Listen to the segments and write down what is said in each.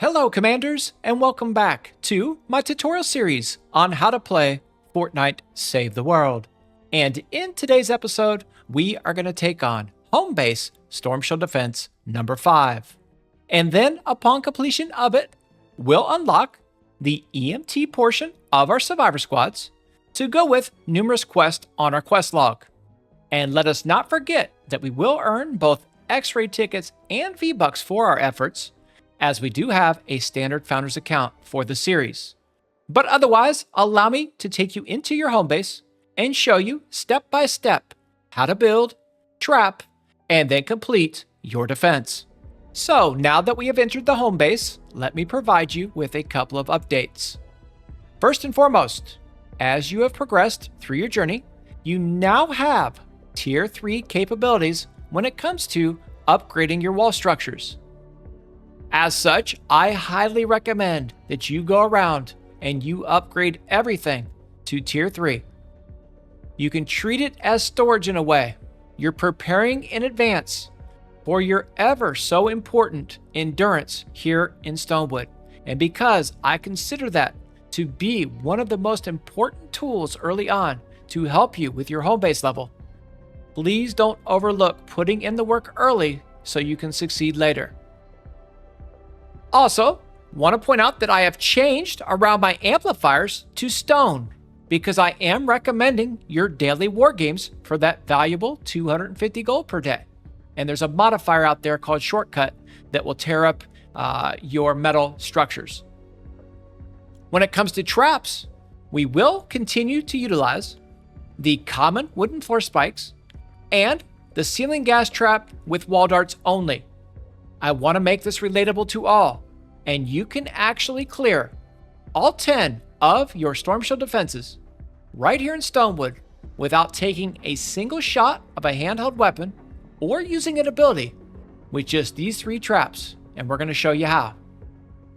Hello Commanders, and welcome back to my tutorial series on how to play Fortnite Save the World. And in today's episode, we are going to take on Homebase Storm Shield Defense number 5. And then upon completion of it, we'll unlock the EMT portion of our Survivor Squads to go with numerous quests on our quest log. And let us not forget that we will earn both X-ray tickets and V-Bucks for our efforts, as we do have a standard Founders account for the series. But otherwise, allow me to take you into your home base and show you step by step how to build, trap, and then complete your defense. So now that we have entered the home base, let me provide you with a couple of updates. First and foremost, as you have progressed through your journey, you now have Tier 3 capabilities when it comes to upgrading your wall structures. As such, I highly recommend that you go around and you upgrade everything to Tier 3. You can treat it as storage in a way. You're preparing in advance for your ever so important endurance here in Stonewood. And because I consider that to be one of the most important tools early on to help you with your home base level, please don't overlook putting in the work early so you can succeed later. Also, want to point out that I have changed around my amplifiers to stone because I am recommending your daily war games for that valuable 250 gold per day. And there's a modifier out there called Shortcut that will tear up your metal structures. When it comes to traps, we will continue to utilize the common wooden floor spikes and the ceiling gas trap with wall darts only. I want to make this relatable to all, and you can actually clear all 10 of your Storm Shield defenses right here in Stonewood without taking a single shot of a handheld weapon or using an ability with just these 3 traps, and we're going to show you how.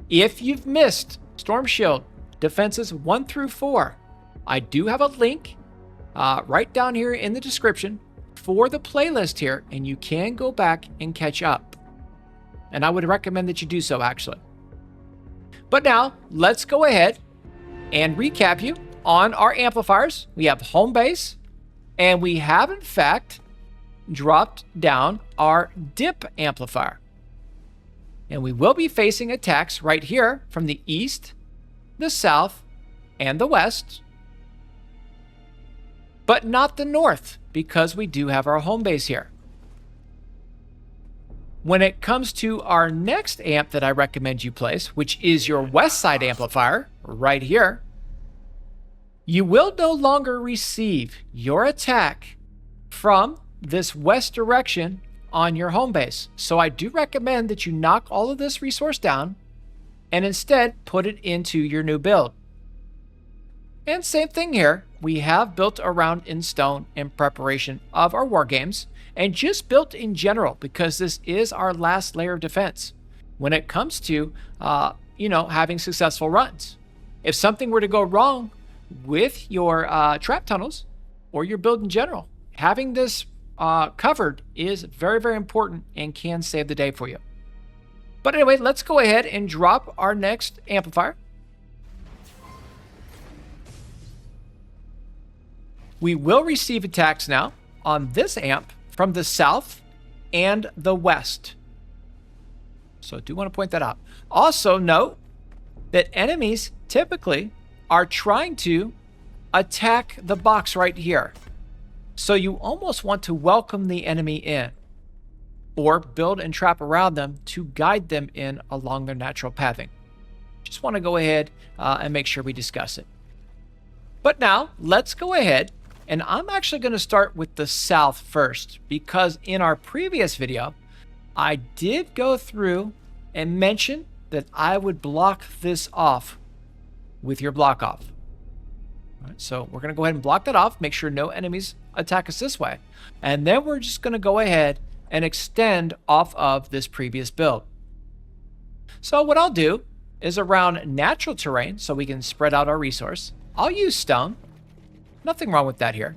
If you've missed Storm Shield defenses 1 through 4, I do have a link right down here in the description for the playlist here, and you can go back and catch up. And I would recommend that you do so, actually. But now, let's go ahead and recap you on our amplifiers. We have home base, and we have, in fact, dropped down our dip amplifier. And we will be facing attacks right here from the east, the south, and the west, but not the north, because we do have our home base here. When it comes to our next amp that I recommend you place, which is your Westside amplifier right here, you will no longer receive your attack from this west direction on your home base. So I do recommend that you knock all of this resource down and instead put it into your new build. And same thing here, we have built around in stone in preparation of our war games, and just built in general because this is our last layer of defense when it comes to having successful runs. If something were to go wrong with your trap tunnels or your build in general, having this covered is very, very important and can save the day for you. But anyway, let's go ahead and drop our next amplifier. We will receive attacks now on this amp from the south and the west. So I do want to point that out. Also note that enemies typically are trying to attack the box right here. So you almost want to welcome the enemy in or build and trap around them to guide them in along their natural pathing. Just want to go ahead and make sure we discuss it. But now let's go ahead, and I'm actually going to start with the south first, because in our previous video, I did go through and mention that I would block this off with your block off. All right, so we're going to go ahead and block that off, make sure no enemies attack us this way. And then we're just going to go ahead and extend off of this previous build. So what I'll do is around natural terrain, so we can spread out our resource, I'll use stone. Nothing wrong with that here.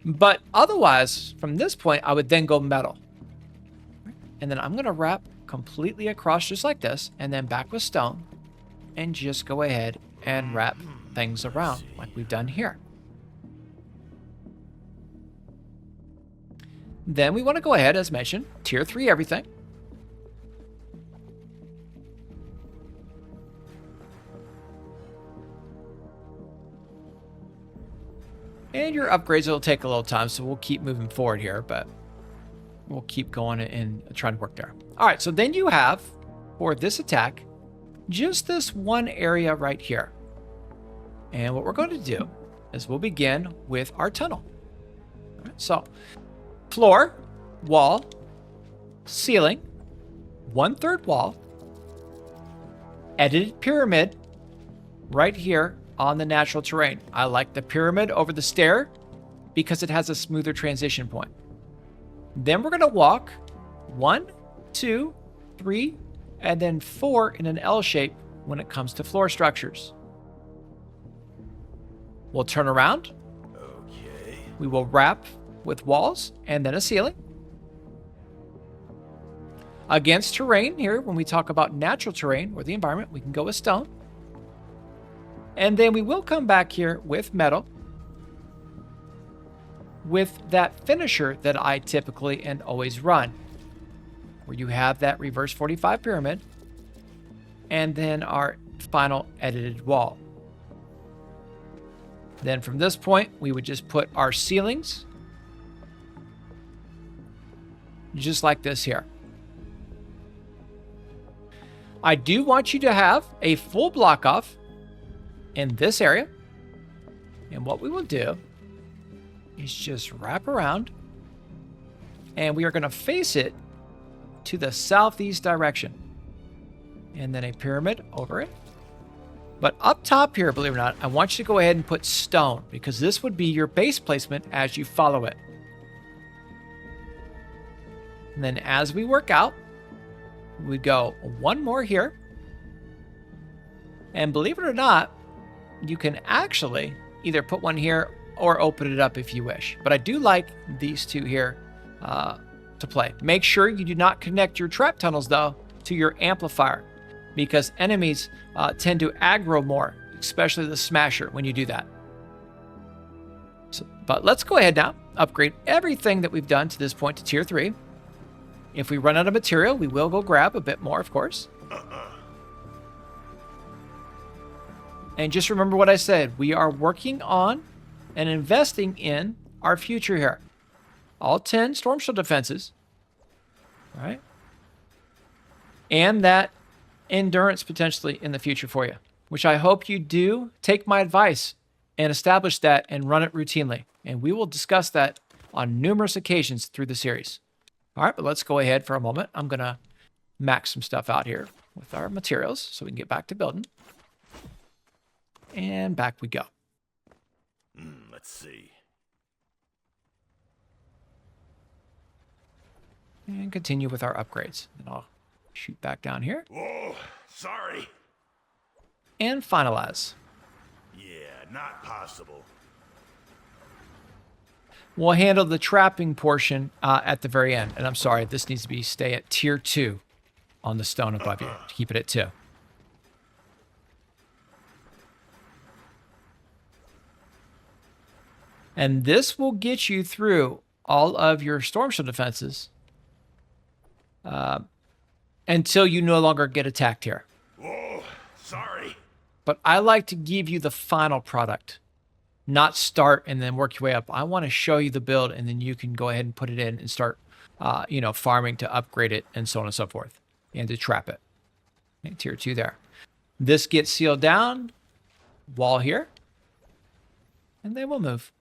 But otherwise, from this point, I would then go metal. And then I'm going to wrap completely across just like this, and then back with stone, and just go ahead and wrap things around like we've done here. Then we want to go ahead, as mentioned, tier 3 everything. And your upgrades will take a little time, so we'll keep moving forward here, but we'll keep going and trying to work there. All right, so then you have, for this attack, just this one area right here. And what we're going to do is we'll begin with our tunnel. All right, so floor, wall, ceiling, 1/3 wall, edited pyramid right here on the natural terrain. I like the pyramid over the stair because it has a smoother transition point. Then we're going to walk 1, 2, 3, and then 4 in an L shape when it comes to floor structures. We'll turn around. Okay. We will wrap with walls and then a ceiling. Against terrain here, when we talk about natural terrain or the environment, we can go with stone. And then we will come back here with metal, with that finisher that I typically and always run, where you have that reverse 45 pyramid, and then our final edited wall. Then from this point, we would just put our ceilings, just like this here. I do want you to have a full block off in this area. And what we will do is just wrap around, and we are going to face it to the southeast direction. And then a pyramid over it. But up top here, believe it or not, I want you to go ahead and put stone, because this would be your base placement as you follow it. And then as we work out, we go one more here. And believe it or not, you can actually either put one here or open it up if you wish. But I do like these two here to play. Make sure you do not connect your trap tunnels, though, to your amplifier, because enemies tend to aggro more, especially the smasher, when you do that. But let's go ahead now, upgrade everything that we've done to this point to tier 3. If we run out of material, we will go grab a bit more, of course. And just remember what I said. We are working on and investing in our future here. All 10 Storm Shield defenses. All right. And that endurance potentially in the future for you, which I hope you do take my advice and establish that and run it routinely. And we will discuss that on numerous occasions through the series. All right, but let's go ahead for a moment. I'm going to max some stuff out here with our materials so we can get back to building. And back we go. Let's see. And continue with our upgrades. And I'll shoot back down here. Whoa, sorry. And finalize. Yeah, not possible. We'll handle the trapping portion at the very end. And I'm sorry, this needs to stay at tier 2 on the stone above you. To keep it at 2. And this will get you through all of your Storm Shield defenses until you no longer get attacked here. Whoa, sorry. But I like to give you the final product, not start and then work your way up. I want to show you the build, and then you can go ahead and put it in and start, farming to upgrade it and so on and so forth, and to trap it. Okay, tier 2 there. This gets sealed down, wall here, and then we'll move.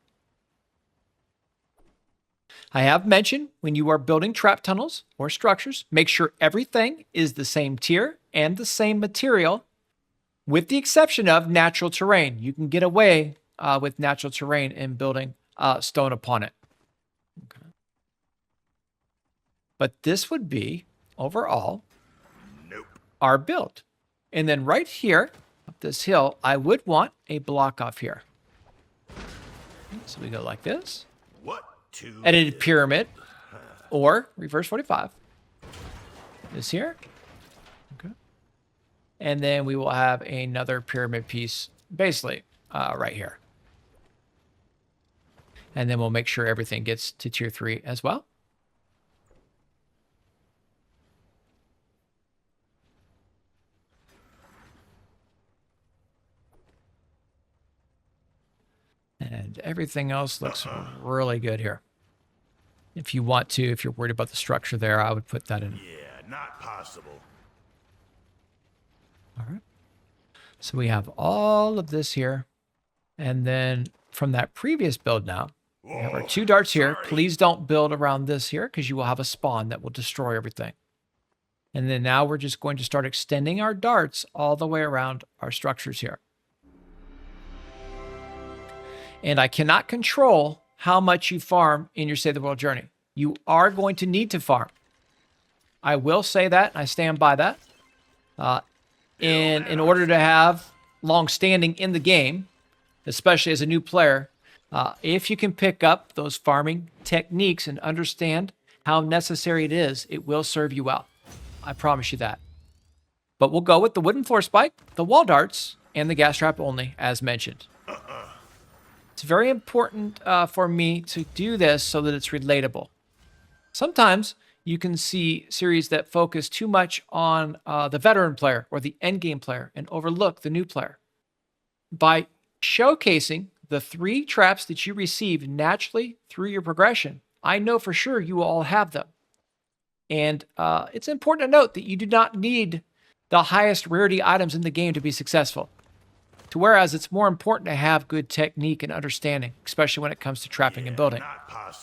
I have mentioned when you are building trap tunnels or structures, make sure everything is the same tier and the same material, with the exception of natural terrain. You can get away with natural terrain in building stone upon it. Okay. But this would be, overall, our build. And then right here, up this hill, I would want a block off here. So we go like this. What? Edited pyramid or reverse 45. this here. Okay. And then we will have another pyramid piece basically right here. And then we'll make sure everything gets to tier 3 as well. And everything else looks really good here. If you want to, if you're worried about the structure there, I would put that in. Yeah, not possible. All right. So we have all of this here. And then from that previous build now, we have our 2 darts here. Please don't build around this here because you will have a spawn that will destroy everything. And then now we're just going to start extending our darts all the way around our structures here. And I cannot control how much you farm in your Save the World journey. You are going to need to farm. I will say that, and I stand by that. In order to have long standing in the game, especially as a new player, if you can pick up those farming techniques and understand how necessary it is, it will serve you well. I promise you that. But we'll go with the wooden floor spike, the wall darts, and the gas trap only, as mentioned. It's very important for me to do this so that it's relatable. Sometimes you can see series that focus too much on the veteran player or the endgame player and overlook the new player. By showcasing the 3 traps that you receive naturally through your progression, I know for sure you will all have them. And it's important to note that you do not need the highest rarity items in the game to be successful. Whereas it's more important to have good technique and understanding, especially when it comes to trapping and building.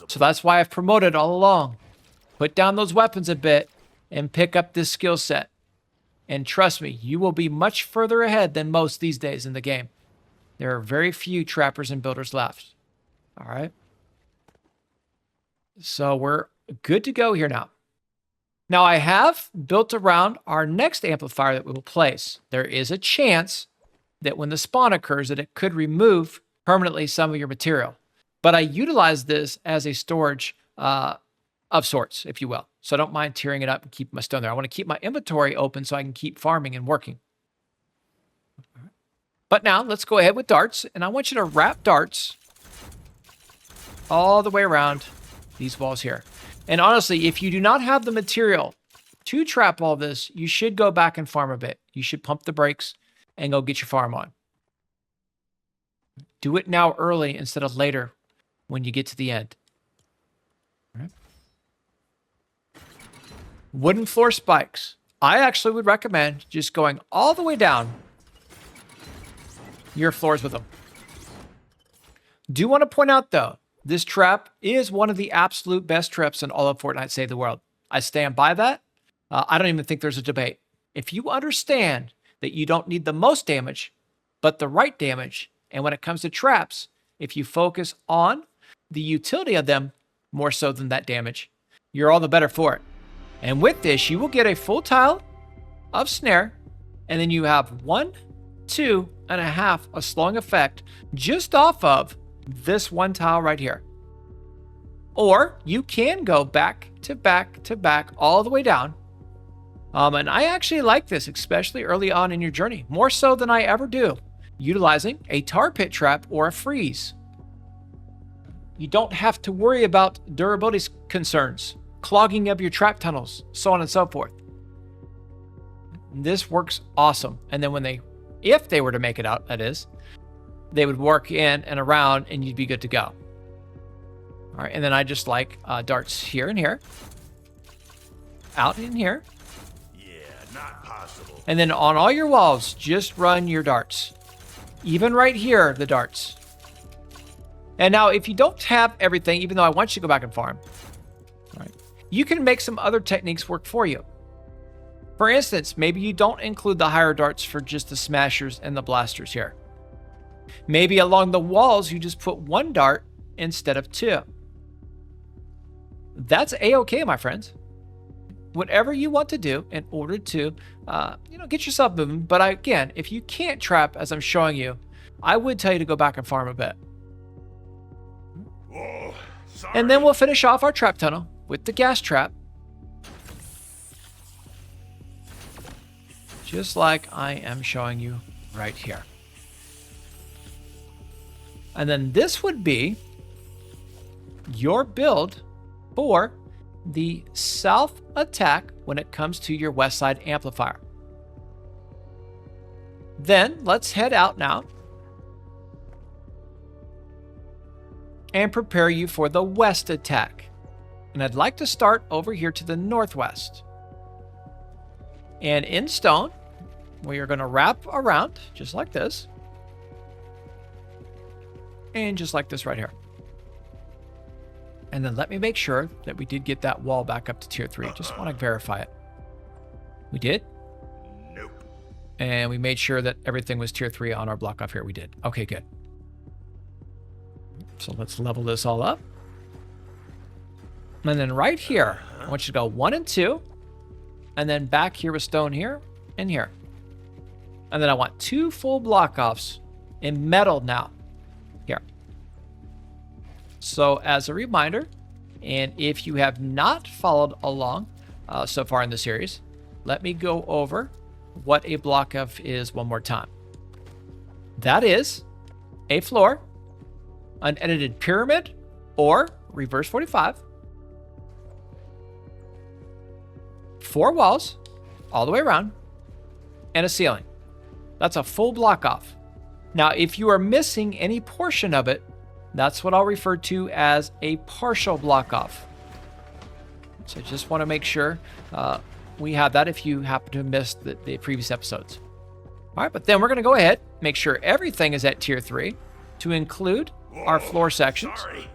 So that's why I've promoted all along. Put down those weapons a bit and pick up this skill set. And trust me, you will be much further ahead than most these days in the game. There are very few trappers and builders left. All right. So we're good to go here now. Now I have built around our next amplifier that we will place. There is a chance that when the spawn occurs that it could remove permanently some of your material. But I utilize this as a storage of sorts, if you will. So I don't mind tearing it up and keep my stone there. I want to keep my inventory open so I can keep farming and working. But now let's go ahead with darts. And I want you to wrap darts all the way around these walls here. And honestly, if you do not have the material to trap all this, you should go back and farm a bit. You should pump the brakes and go get your farm on. Do it now early instead of later when you get to the end. All right. Wooden floor spikes. I actually would recommend just going all the way down your floors with them. Do want to point out though, this trap is one of the absolute best traps in all of Fortnite Save the World. I stand by that. I don't even think there's a debate. If you understand that you don't need the most damage, but the right damage. And when it comes to traps, if you focus on the utility of them more so than that damage, you're all the better for it. And with this, you will get a full tile of snare, and then you have 1, 2.5 a slowing effect just off of this one tile right here. Or you can go back to back to back all the way down. And I actually like this, especially early on in your journey, more so than I ever do, utilizing a tar pit trap or a freeze. You don't have to worry about durability concerns, clogging of your trap tunnels, so on and so forth. This works awesome. And then if they were to make it out, that is, they would work in and around and you'd be good to go. All right, and then I just like darts here and here, out in here. Not possible. And then on all your walls, just run your darts. Even right here, the darts. And now, if you don't have everything, even though I want you to go back and farm, right, you can make some other techniques work for you. For instance, maybe you don't include the higher darts for just the smashers and the blasters here. Maybe along the walls, you just put 1 dart instead of 2. That's a-okay, my friends. Whatever you want to do in order to, get yourself moving. But again, if you can't trap, as I'm showing you, I would tell you to go back and farm a bit. Whoa, sorry. And then we'll finish off our trap tunnel with the gas trap. just like I am showing you right here. And then this would be your build for the south attack when it comes to your Westside amplifier. Then let's head out now and prepare you for the west attack. And I'd like to start over here to the northwest. And in stone, we are going to wrap around just like this. And just like this right here. And then let me make sure that we did get that wall back up to tier 3. Just want to verify it. We did? Nope. And we made sure that everything was tier 3 on our block off here. We did. Okay, good. So let's level this all up. And then right here, I want you to go 1 and 2. And then back here with stone here and here. And then I want 2 full block offs in metal now. Here. So as a reminder, and if you have not followed along so far in the series, let me go over what a block off is one more time. That is a floor, an edited pyramid or reverse 45, 4 walls all the way around, and a ceiling. That's a full block off. Now, if you are missing any portion of it, that's what I'll refer to as a partial block off. So just want to make sure we have that if you happen to have missed the previous episodes. All right, but then we're going to go ahead, make sure everything is at tier 3 to include our floor sections. Sorry.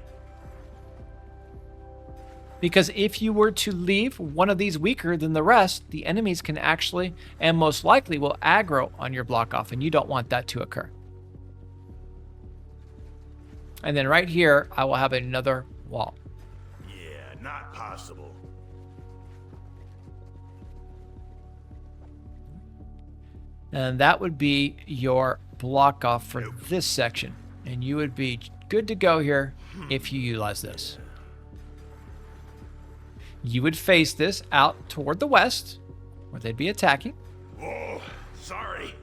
Because if you were to leave one of these weaker than the rest, the enemies can actually, and most likely will aggro on your block off, and you don't want that to occur. And then right here, I will have another wall. Yeah, not possible. And that would be your block off for this section. And you would be good to go here if you utilize this. You would face this out toward the west, where they'd be attacking. Oh, sorry.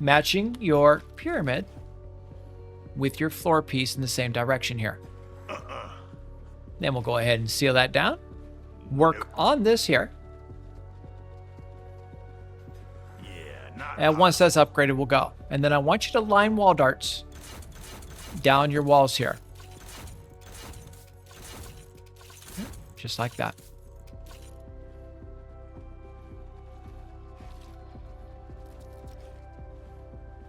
Matching your pyramid with your floor piece in the same direction here. Then we'll go ahead and seal that down. Work on this here. Yeah, not And once that's upgraded, we'll go. And then I want you to line wall darts down your walls here. Just like that.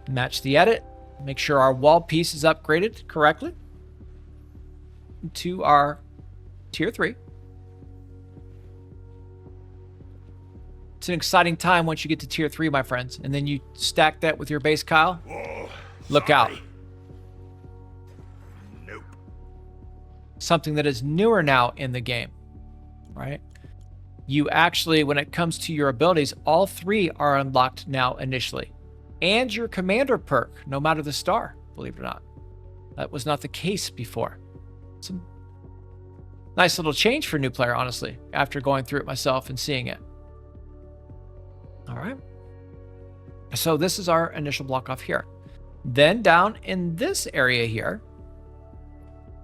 Match the edit. Make sure our wall piece is upgraded correctly to our tier 3. It's an exciting time once you get to tier 3, my friends. And then you stack that with your base Kyle. Oh, Look out. Nope. Something that is newer now in the game, right? You actually, when it comes to your abilities, all 3 are unlocked now initially. And your commander perk, no matter the star, believe it or not. That was not the case before. It's a nice little change for a new player, honestly, after going through it myself and seeing it. All right. So this is our initial block off here. Then down in this area here,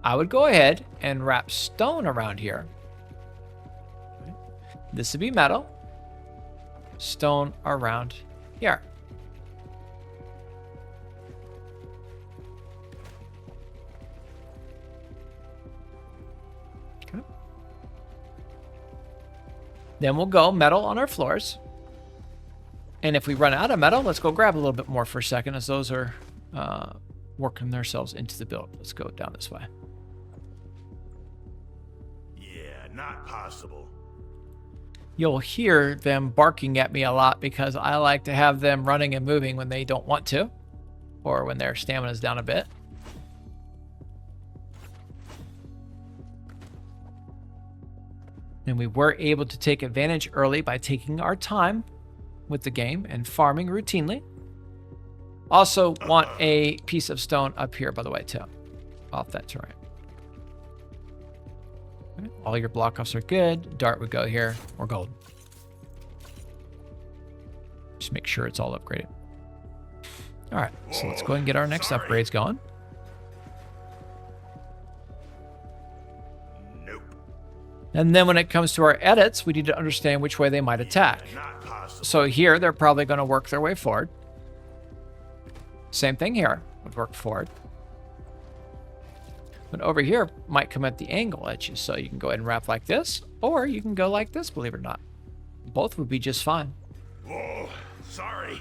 I would go ahead and wrap stone around here. This would be metal. Stone around here. Okay. Then we'll go metal on our floors. And if we run out of metal, let's go grab a little bit more for a second, as those are working themselves into the build. Let's go down this way. Yeah, not possible. You'll hear them barking at me a lot because I like to have them running and moving when they don't want to, or when their stamina's down a bit. And we were able to take advantage early by taking our time with the game and farming routinely. Also want a piece of stone up here, by the way, too, off that terrain. Okay. All your block offs are good. Dart would go here, or gold. Just make sure it's all upgraded. All right, so let's go ahead and get our next upgrades going. Nope. And then when it comes to our edits, we need to understand which way they might attack. Not possible. So here, they're probably going to work their way forward. Same thing here, would work forward. But over here might come at the angle at you. So you can go ahead and wrap like this, or you can go like this, believe it or not. Both would be just fine. Whoa, sorry.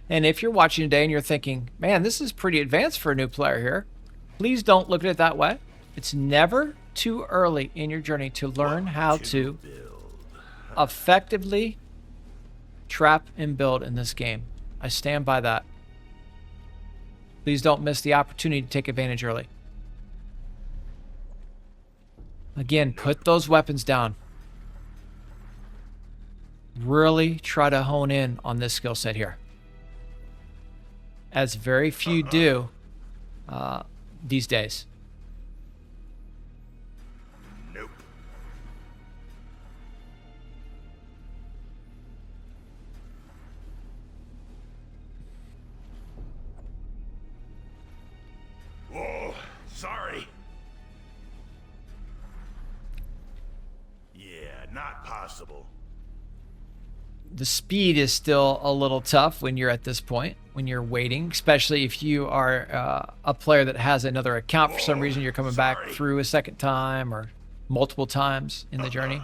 And if you're watching today and you're thinking, man, this is pretty advanced for a new player here, please don't look at it that way. It's never too early in your journey to learn how to effectively trap and build in this game. I stand by that. Please don't miss the opportunity to take advantage early. Again, put those weapons down. Really try to hone in on this skill set here, as very few do these days. Nope. Whoa, sorry. Yeah, not possible. The speed is still a little tough when you're at this point, when you're waiting, especially if you are a player that has another account for some reason. You're coming back through a second time or multiple times in the journey.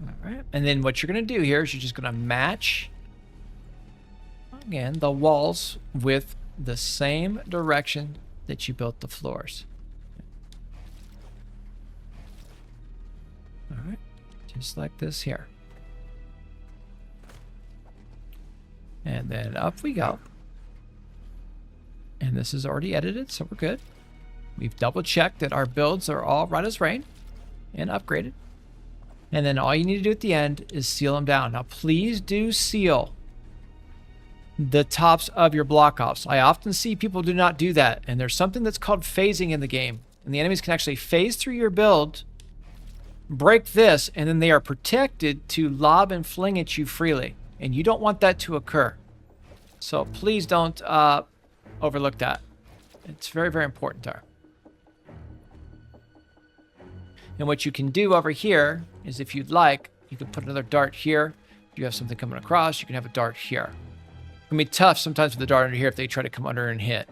All right, and then what you're going to do here is you're just going to match, again, the walls with the same direction that you built the floors. All right, just like this here. And then up we go. And this is already edited, so we're good. We've double checked that our builds are all right as rain and upgraded. And then all you need to do at the end is seal them down. Now, please do seal the tops of your block offs. I often see people do not do that, and there's something that's called phasing in the game, and the enemies can actually phase through your build, break this, and then they are protected to lob and fling at you freely, and you don't want that to occur. So please don't overlook that. It's very, very important there. And what you can do over here is, if you'd like, you can put another dart here. If you have something coming across, you can have a dart here. It can be tough sometimes with the dart under here if they try to come under and hit.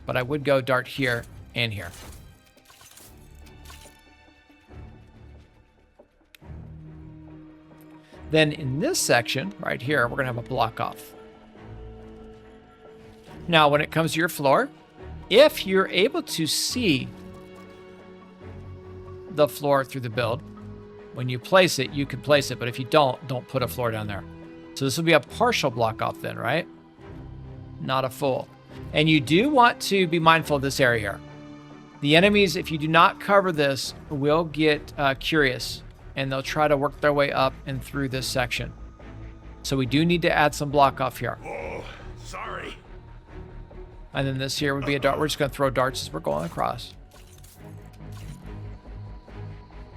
But I would go dart here and here. Then in this section right here, we're going to have a block off. Now, when it comes to your floor, if you're able to see the floor through the build, when you place it, you can place it. But if you don't put a floor down there. So this will be a partial block off then, right? Not a full. And you do want to be mindful of this area here. The enemies, if you do not cover this, will get curious, and they'll try to work their way up and through this section. So we do need to add some block off here. Oh, sorry. And then this here would be a dart. We're just going to throw darts as we're going across.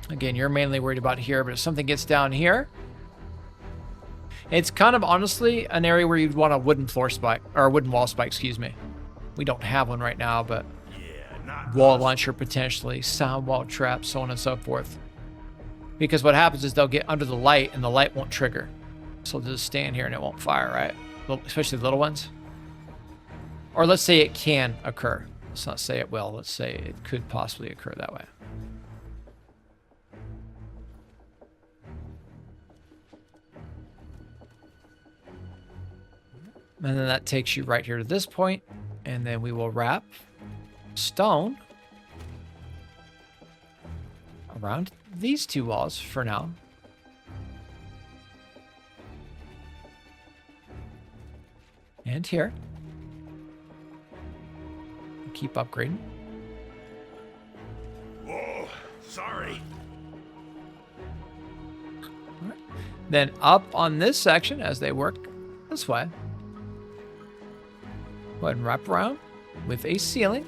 Again, you're mainly worried about here, but if something gets down here, it's kind of honestly an area where you'd want a wooden floor spike, or a wooden wall spike, excuse me. We don't have one right now, but wall launcher potentially, sound wall trap, so on and so forth. Because what happens is they'll get under the light and the light won't trigger. So they'll just stand here and it won't fire, right? Especially the little ones. Or let's say it can occur. Let's not say it will. Let's say it could possibly occur that way. And then that takes you right here to this point, and then we will wrap stone around these two walls for now. And here. Keep upgrading. Whoa, sorry. Then up on this section as they work this way. Go ahead and wrap around with a ceiling.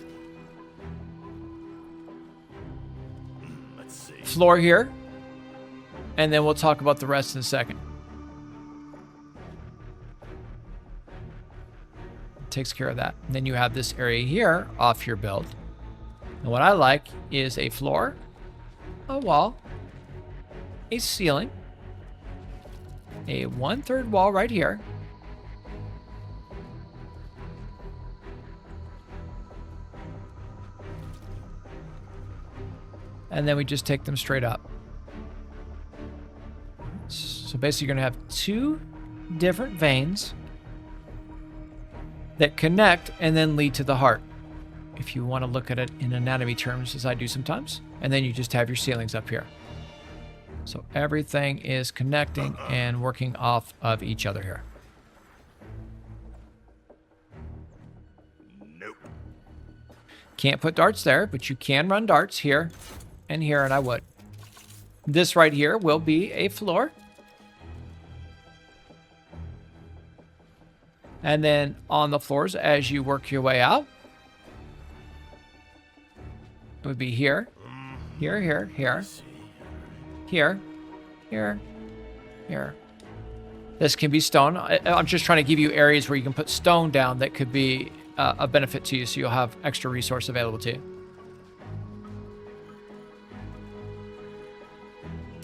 Let's see. Floor here. And then we'll talk about the rest in a second. Takes care of that. And then you have this area here off your build. And what I like is a floor, a wall, a ceiling, a 1/3 wall right here, and then we just take them straight up. So basically you're going to have 2 different veins that connect and then lead to the heart, if you want to look at it in anatomy terms, as I do sometimes. And then you just have your ceilings up here. So everything is connecting and working off of each other here. Nope. Can't put darts there, but you can run darts here and here, and I would. This right here will be a floor. And then on the floors, as you work your way out, it would be here, here, here, here, here, here, here. This can be stone. I'm just trying to give you areas where you can put stone down that could be a benefit to you, so you'll have extra resource available to you.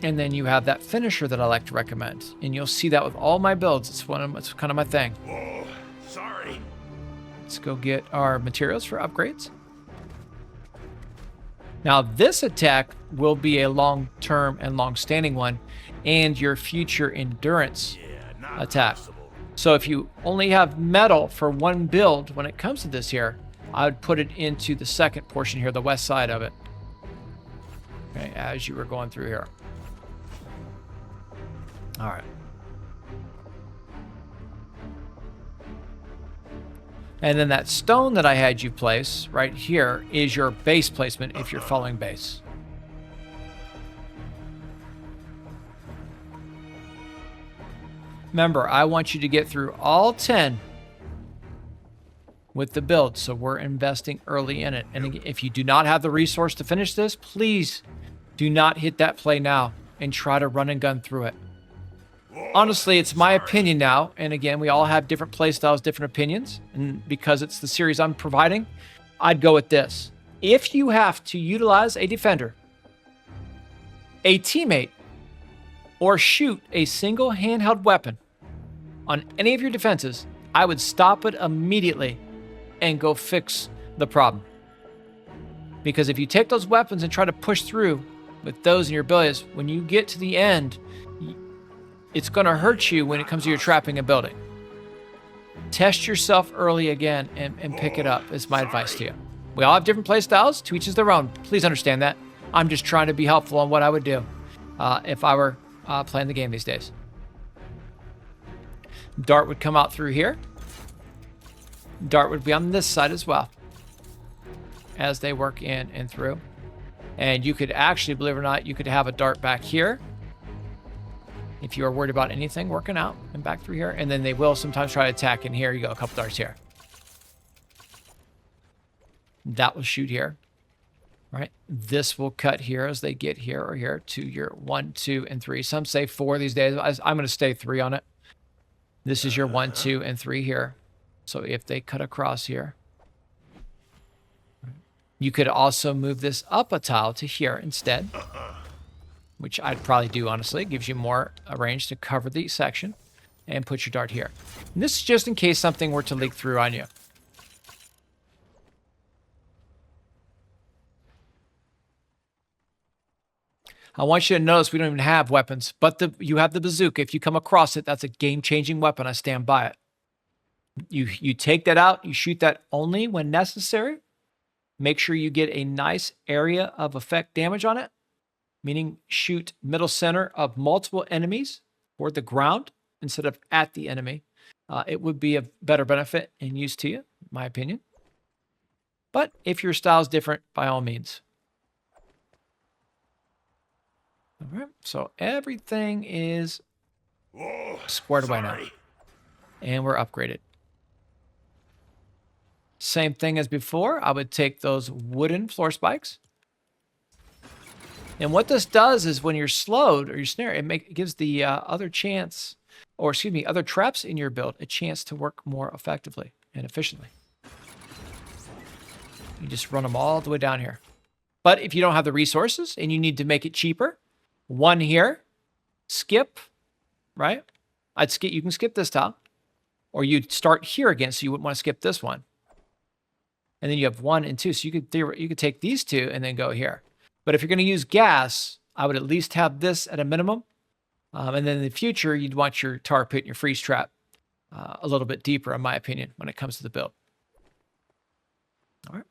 And then you have that finisher that I like to recommend. And you'll see that with all my builds. It's kind of my thing. Whoa, sorry. Let's go get our materials for upgrades. Now, this attack will be a long-term and long-standing one, and your future endurance attack. Possible. So if you only have metal for one build when it comes to this here, I would put it into the second portion here, the west side of it. Okay, as you were going through here. All right. And then that stone that I had you place right here is your base placement if you're following base. Remember, I want you to get through all 10 with the build, so we're investing early in it. And if you do not have the resource to finish this, please do not hit that play now and try to run and gun through it. Honestly, it's my opinion now, and again, we all have different play styles, different opinions, and because it's the series I'm providing, I'd go with this. If you have to utilize a defender, a teammate, or shoot a single handheld weapon on any of your defenses, I would stop it immediately and go fix the problem. Because if you take those weapons and try to push through with those in your abilities, when you get to the end, it's going to hurt you when it comes to your trapping and building. Test yourself early again and pick it up is my advice to you. We all have different play styles, to each is their own. Please understand that. I'm just trying to be helpful on what I would do if I were playing the game these days. Dart would come out through here. Dart would be on this side as well as they work in and through. And you could actually, believe it or not, you could have a dart back here if you are worried about anything working out, and back through here. And then they will sometimes try to attack in here. You go, a couple darts here. That will shoot here, right? This will cut here as they get here or here to your 1, 2, and 3. Some say 4 these days. I'm going to stay 3 on it. This is your 1, 2, and 3 here. So if they cut across here, you could also move this up a tile to here instead, which I'd probably do, honestly. It gives you more range to cover the section, and put your dart here. And this is just in case something were to leak through on you. I want you to notice we don't even have weapons, but you have the bazooka. If you come across it, that's a game-changing weapon. I stand by it. You take that out. You shoot that only when necessary. Make sure you get a nice area of effect damage on it, meaning shoot middle center of multiple enemies or the ground instead of at the enemy. It would be a better benefit and use to you, in my opinion. But if your style is different, by all means. All right, so everything is Oh, Squared away now. sorry. And we're upgraded. Same thing as before. I would take those wooden floor spikes. And what this does is when you're slowed or you're snared, it gives the other traps in your build a chance to work more effectively and efficiently. You just run them all the way down here. But if you don't have the resources and you need to make it cheaper, one here, skip, right? You can skip this tile, or you'd start here again, so you wouldn't want to skip this one. And then you have 1 and 2, so you could take these two and then go here. But if you're going to use gas, I would at least have this at a minimum. And then in the future, you'd want your tar pit and your freeze trap a little bit deeper, in my opinion, when it comes to the build. All right.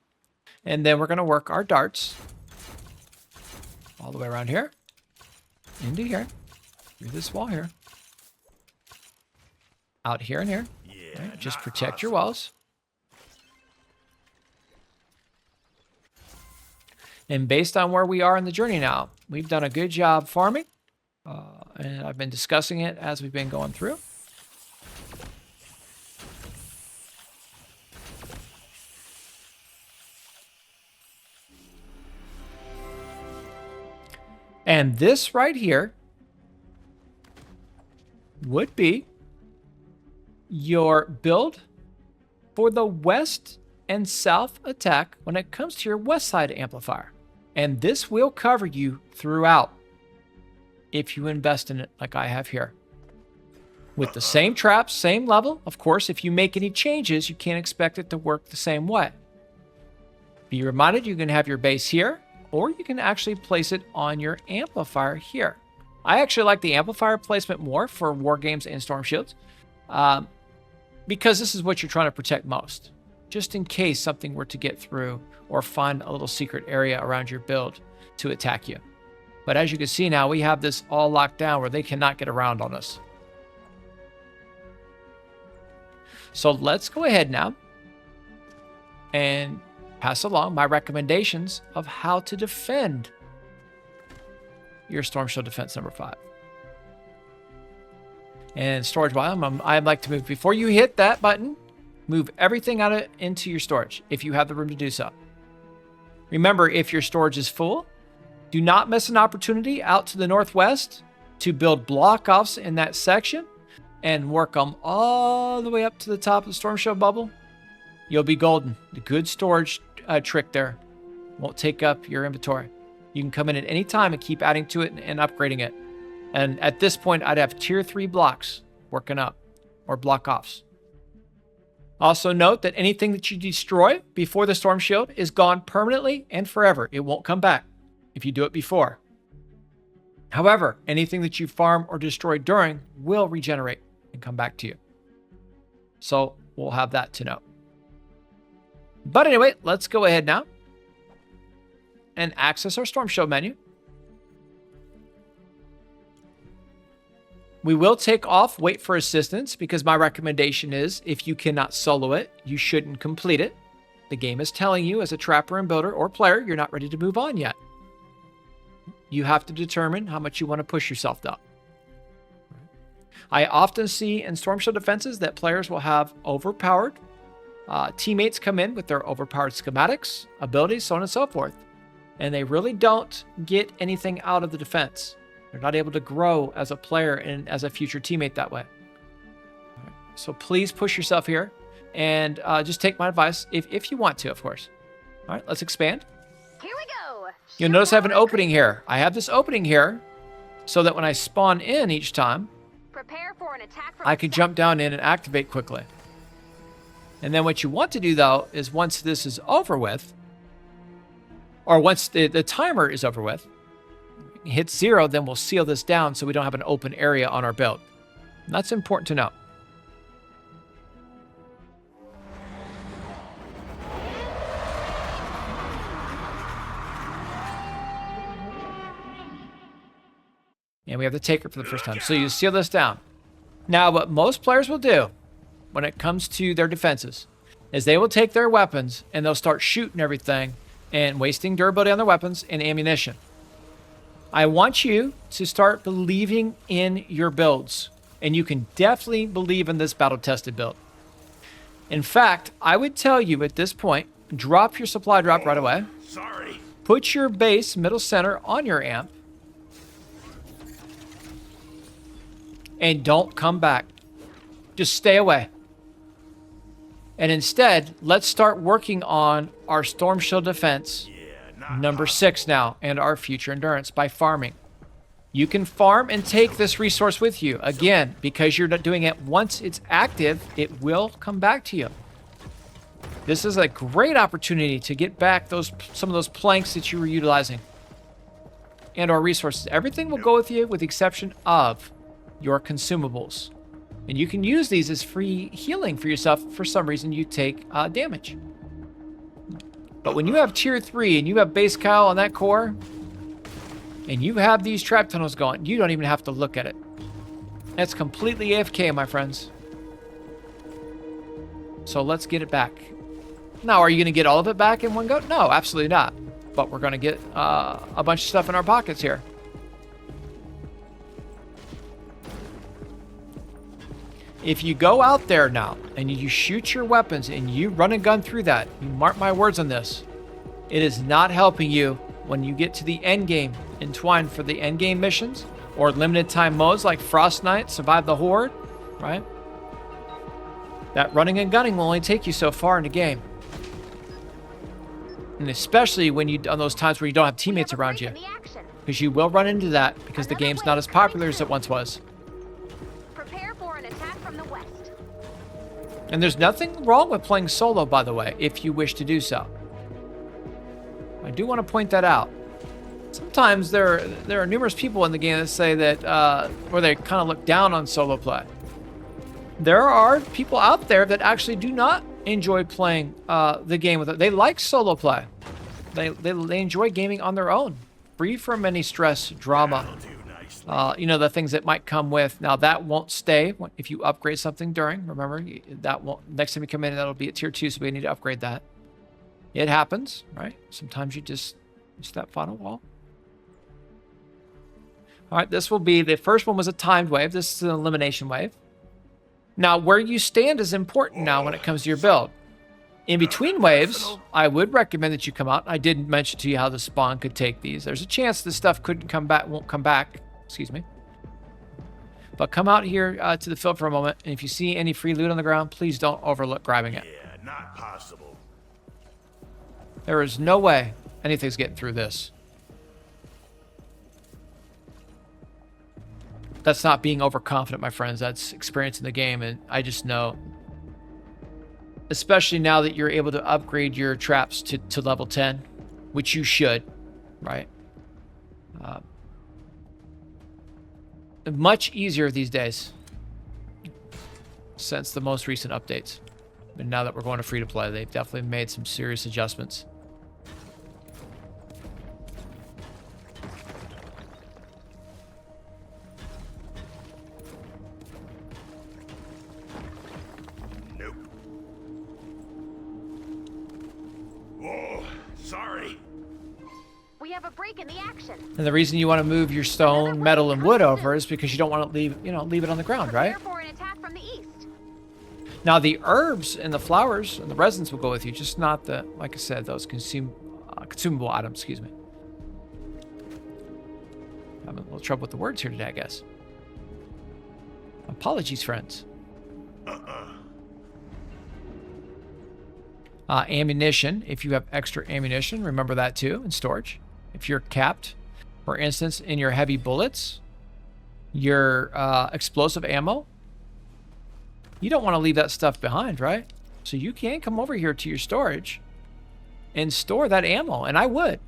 And then we're going to work our darts all the way around here, into here, through this wall here, out here and here. Yeah, Right? Just not protect your possible. walls. And based on where we are in the journey now, we've done a good job farming. And I've been discussing it as we've been going through. And this right here would be your build for the west and south attack when it comes to your west side amplifier. And this will cover you throughout if you invest in it like I have here. With the same traps, same level. Of course, if you make any changes, you can't expect it to work the same way. Be reminded you can have your base here, or you can actually place it on your amplifier here. I actually like the amplifier placement more for war games and storm shields, because this is what you're trying to protect most, just in case something were to get through or find a little secret area around your build to attack you. But as you can see now, we have this all locked down where they cannot get around on us. So let's go ahead now and pass along my recommendations of how to defend your Storm Shield Defense number 5. And storage biome, I'd like to move, before you hit that button, move everything into your storage if you have the room to do so. Remember, if your storage is full, do not miss an opportunity out to the northwest to build block offs in that section and work them all the way up to the top of the Storm Shield bubble. You'll be golden. The good storage trick there won't take up your inventory. You can come in at any time and keep adding to it and upgrading it. And at this point, I'd have tier 3 blocks working up, or block offs. Also note that anything that you destroy before the Storm Shield is gone permanently and forever. It won't come back if you do it before. However, anything that you farm or destroy during will regenerate and come back to you. So we'll have that to know. But anyway, let's go ahead now and access our Storm Shield menu. We will take off wait for assistance, because my recommendation is if you cannot solo it, you shouldn't complete it. The game is telling you as a trapper and builder or player, you're not ready to move on yet. You have to determine how much you want to push yourself though. I often see in Storm Shield defenses that players will have overpowered teammates come in with their overpowered schematics, abilities, so on and so forth. And they really don't get anything out of the defense. They're not able to grow as a player and as a future teammate that way. Right. So please push yourself here and just take my advice if you want to, of course. All right, let's expand. Here we go. You'll notice I have an opening here. I have this opening here so that when I spawn in each time, Prepare for an attack from I can jump down in and activate quickly. And then what you want to do, though, is once this is over with, or once the timer is over with, hit 0, then we'll seal this down so we don't have an open area on our build. And that's important to know. And we have the taker for the first time. So you seal this down. Now, what most players will do when it comes to their defenses is they will take their weapons and they'll start shooting everything and wasting durability on their weapons and ammunition. I want you to start believing in your builds. And you can definitely believe in this battle-tested build. In fact, I would tell you at this point, drop your supply drop right away. Sorry. Put your base middle center on your amp. And don't come back. Just stay away. And instead, let's start working on our Storm Shield Defense, number 6 now, and our future endurance by farming. You can farm and take this resource with you. Again, because you're not doing it once it's active, it will come back to you. This is a great opportunity to get back some of those planks that you were utilizing. And our resources. Everything will go with you with the exception of your consumables. And you can use these as free healing for yourself if for some reason you take damage. But when you have tier 3 and you have base Kyle on that core, and you have these trap tunnels going, you don't even have to look at it. That's completely AFK, my friends. So let's get it back. Now, are you going to get all of it back in one go? No, absolutely not. But we're going to get a bunch of stuff in our pockets here. If you go out there now and you shoot your weapons and you run a gun through that, you mark my words on this, it is not helping you when you get to the end game in Twine for the end game missions or limited time modes like Frost Knight, Survive the Horde, right? That running and gunning will only take you so far in the game. And especially when you on those times where you don't have teammates around you. Because you will run into that because the game's not as popular as it once was. And there's nothing wrong with playing solo, by the way, if you wish to do so. I do want to point that out. Sometimes there are numerous people in the game that say that, or they kind of look down on solo play. There are people out there that actually do not enjoy playing the game with it. They like solo play. They enjoy gaming on their own, free from any stress, drama. You know, the things that might come with. Now, that won't stay if you upgrade something during. Remember, that won't. Next time you come in, that'll be at tier 2, so we need to upgrade that. It happens, right? Sometimes you just step on a wall. All right, this will be, the first one was a timed wave. This is an elimination wave. Now, where you stand is important now when it comes to your build. In between waves, I would recommend that you come out. I did mention to you how the spawn could take these. There's a chance this stuff couldn't come back, won't come back. Excuse me. But come out here to the field for a moment, and if you see any free loot on the ground, please don't overlook grabbing it. Yeah, not possible. There is no way anything's getting through this. That's not being overconfident, my friends. That's experience in the game, and I just know, especially now that you're able to upgrade your traps to level 10, which you should, right? Much easier these days since the most recent updates. And now that we're going to free to play, they've definitely made some serious adjustments. Nope. Whoa, sorry. We have a break in the action. And the reason you want to move your stone, metal, and wood over is because you don't want to leave it on the ground, right? Prepare for an attack from the east. Now, the herbs and the flowers and the resins will go with you, just not the, like I said, those consumable items, excuse me. Having a little trouble with the words here today, I guess. Apologies, friends. Ammunition, if you have extra ammunition, remember that too, in storage. If you're capped, for instance, in your heavy bullets, your explosive ammo, you don't want to leave that stuff behind, right? So you can come over here to your storage and store that ammo, and I would,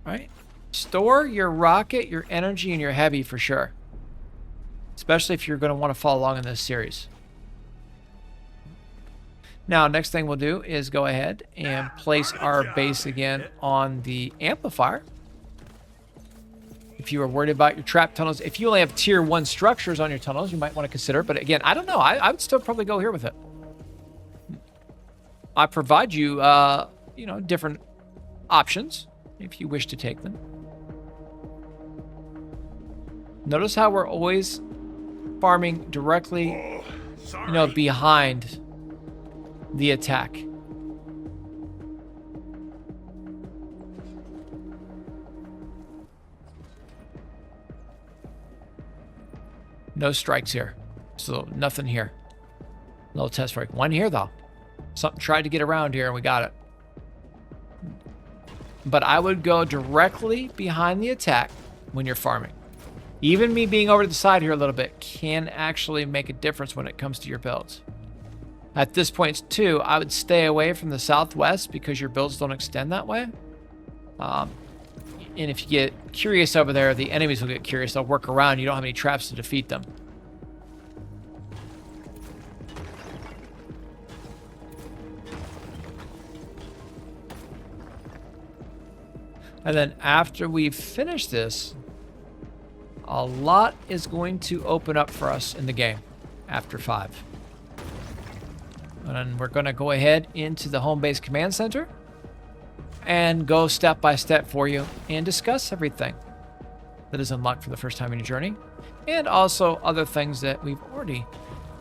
right? Store your rocket, your energy, and your heavy for sure. Especially if you're going to want to follow along in this series. Now, next thing we'll do is go ahead and place our base again on the amplifier. If you are worried about your trap tunnels, if you only have tier 1 structures on your tunnels, you might want to consider it. But again, I don't know. I would still probably go here with it. I provide you, different options if you wish to take them. Notice how we're always farming directly, Oh, sorry. you know, behind the attack. No strikes here. So nothing here. No test strike. One here though. Something tried to get around here and we got it. But I would go directly behind the attack when you're farming. Even me being over to the side here a little bit can actually make a difference when it comes to your builds. At this point too, I would stay away from the southwest because your builds don't extend that way. And if you get curious over there, the enemies will get curious. They'll work around. You don't have any traps to defeat them. And then after we finish this, a lot is going to open up for us in the game after 5. And then we're going to go ahead into the Homebase Command Center and go step by step for you and discuss everything that is unlocked for the first time in your journey, and also other things that we've already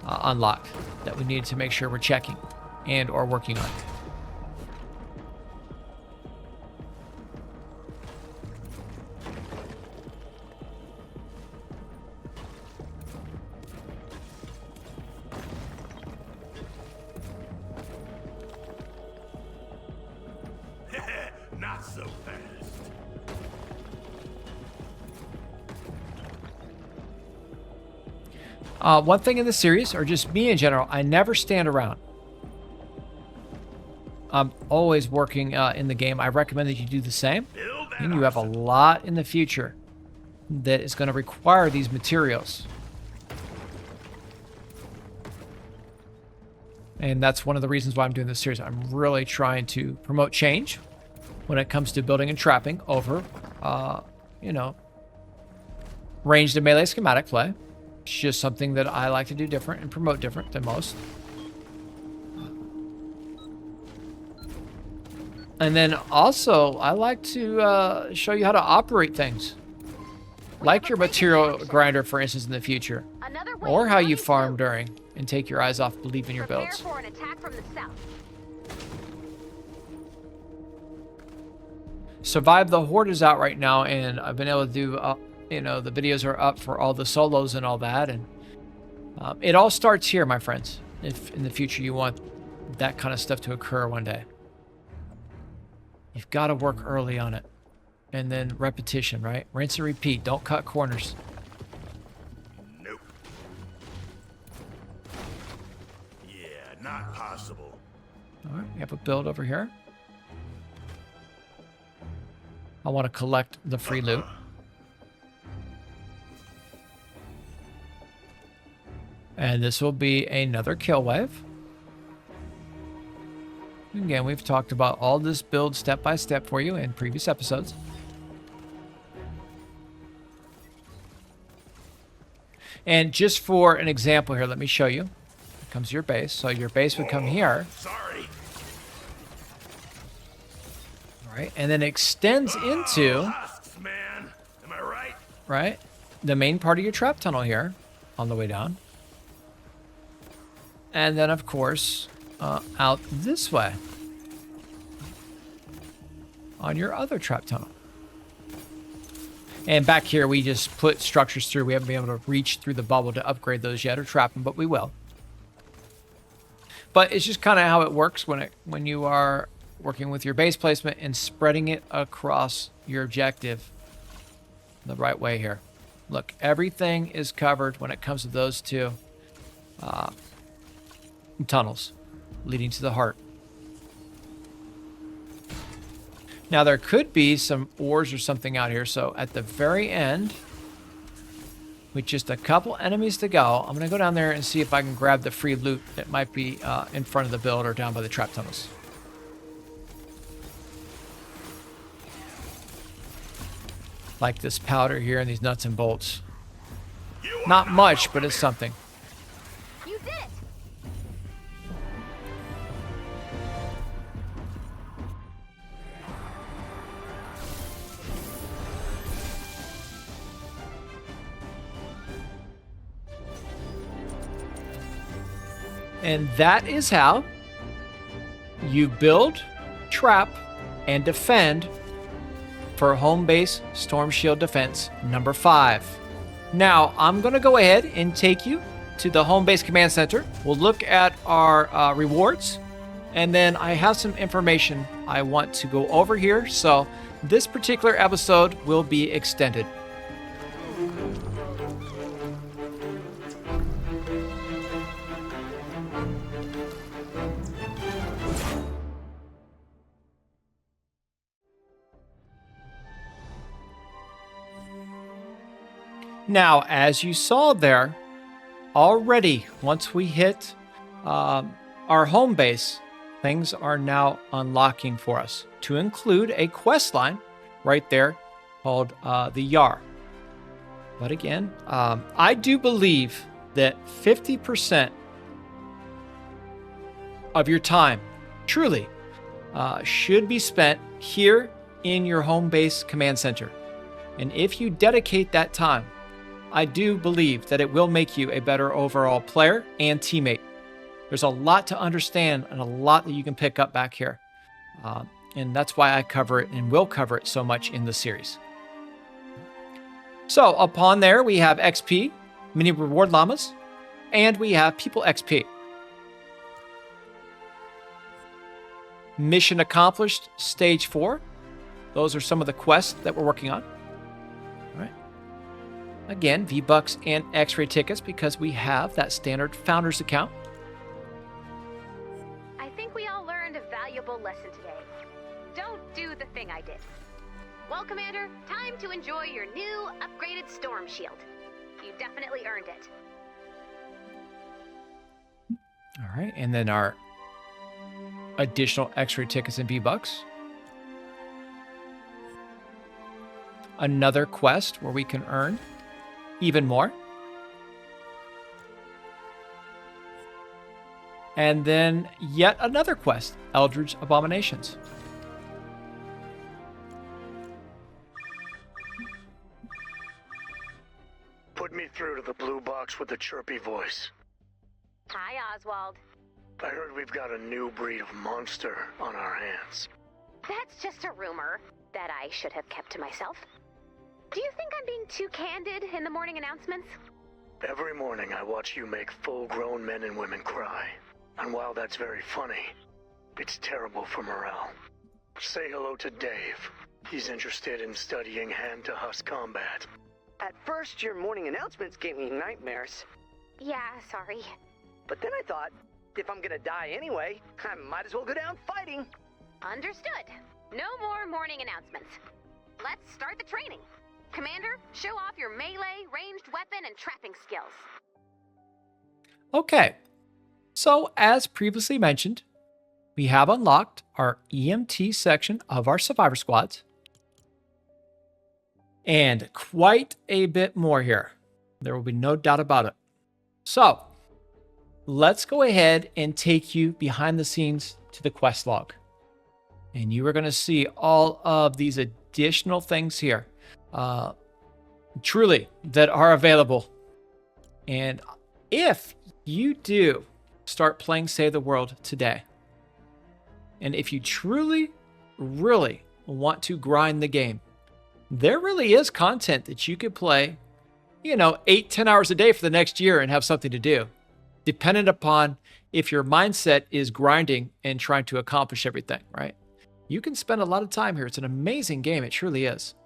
unlocked that we need to make sure we're checking and or working on. Not so fast. One thing in the series, or just me in general, I never stand around. I'm always working in the game. I recommend that you do the same. Build that And you have a option. lot in the future that is going to require these materials. And that's one of the reasons why I'm doing this series. I'm really trying to promote change when it comes to building and trapping over, you know, ranged and melee schematic play. It's just something that I like to do different and promote different than most. And then also, I like to show you how to operate things. Like your material grinder, for instance, in the future. Another wave Or how you coming farm through. during and take your eyes off believing your Prepare builds. for an attack from the south. Survive the Horde is out right now, and I've been able to do, you know, the videos are up for all the solos and all that. And it all starts here, my friends, if in the future you want that kind of stuff to occur one day. You've got to work early on it. And then repetition, right? Rinse and repeat. Don't cut corners. Nope. Yeah, not possible. All right, we have a build over here. I want to collect the free loot. And this will be another kill wave. Again, we've talked about all this build step by step for you in previous episodes. And just for an example here, let me show you. Here comes your base. So your base would come here. Sorry. All right, and then extends into, Husks, man. Am I right? right, the main part of your trap tunnel here on the way down. And then, of course, out this way on your other trap tunnel. And back here, we just put structures through. We haven't been able to reach through the bubble to upgrade those yet or trap them, but we will. But it's just kind of how it works when you are working with your base placement and spreading it across your objective the right way here. Look, everything is covered when it comes to those two tunnels leading to the heart. Now, there could be some ores or something out here. So at the very end, with just a couple enemies to go, I'm going to go down there and see if I can grab the free loot that might be in front of the build or down by the trap tunnels. Like this powder here and these nuts and bolts. Not much, but it's something. You did it! And that is how you build, trap, and defend for Homebase Storm Shield Defense number 5. Now, I'm going to go ahead and take you to the Homebase Command Center. We'll look at our rewards, and then I have some information I want to go over here. So this particular episode will be extended. Now, as you saw there, already once we hit our home base, things are now unlocking for us, to include a quest line right there called the Yar. But again, I do believe that 50% of your time truly should be spent here in your home base command center. And if you dedicate that time, I do believe that it will make you a better overall player and teammate. There's a lot to understand and a lot that you can pick up back here. And that's why I cover it and will cover it so much in the series. So upon there, we have XP, mini reward llamas, and we have people XP. Mission accomplished, stage 4. Those are some of the quests that we're working on. All right. Again, V-Bucks and X-ray tickets because we have that standard founder's account. I think we all learned a valuable lesson today. Don't do the thing I did. Well, Commander, time to enjoy your new upgraded Storm Shield. You definitely earned it. All right, and then our additional X-ray tickets and V-Bucks. Another quest where we can earn even more. And then yet another quest, Eldritch Abominations. Put me through to the blue box with the chirpy voice. Hi, Oswald. I heard we've got a new breed of monster on our hands. That's just a rumor that I should have kept to myself. Do you think I'm being too candid in the morning announcements? Every morning I watch you make full-grown men and women cry. And while that's very funny, it's terrible for morale. Say hello to Dave. He's interested in studying hand-to-husk combat. At first, your morning announcements gave me nightmares. Yeah, sorry. But then I thought, if I'm gonna die anyway, I might as well go down fighting. Understood. No more morning announcements. Let's start the training. Commander, show off your melee, ranged weapon, and trapping skills. Okay, so as previously mentioned, we have unlocked our EMT section of our survivor squads. And quite a bit more here. There will be no doubt about it. So, let's go ahead and take you behind the scenes to the quest log. And you are going to see all of these additional things here. Truly, that are available. And if you do start playing Save the World today, and if you truly, really want to grind the game, there really is content that you could play, 8-10 hours a day for the next year and have something to do, dependent upon if your mindset is grinding and trying to accomplish everything, right? You can spend a lot of time here. It's an amazing game. It truly is.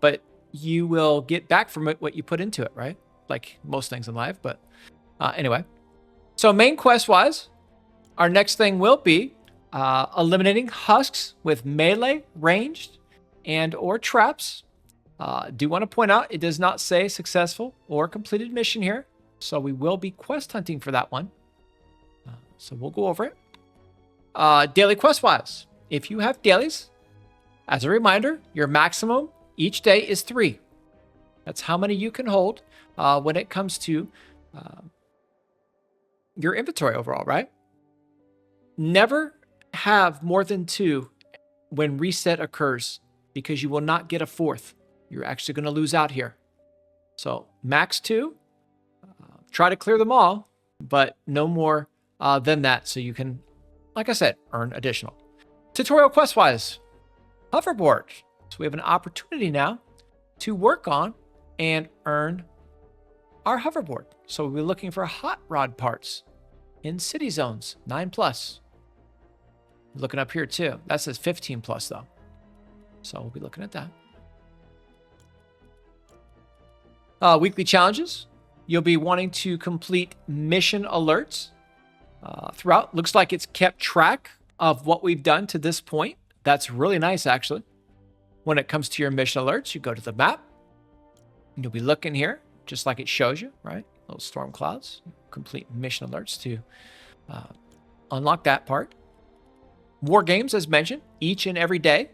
But you will get back from it what you put into it, right? Like most things in life. But anyway, so main quest-wise, our next thing will be eliminating husks with melee, ranged, and or traps. Do want to point out, it does not say successful or completed mission here. So we will be quest hunting for that one. So we'll go over it. Daily quest-wise, if you have dailies, as a reminder, your maximum each day is 3. That's how many you can hold when it comes to your inventory overall, right? Never have more than 2 when reset occurs, because you will not get a 4th. You're actually going to lose out here. So max 2. Try to clear them all. but no more than that. So you can, like I said, earn additional. Tutorial quest-wise, hoverboard. So we have an opportunity now to work on and earn our hoverboard. So we'll be looking for hot rod parts in city zones, 9+. Looking up here too. That says 15+ though. So we'll be looking at that. Weekly challenges. You'll be wanting to complete mission alerts throughout. Looks like it's kept track of what we've done to this point. That's really nice, actually. When it comes to your mission alerts, you go to the map. And you'll be looking here, just like it shows you, right? Little storm clouds. Complete mission alerts to unlock that part. War games, as mentioned, each and every day.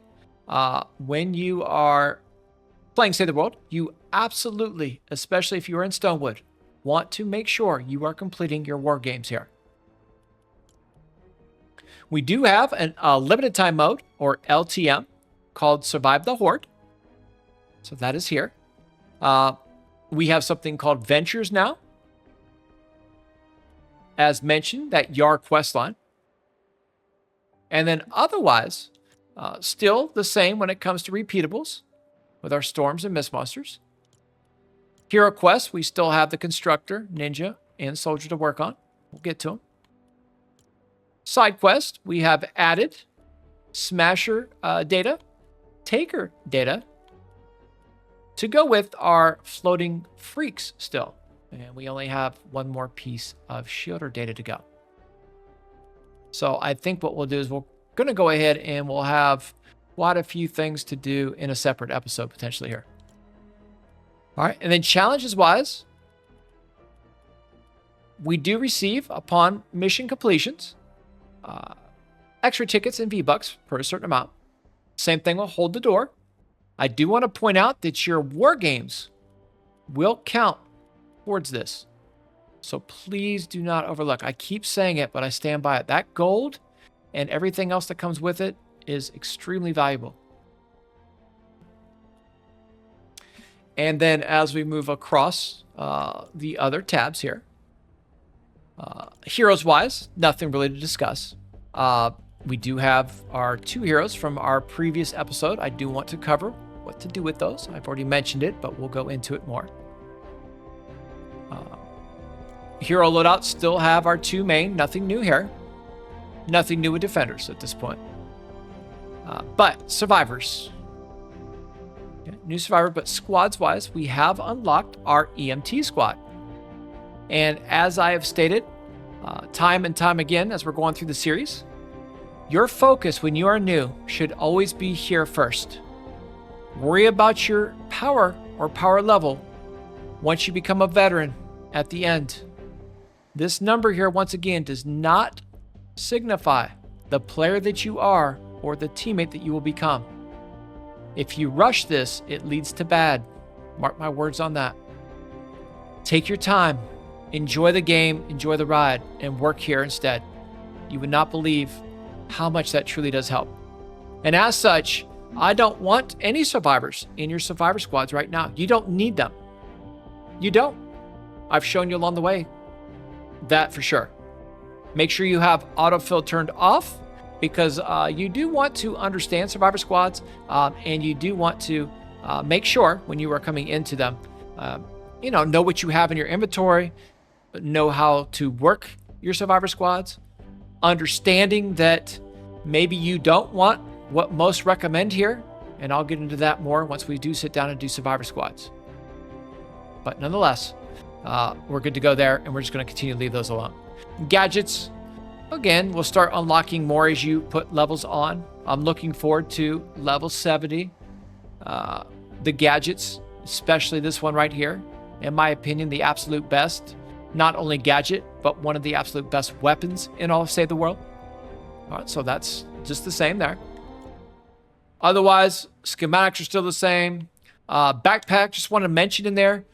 When you are playing Save the World, you absolutely, especially if you're in Stonewood, want to make sure you are completing your war games here. We do have a limited time mode, or LTM, called Survive the Horde. So that is here. We have something called Ventures now. As mentioned, that Yar questline. And then otherwise, still the same when it comes to repeatables with our Storms and Mist Monsters. Hero quests, we still have the Constructor, Ninja, and Soldier to work on. We'll get to them. Side quest, we have added Smasher data, Taker data, to go with our Floating Freaks still. And we only have one more piece of Shielder data to go. So I think what we'll do is we're going to go ahead and we'll have quite a few things to do in a separate episode potentially here. All right, and then challenges-wise, we do receive, upon mission completions, extra tickets and V-Bucks for a certain amount. Same thing will Hold the Door. I do want to point out that your war games will count towards this. So please do not overlook. I keep saying it, but I stand by it. That gold and everything else that comes with it is extremely valuable. And then as we move across the other tabs here, heroes-wise, nothing really to discuss. We do have our 2 heroes from our previous episode. I do want to cover what to do with those. I've already mentioned it, but we'll go into it more. Hero loadouts still have our 2 main. Nothing new here. Nothing new with defenders at this point. But survivors. Okay, new survivor, but squads-wise, we have unlocked our EMT squad. And as I have stated time and time again as we're going through the series, your focus when you are new should always be here first. Worry about your power or power level once you become a veteran at the end. This number here, once again, does not signify the player that you are or the teammate that you will become. If you rush this, it leads to bad. Mark my words on that. Take your time, enjoy the game, enjoy the ride, and work here instead. You would not believe how much that truly does help. And as such, I don't want any survivors in your survivor squads right now. You don't need them. You don't. I've shown you along the way that for sure. Make sure you have autofill turned off, because you do want to understand survivor squads, and you do want to make sure when you are coming into them, know what you have in your inventory, know how to work your survivor squads, understanding that maybe you don't want what most recommend here, and I'll get into that more once we do sit down and do survivor squads. But nonetheless, we're good to go there, and we're just going to continue to leave those alone. Gadgets, again, we'll start unlocking more as you put levels on. I'm looking forward to level 70. The gadgets, especially this one right here, in my opinion, the absolute best. Not only gadget, but one of the absolute best weapons in all of Save the World. All right, so that's just the same there. Otherwise, schematics are still the same. Backpack, just want to mention in there,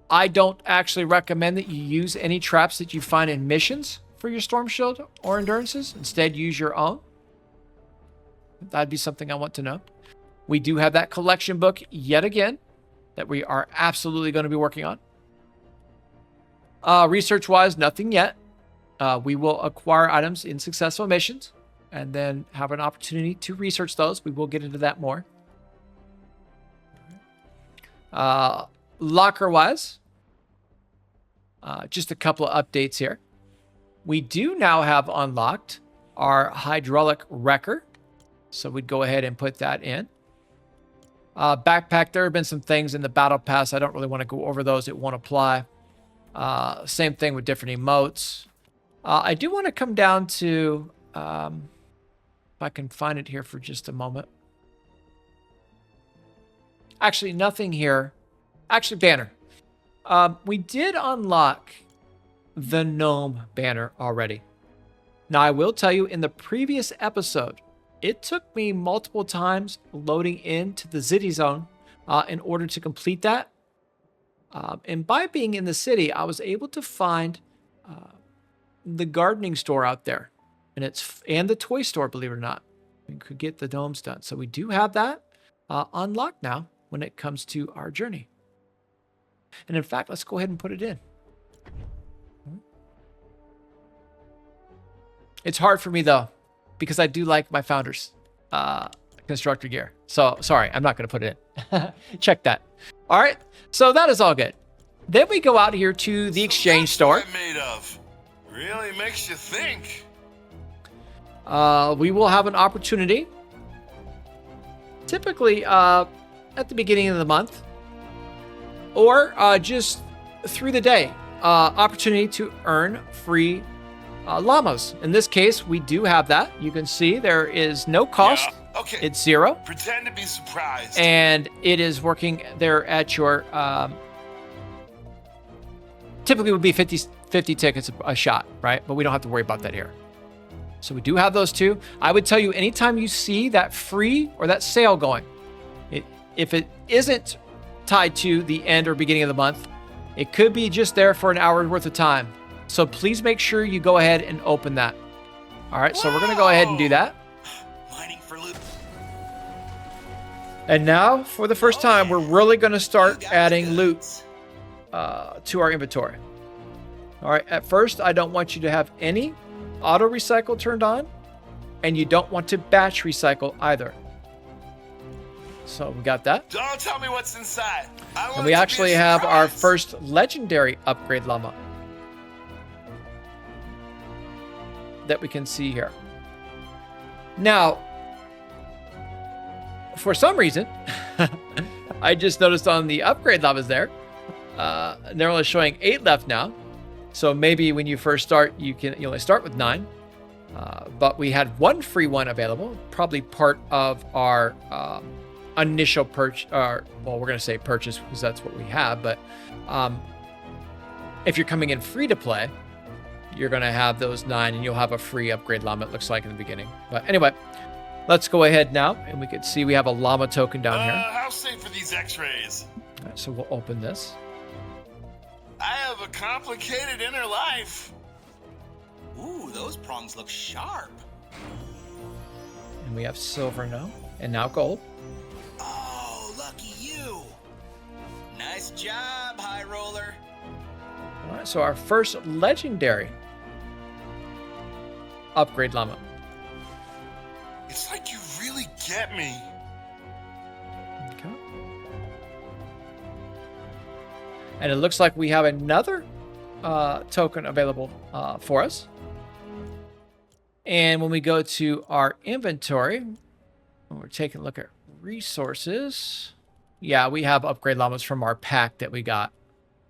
I don't actually recommend that you use any traps that you find in missions for your Storm Shield or Endurances. Instead, use your own. That'd be something I want to know. We do have that collection book yet again that we are absolutely going to be working on. Research-wise, nothing yet. We will acquire items in successful missions and then have an opportunity to research those. We will get into that more. Locker-wise, just a couple of updates here. We do now have unlocked our hydraulic wrecker, so we'd go ahead and put that in. Backpack, there have been some things in the battle pass. I don't really want to go over those. It won't apply. Same thing with different emotes. I do want to come down to, if I can find it here for just a moment. Actually, nothing here. Actually, banner. We did unlock the gnome banner already. Now, I will tell you, in the previous episode, it took me multiple times loading into the city zone in order to complete that. And by being in the city, I was able to find the gardening store out there, and the toy store, believe it or not. We could get the domes done. So we do have that unlocked now when it comes to our journey. And in fact, let's go ahead and put it in. It's hard for me though, because I do like my Founders constructor gear. So sorry, I'm not going to put it in. Check that. All right, so that is all good. Then we go out here to the exchange store. What made of? Really makes you think. We will have an opportunity, typically at the beginning of the month, or just through the day, opportunity to earn free llamas. In this case, we do have that. You can see there is no cost. Yeah, okay. It's 0. Pretend to be surprised. And it is working there at your, typically would be 50 tickets a shot, right? But we don't have to worry about that here. So we do have those two. I would tell you, anytime you see that free or that sale going, if it isn't tied to the end or beginning of the month, it could be just there for an hour worth of time. So please make sure you go ahead and open that. All right, so we're going to go ahead and do that. Mining for loot. And now, for the first time, we're really going to start adding loot to our inventory. All right, at first, I don't want you to have any auto recycle turned on, and you don't want to batch recycle either. So we got that. Don't tell me what's inside. And we actually have our first legendary upgrade llama that we can see here. Now, for some reason, I just noticed on the upgrade llamas there, they're only showing 8 left now. So maybe when you first start, you only start with 9. But we had one free one available, probably part of our initial purchase. Well, we're going to say purchase because that's what we have. But if you're coming in free to play, you're going to have those 9 and you'll have a free upgrade llama, it looks like, in the beginning. But anyway, let's go ahead now. And we can see we have a llama token down here. How safe are these x-rays? All right, so we'll open this. I have a complicated inner life. Ooh, those prongs look sharp. And we have silver now, and now gold. Oh, lucky you. Nice job, High Roller. All right, so our first legendary upgrade llama. It's like you really get me. Okay. And it looks like we have another token available for us. And when we go to our inventory, when we're taking a look at resources, yeah, we have upgrade llamas from our pack that we got.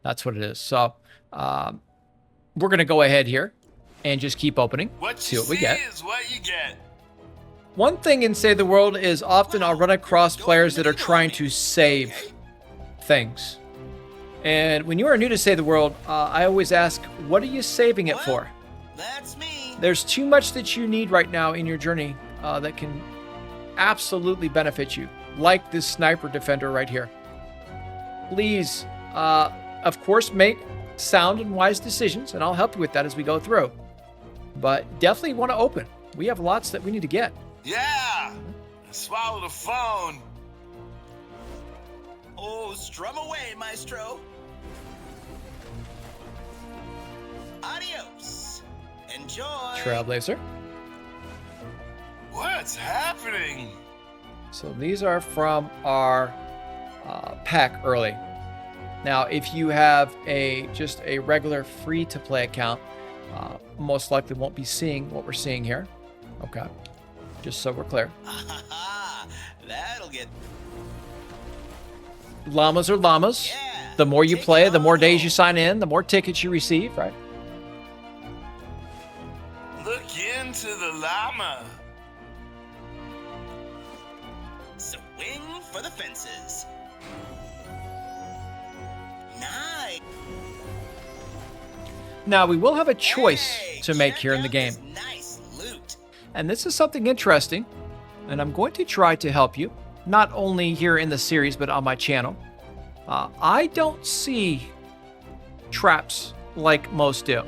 That's what it is. So we're going to go ahead here and just keep opening, see what we get. Is what you get. One thing in Save the World is often I'll run across players that are trying to save things. And when you are new to Save the World, I always ask, what are you saving it for? That's me. There's too much that you need right now in your journey that can absolutely benefit you, like this sniper defender right here. Please, of course, make sound and wise decisions, and I'll help you with that as we go through. But definitely want to open. We have lots that we need to get. Yeah, I swallowed a phone. Oh, strum away, Maestro. Enjoy. Trailblazer. What's happening? So these are from our pack early. Now, if you have just a regular free-to-play account, most likely won't be seeing what we're seeing here. Okay, just so we're clear. That'll get. Llamas are llamas. Yeah, The more you take play, it the more days home. you sign in, the more tickets you receive, right? Look into the llama. Swing for the fences. Nice. Now, we will have a choice Hey, to make check here in the out game. this nice loot. And this is something interesting, and I'm going to try to help you, not only here in the series, but on my channel. I don't see traps like most do.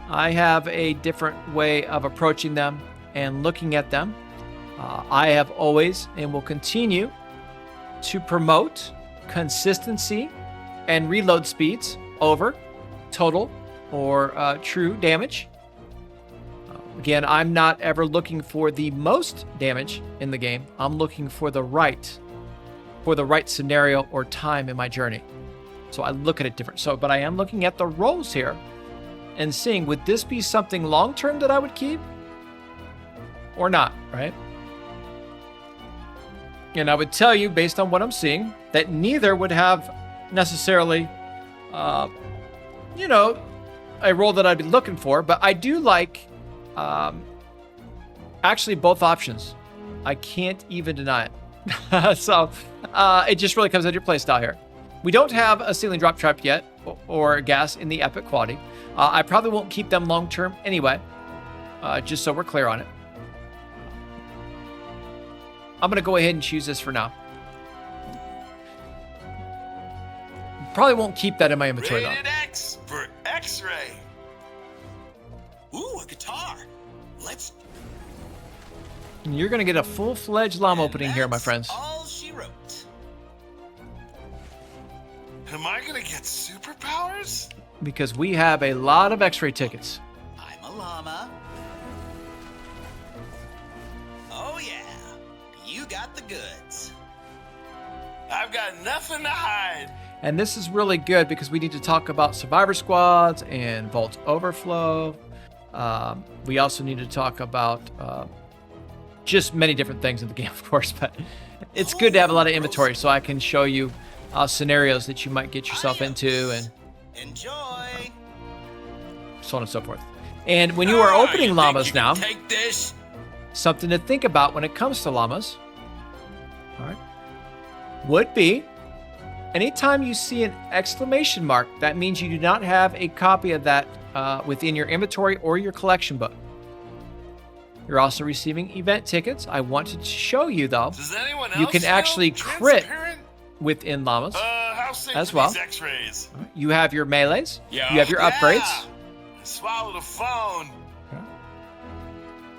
I have a different way of approaching them and looking at them. I have always and will continue to promote consistency and reload speeds over total or true damage. Again, I'm not ever looking for the most damage in the game. I'm looking for the right scenario or time in my journey. So I look at it different. But I am looking at the rolls here and seeing, would this be something long-term that I would keep or not, right? And I would tell you, based on what I'm seeing, that neither would have necessarily, a role that I'd be looking for. But I do like, actually, both options. I can't even deny it. So it just really comes out of your playstyle here. We don't have a ceiling drop trap yet, or gas in the epic quality. I probably won't keep them long term anyway, just so we're clear on it. I'm going to go ahead and choose this for now. Probably won't keep that in my inventory though. Rated X for X-ray. Ooh, a guitar. Let's. You're going to get a full-fledged llama And opening here, my that's friends. All she wrote. Am I gonna get superpowers? Because we have a lot of X-ray tickets. I'm a llama. Oh yeah, you got the goods. I've got nothing to hide. And this is really good because we need to talk about Survivor Squads and Vault Overflow. We also need to talk about just many different things in the game, of course. But it's good to have a lot of inventory so I can show you scenarios that you might get yourself into and Enjoy. so on and so forth. And when you are opening you think llamas you can now, take this? something to think about when it comes to llamas, all right, would be anytime you see an exclamation mark, that means you do not have a copy of that within your inventory or your collection book. You're also receiving event tickets. I wanted to show you, though, Does anyone else you can feel actually crit transparent? within llamas. How safe as are well. these X-rays? You have your melees. Yeah. You have your upgrades. I swallowed a phone.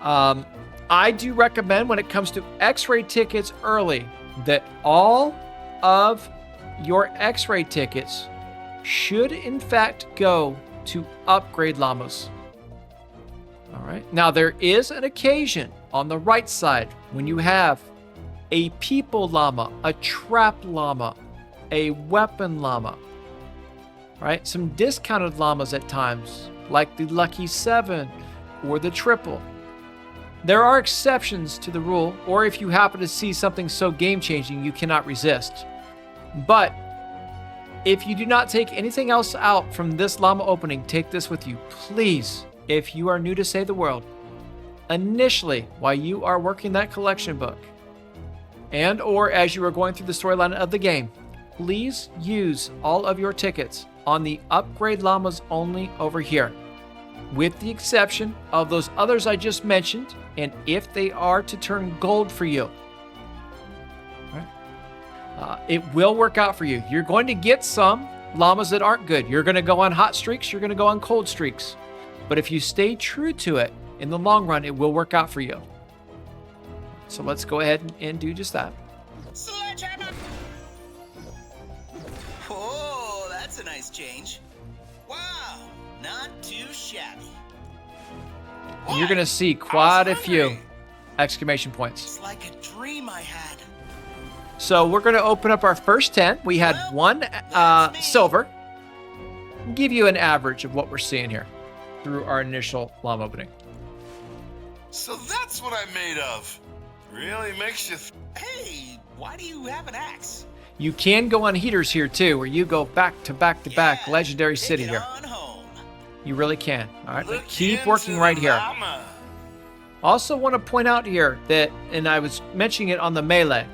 I do recommend when it comes to X-ray tickets early that all of your X-ray tickets should in fact go to upgrade llamas. All right. Now there is an occasion on the right side when you have a people llama, a trap llama, a weapon llama. All right. Some discounted llamas at times, like the Lucky 7 or the Triple. There are exceptions to the rule, or if you happen to see something so game-changing you cannot resist. But if you do not take anything else out from this llama opening, take this with you. Please, if you are new to Save the World, initially, while you are working that collection book, and or as you are going through the storyline of the game, please use all of your tickets on the upgrade llamas only over here, with the exception of those others I just mentioned, and if they are to turn gold for you. It will work out for you. You're going to get some llamas that aren't good. You're going to go on hot streaks. You're going to go on cold streaks. But if you stay true to it, in the long run, it will work out for you. So let's go ahead and do just that. Sledgehammer. Oh, that's a nice change. Wow, not too shabby. And you're going to see quite a few exclamation points. It's like a dream I had. So we're going to open up our first 10. We had one silver. Give you an average of what we're seeing here through our initial Llama opening. So that's what I'm made of. Really makes you... Hey, why do you have an axe? You can go on heaters here too, where you go back to back to back. Legendary take City it here. on home. You really can. All right, but Look keep into working right the here. Llama. Also want to point out here that, and I was mentioning it on the melee,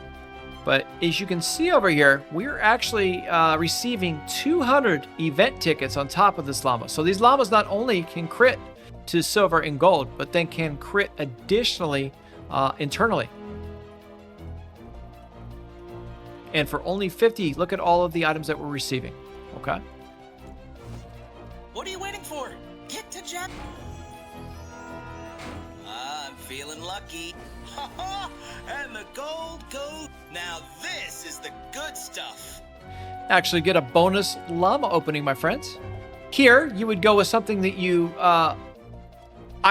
but as you can see over here, we're actually receiving 200 event tickets on top of this llama. So these llamas not only can crit to silver and gold, but then can crit additionally internally. And for only 50, look at all of the items that we're receiving. Okay. What are you waiting for? Get to Jap. I'm feeling lucky. And the gold goes. Now this is the good stuff. Actually get a bonus llama opening, my friends. Here, you would go with something that you, I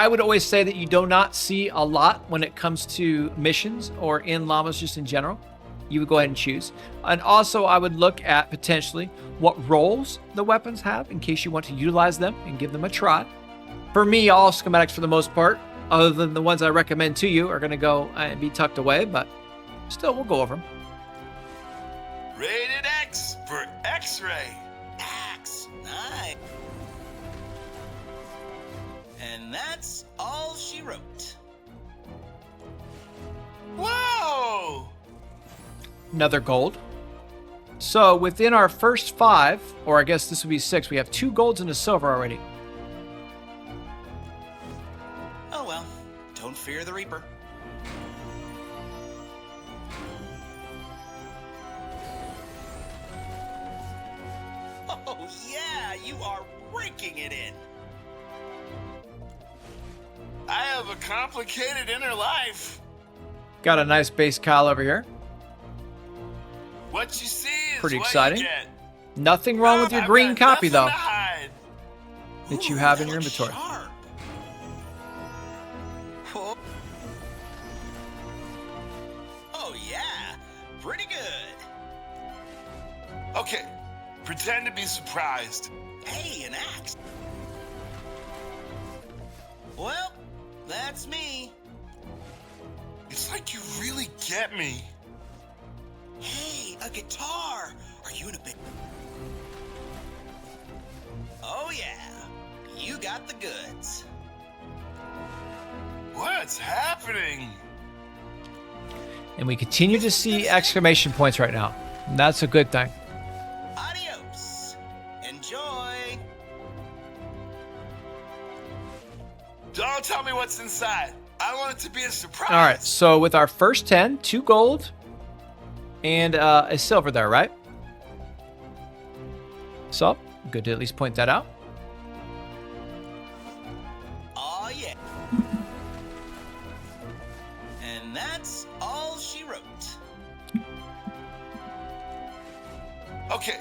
would always say that you do not see a lot when it comes to missions or in llamas just in general. You would go ahead and choose. And also I would look at potentially what roles the weapons have in case you want to utilize them and give them a try. For me, all schematics for the most part, other than the ones I recommend to you, are going to go and be tucked away, but still we'll go over them. Rated X for X-ray. Axe. Nice. And that's all she wrote. Whoa! Another gold. So within our first 5, or I guess this would be 6, we have 2 golds and a silver already. Oh well, don't fear the Reaper. Oh yeah, you are raking it in. I have a complicated inner life. Got a nice base Kyle over here. What you see is Pretty what exciting. you get. Nothing wrong with your I've green got copy nothing though to hide. that you Ooh, have that in your looks inventory. sharp. Oh yeah, pretty good. Okay, pretend to be surprised. Hey, an axe. Well, that's me. It's like you really get me. Hey, a guitar. Are you in a big... Oh yeah, you got the goods. What's happening? And we continue to see exclamation points right now. And that's a good thing. Adios. Enjoy. Don't tell me what's inside. I want it to be a surprise. All right, so with our first 10, 2 gold and a silver there, right? So, good to at least point that out. Oh yeah. And that's all she wrote. Okay,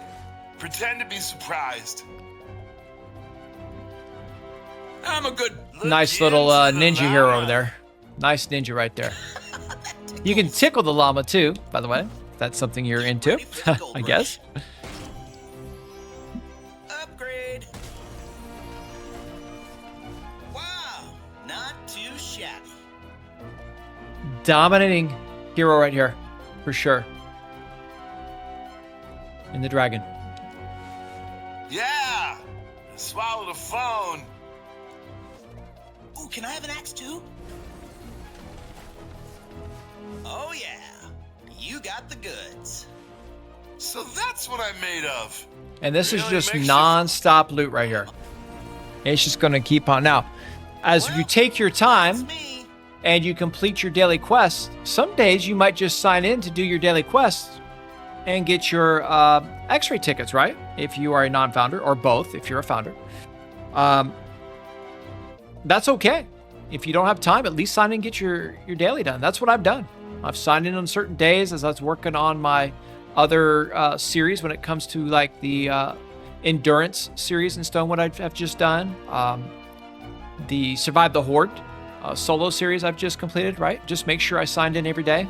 pretend to be surprised. I'm a good... Nice little Look into the ninja hero llama. over there. Nice ninja right there. You can tickle the llama too, by the way. If that's something you're into, Ready for the gold I guess. Upgrade. Wow, not too shabby. Dominating hero right here, for sure. And the dragon. Yeah! I swallowed a phone. Ooh, can I have an axe too? Oh yeah, you got the goods. So that's what I'm made of. And this is Really just makes you- non-stop loot right here. It's just going to keep on. Now, as you Well, take your That's time me. and you complete your daily quests, some days you might just sign in to do your daily quests and get your X-ray tickets, right? If you are a non-founder, or both if you're a founder. That's okay. If you don't have time, at least sign in and get your daily done. That's what I've done. I've signed in on certain days as I was working on my other series when it comes to like the endurance series in Stonewood I've just done. the Survive the Horde solo series I've just completed, right? Just make sure I signed in every day.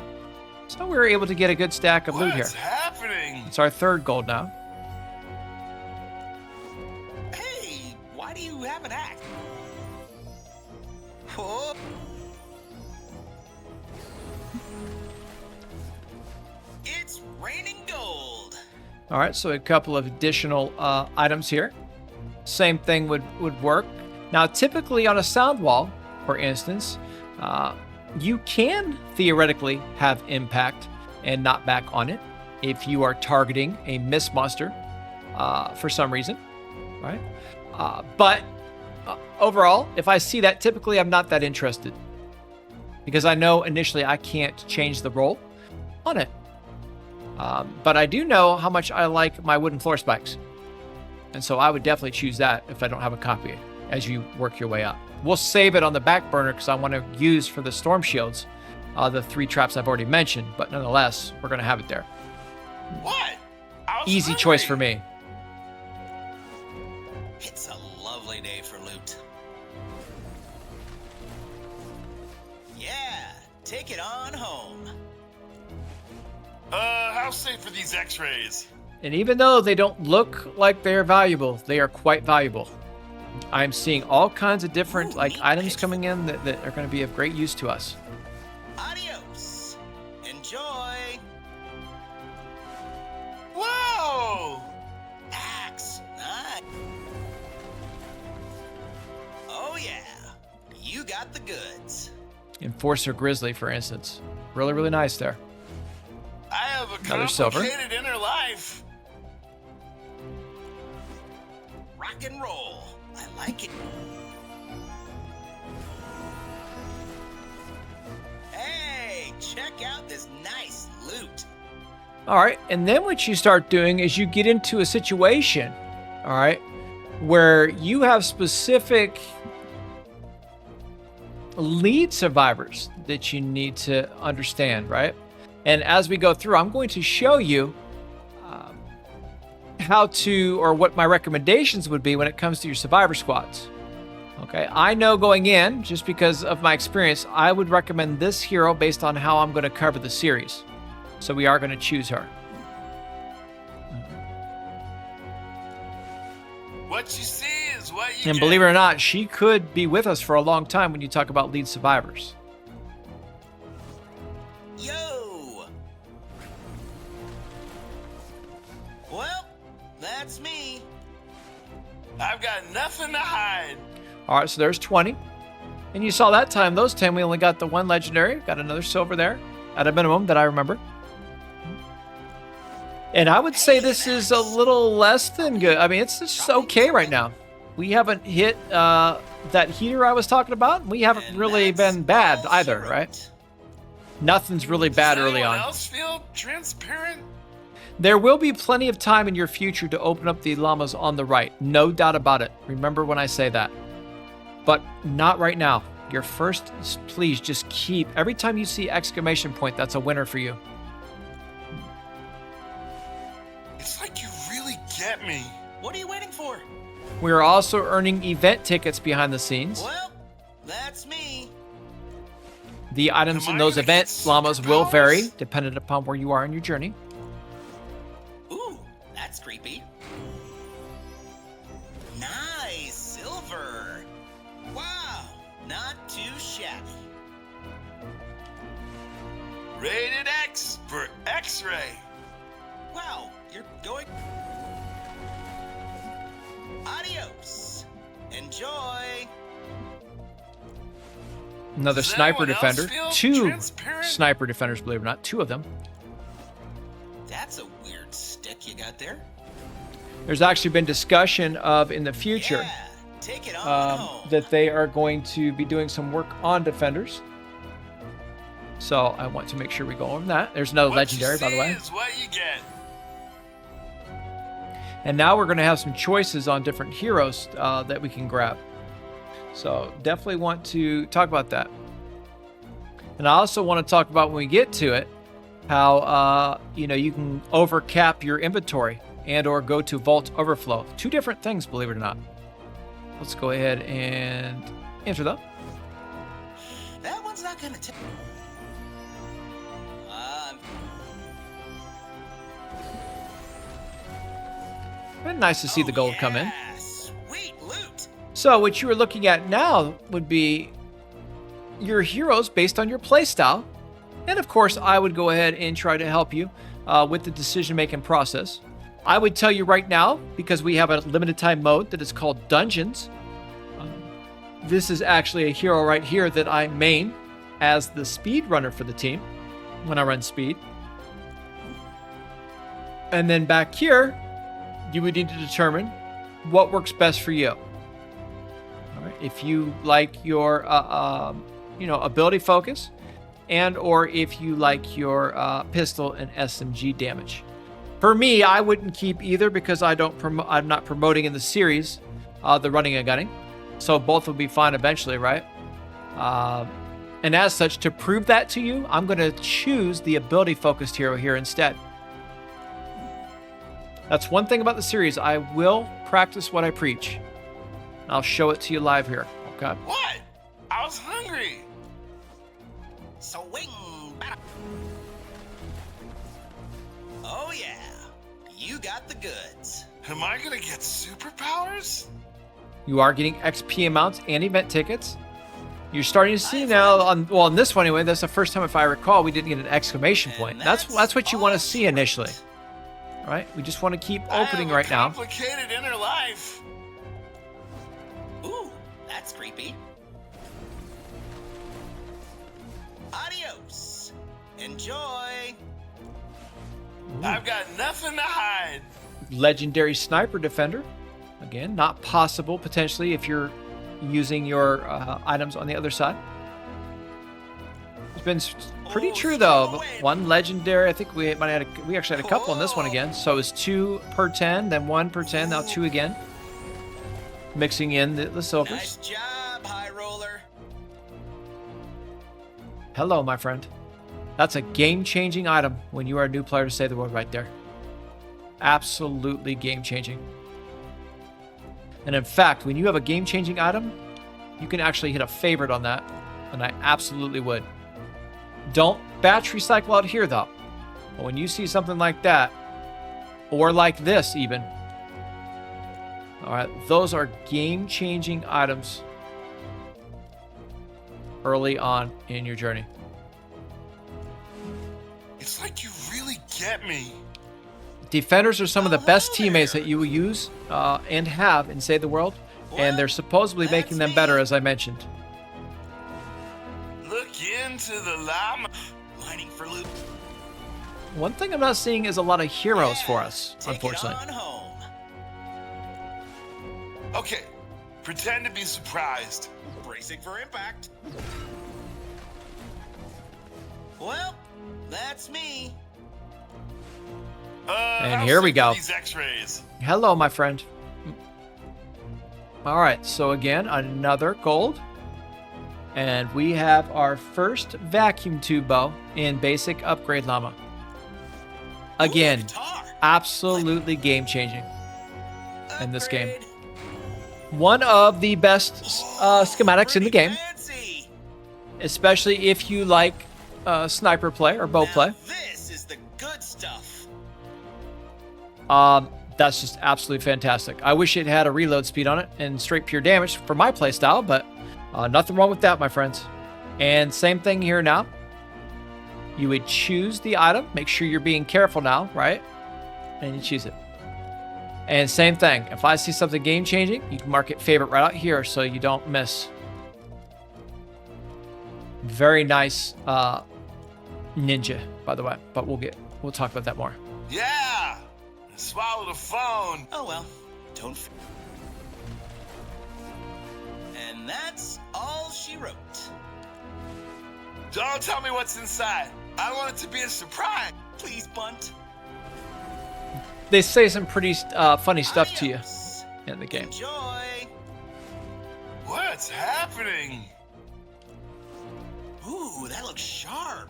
So we were able to get a good stack of loot here. What's happening? It's our 3rd gold now. Hey, why do you have an axe? Oh. It's raining gold. All right, so a couple of additional items here. Same thing would work. Now, typically on a sound wall, for instance, you can theoretically have impact and not back on it if you are targeting a miss monster for some reason, right? But overall, if I see that, typically I'm not that interested because I know initially I can't change the roll on it. But I do know how much I like my wooden floor spikes. And so I would definitely choose that if I don't have a copy as you work your way up. We'll save it on the back burner because I want to use for the storm shields the 3 traps I've already mentioned. But nonetheless, we're going to have it there. What? Easy choice for me. It's a lovely day for loot. Yeah, take it on home. How safe are these x-rays? And even though they don't look like they're valuable, they are quite valuable. I'm seeing all kinds of different items coming in that are going to be of great use to us. Adios. Enjoy. Whoa! Axe. Nice. Oh yeah, you got the goods. Enforcer Grizzly, for instance. Really, really nice there. I have a Another silver. complicated inner life. Rock and roll. I like it. Hey, check out this nice loot. All right, and then what you start doing is you get into a situation, all right, where you have specific lead survivors that you need to understand, right? And as we go through, I'm going to show you how to, or what my recommendations would be when it comes to your survivor squads. Okay, I know going in, just because of my experience, I would recommend this hero based on how I'm going to cover the series. So we are going to choose her. What you see is what you And get. believe it or not, she could be with us for a long time when you talk about lead survivors. Yo. Well, that's me. I've got nothing to hide. All right, so there's 20. And you saw that time, those 10, we only got the 1 legendary. Got another silver there at a minimum that I remember. And I would say this is a little less than good. I mean, it's just okay right now. We haven't hit that heater I was talking about. We haven't And really that's been bad all either, she right? wrote. Nothing's really bad Does early anyone on. else feel transparent? There will be plenty of time in your future to open up the llamas on the right. No doubt about it. Remember when I say that. But not right now. Your first, please just keep, every time you see exclamation point, that's a winner for you. It's like you really get me. What are you waiting for? We are also earning event tickets behind the scenes. Well, that's me. The items Am in I those gonna events, get llamas, will vary superpowers? dependent upon where you are in your journey. Ooh, that's creepy. Nice silver. Wow, not too shabby. Rated X for X-ray. Wow, you're going. Adios. Enjoy. Another Does sniper anyone else defender. feel 2 transparent? sniper defenders, believe it or not. 2 of them. That's a weird stick you got there. There's actually been discussion of in the future Yeah, take it on home. that they are going to be doing some work on defenders. So I want to make sure we go over that. There's another What legendary, you by the see way. is what you get. And now we're going to have some choices on different heroes that we can grab. So definitely want to talk about that. And I also want to talk about when we get to it, how you can overcap your inventory and or go to Vault Overflow. 2 different things, believe it or not. Let's go ahead and enter them. That one's not gonna take. And nice to see the gold come in. Sweet loot. So what you are looking at now would be your heroes based on your playstyle. And of course, I would go ahead and try to help you with the decision-making process. I would tell you right now, because we have a limited time mode that is called Dungeons. This is actually a hero right here that I main as the speed runner for the team when I run speed. And then back here, you would need to determine what works best for you. All right. If you like your, ability focus, and or if you like your pistol and SMG damage. For me, I wouldn't keep either because I'm not promoting in the series the running and gunning, so both will be fine eventually, right? And as such, to prove that to you, I'm going to choose the ability focused hero here instead. That's one thing about the series. I will practice what I preach. I'll show it to you live here. Okay. What? I was hungry. Swing back. Oh yeah, you got the goods. Am I gonna get superpowers? You are getting XP amounts and event tickets. You're starting to see now on this one anyway. That's the first time, if I recall, we didn't get an exclamation point. That's what you want to see initially. All right, we just want to keep opening right now. Complicated inner life. Ooh, that's creepy. Adios. Enjoy. I've got nothing to hide. Legendary sniper defender. Again, not possible potentially if you're using your items on the other side. It's been pretty true though. One legendary. I think we actually had a couple on this one again. So it was 2 per 10, then 1 per 10, now 2 again. Mixing in the silvers. Nice job, high roller. Hello, my friend. That's a game-changing item when you are a new player to Save the World right there. Absolutely game-changing. And in fact, when you have a game-changing item, you can actually hit a favorite on that, and I absolutely would. Don't batch recycle out here, though. But when you see something like that, or like this even, all right, those are game-changing items early on in your journey. It's like you really get me. Defenders are some of the best teammates that you will use and have in Save the World, and they're supposedly making them better, as I mentioned. Look into the llama. Mining for loot. One thing I'm not seeing is a lot of heroes for us, unfortunately. Take it on home. Okay, pretend to be surprised. Bracing for impact. Well, that's me. And how here we sick go. are these X-rays. Hello, my friend. All right, so again, another gold. And we have our first vacuum tube bow in basic upgrade Llama. Again, absolutely game-changing in this game. One of the best schematics in the game, especially if you like sniper play or bow play. This is the good stuff. That's just absolutely fantastic. I wish it had a reload speed on it and straight pure damage for my playstyle, but nothing wrong with that, my friends. And same thing here now. You would choose the item. Make sure you're being careful now, right? And you choose it. And same thing. If I see something game-changing, you can mark it favorite right out here so you don't miss. Very nice ninja, by the way. But we'll talk about that more. Yeah! I swallowed a phone. Oh well, don't. And that's all she wrote. Don't tell me what's inside. I want it to be a surprise. Please, Bunt. They say some pretty funny stuff to you in the game. Enjoy. What's happening? Ooh, that looks sharp.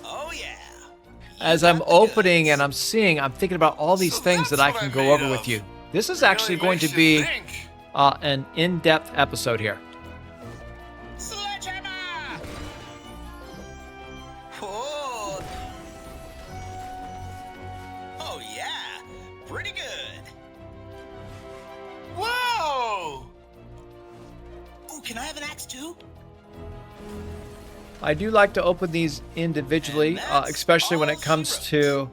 Oh yeah. As I'm opening and I'm seeing, I'm thinking about all these So things that that's I what can I go made over of. with you. This is actually going to be an in-depth episode here. Sledgehammer! Oh. Oh yeah, pretty good. Whoa! Oh, can I have an axe too? I do like to open these individually, especially when it comes to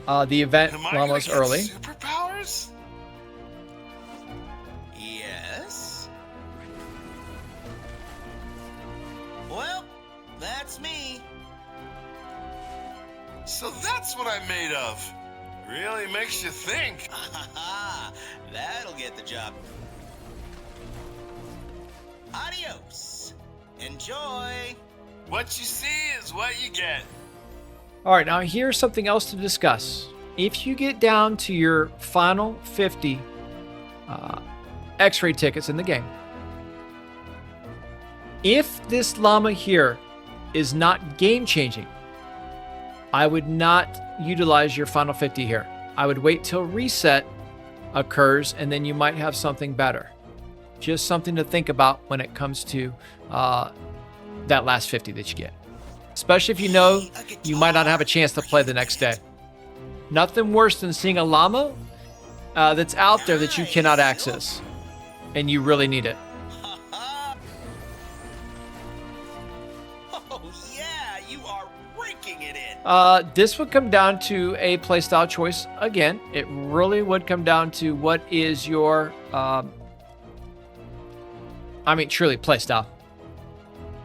the event Am I gonna Llama's get early. superpowers? Yes. Well, that's me. So that's what I'm made of. Really makes you think. That'll get the job. Adios. Enjoy. What you see is what you get. All right, now here's something else to discuss. If you get down to your final 50 X-ray tickets in the game, if this llama here is not game-changing, I would not utilize your final 50 here. I would wait till reset occurs, and then you might have something better. Just something to think about when it comes to that last 50 that you get. Especially if you know you might not have a chance to play the next day. Nothing worse than seeing a llama that's out there that you cannot access, and you really need it. Oh yeah, you are raking it in. This would come down to a playstyle choice. Again, it really would come down to what is your, truly playstyle.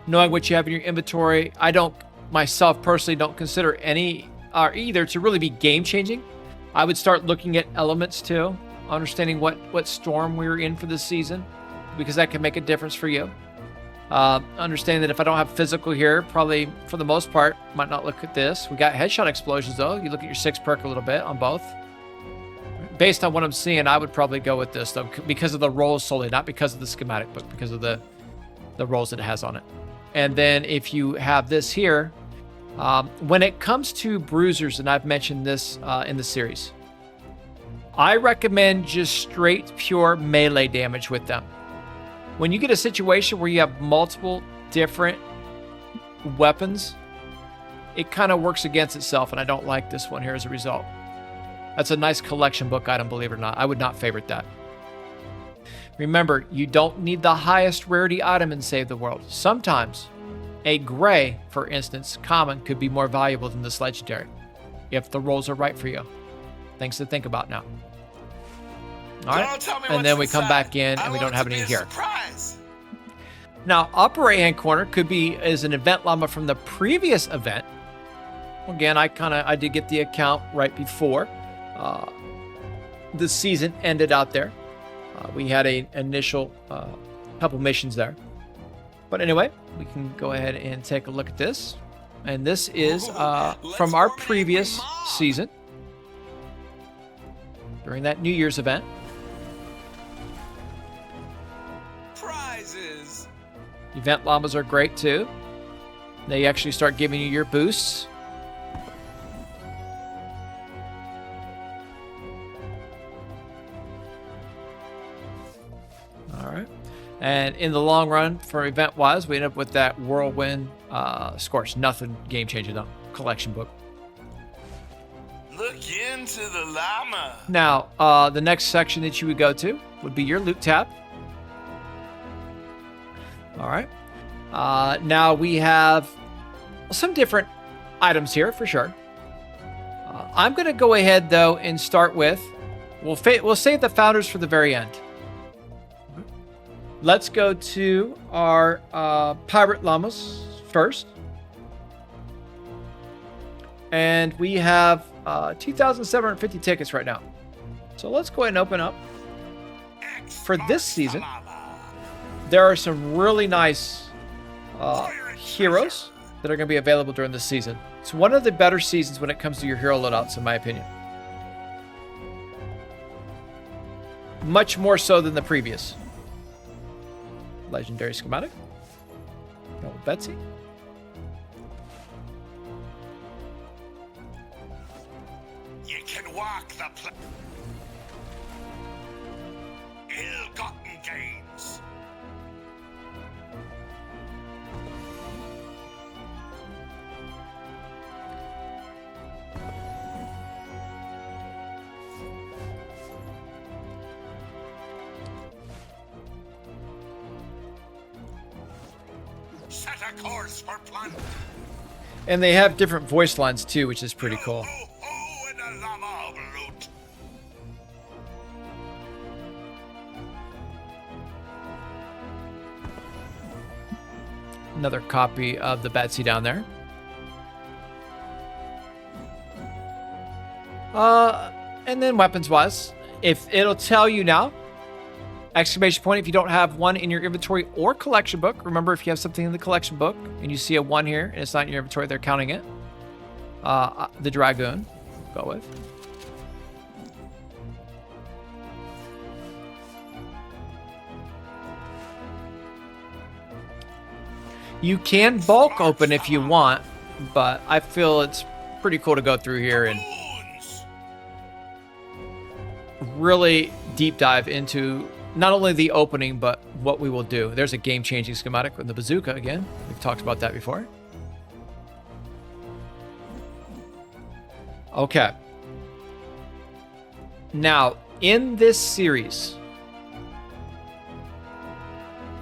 Knowing what you have in your inventory, I don't, myself personally, don't consider any or either to really be game-changing. I would start looking at elements too, understanding what storm we're in for this season, because that can make a difference for you. Understanding that if I don't have physical here, probably for the most part, might not look at this. We got headshot explosions though. You look at your 6 perk a little bit on both. Based on what I'm seeing, I would probably go with this though, because of the rolls solely, not because of the schematic, but because of the rolls that it has on it. And then if you have this here, when it comes to bruisers, and I've mentioned this in the series, I recommend just straight pure melee damage with them. When you get a situation where you have multiple different weapons, it kind of works against itself, and I don't like this one here as a result. That's a nice collection book item, believe it or not. I would not favorite that. Remember, you don't need the highest rarity item in Save the World. Sometimes a gray, for instance, common, could be more valuable than this legendary, if the rolls are right for you. Things to think about now. All right, and then we come back in and we don't have any here. Surprise. Now, upper right-hand corner could be as an event llama from the previous event. Again, I did get the account right before the season ended out there. We had an initial couple missions there. But anyway, we can go ahead and take a look at this. And this is from our previous season, during that New Year's event. Prizes. Event llamas are great too. They actually start giving you your boosts. All right. And in the long run, for event-wise, we end up with that Whirlwind Scorch. Nothing game-changing though. Collection book. Look into the llama. Now, the next section that you would go to would be your loot tab. All right. Now we have some different items here for sure. I'm going to go ahead though and start with, we'll save the founders for the very end. Let's go to our pirate llamas first. And we have 2,750 tickets right now. So let's go ahead and open up. For this season, there are some really nice heroes that are going to be available during this season. It's one of the better seasons when it comes to your hero loadouts, in my opinion. Much more so than the previous. Legendary schematic. Go with Betsy. You can walk the set a course for plunder. And they have different voice lines too, which is pretty cool. Ho, ho, and a llama of loot. Another copy of the Betsy down there. And then weapons-wise, if it'll tell you now, exclamation point if you don't have one in your inventory or collection book. Remember, if you have something in the collection book and you see a 1 here and it's not in your inventory, they're counting it. The Dragoon, go with. You can bulk open if you want, but I feel it's pretty cool to go through here and really deep dive into not only the opening, but what we will do. There's a game-changing schematic with the bazooka again. We've talked about that before. Okay. Now, in this series,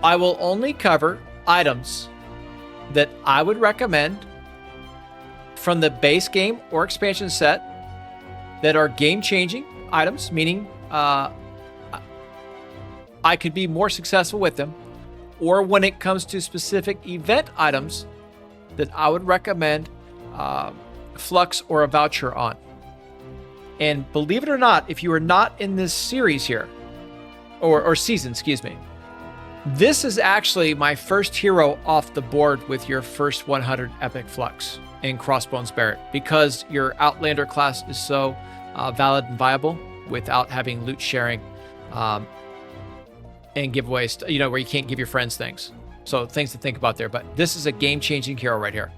I will only cover items that I would recommend from the base game or expansion set that are game-changing items, meaning I could be more successful with them, or when it comes to specific event items that I would recommend Flux or a voucher on. And believe it or not, if you are not in this series here, or season, excuse me, this is actually my first hero off the board with your first 100 Epic Flux in Crossbones Barrett, because your Outlander class is so valid and viable without having loot sharing and giveaways, where you can't give your friends things. So things to think about there. But this is a game-changing hero right here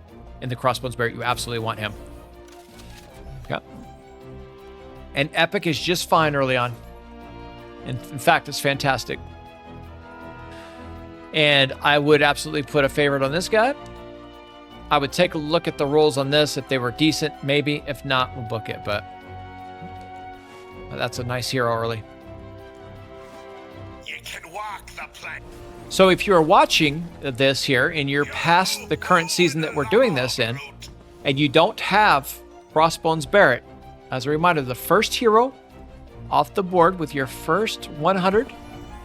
in the Crossbones Barrett. You absolutely want him. Okay. And Epic is just fine early on. And in fact, it's fantastic. And I would absolutely put a favorite on this guy. I would take a look at the rolls on this. If they were decent, maybe. If not, we'll book it. But that's a nice hero early. You can walk the plank. So if you're watching this here and you're past the current season that we're doing this in, and you don't have Crossbones Barrett, as a reminder, the first hero off the board with your first 100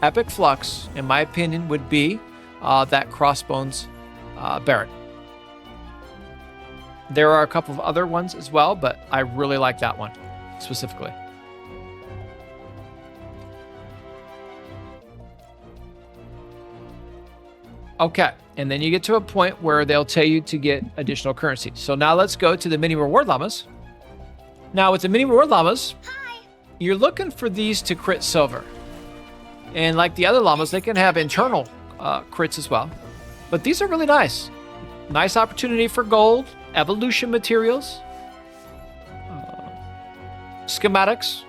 Epic Flux, in my opinion, would be that Crossbones Barrett. There are a couple of other ones as well, but I really like that one specifically. Okay, and then you get to a point where they'll tell you to get additional currency. So now let's go to the mini reward llamas. Now with the mini reward llamas, you're looking for these to crit silver. And like the other llamas, they can have internal crits as well. But these are really nice. Nice opportunity for gold, evolution materials, schematics,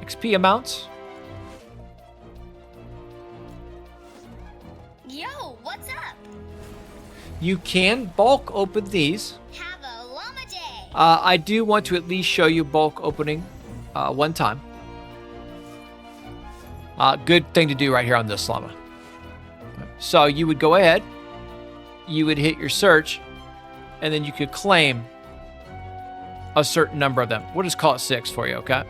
XP amounts. Yo, what's up? You can bulk open these. Have a llama day. I do want to at least show you bulk opening one time. Good thing to do right here on this llama. So you would go ahead, you would hit your search, and then you could claim a certain number of them. We'll just call it 6 for you, okay?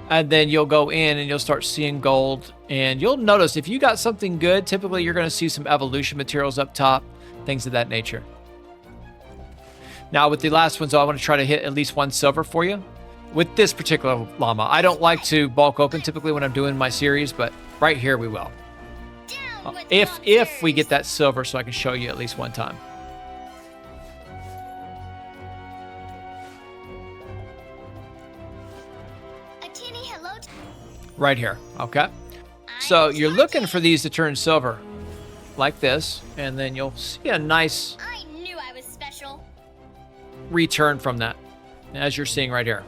And then you'll go in and you'll start seeing gold. And you'll notice if you got something good, typically you're going to see some evolution materials up top, things of that nature. Now with the last ones, I want to try to hit at least 1 silver for you. With this particular llama, I don't like to bulk open typically when I'm doing my series, but right here we will. If we get that silver, so I can show you at least one time. A teeny hello. Right here, okay? So you're looking for these to turn silver, like this, and then you'll see a nice I knew I was special. return from that, as you're seeing right here.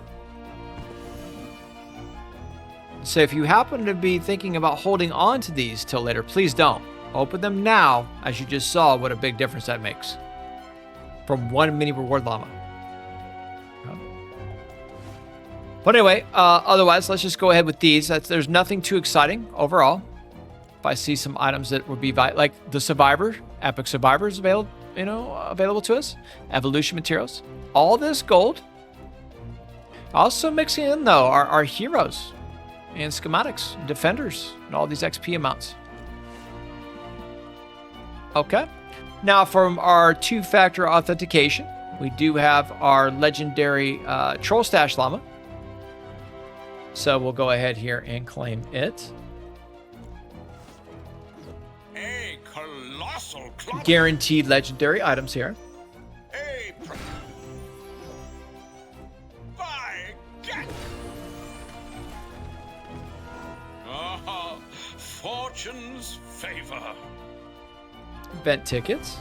So if you happen to be thinking about holding on to these till later, please don't. Open them now, as you just saw what a big difference that makes from 1 mini reward llama. But anyway, otherwise, let's just go ahead with these. There's nothing too exciting overall. If I see some items that would be like the Survivor, Epic Survivor is available, available to us. Evolution materials, all this gold. Also mixing in though our heroes and schematics, defenders, and all these XP amounts. Okay. Now from our two-factor authentication, we do have our legendary Troll Stash Llama. So we'll go ahead here and claim it. A colossal clobber. Guaranteed legendary items here. A by get. Fortune's favor. Event tickets.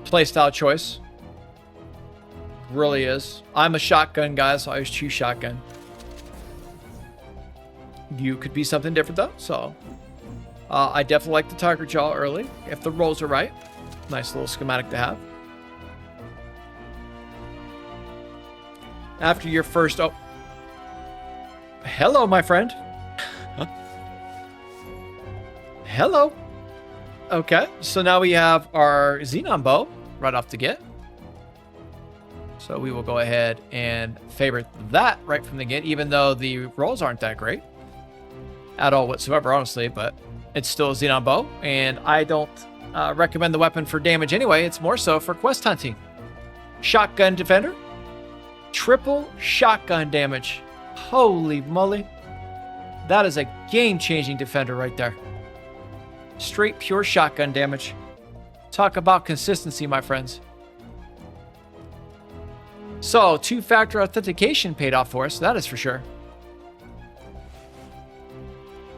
Playstyle choice. Really is. I'm a shotgun guy, so I always choose shotgun. You could be something different though, so I definitely like the Tiger Jaw early if the rolls are right. Nice little schematic to have. After your first... Oh. Hello, my friend. Huh? Hello. Okay, so now we have our Xenon Bow right off the get. So we will go ahead and favorite that right from the get, even though the rolls aren't that great at all whatsoever, honestly, but it's still a Xenon Bow, and I don't recommend the weapon for damage anyway. It's more so for quest hunting. Shotgun Defender. Triple shotgun damage. Holy moly. That is a game-changing defender right there. Straight pure shotgun damage. Talk about consistency, my friends. So, two-factor authentication paid off for us. That is for sure.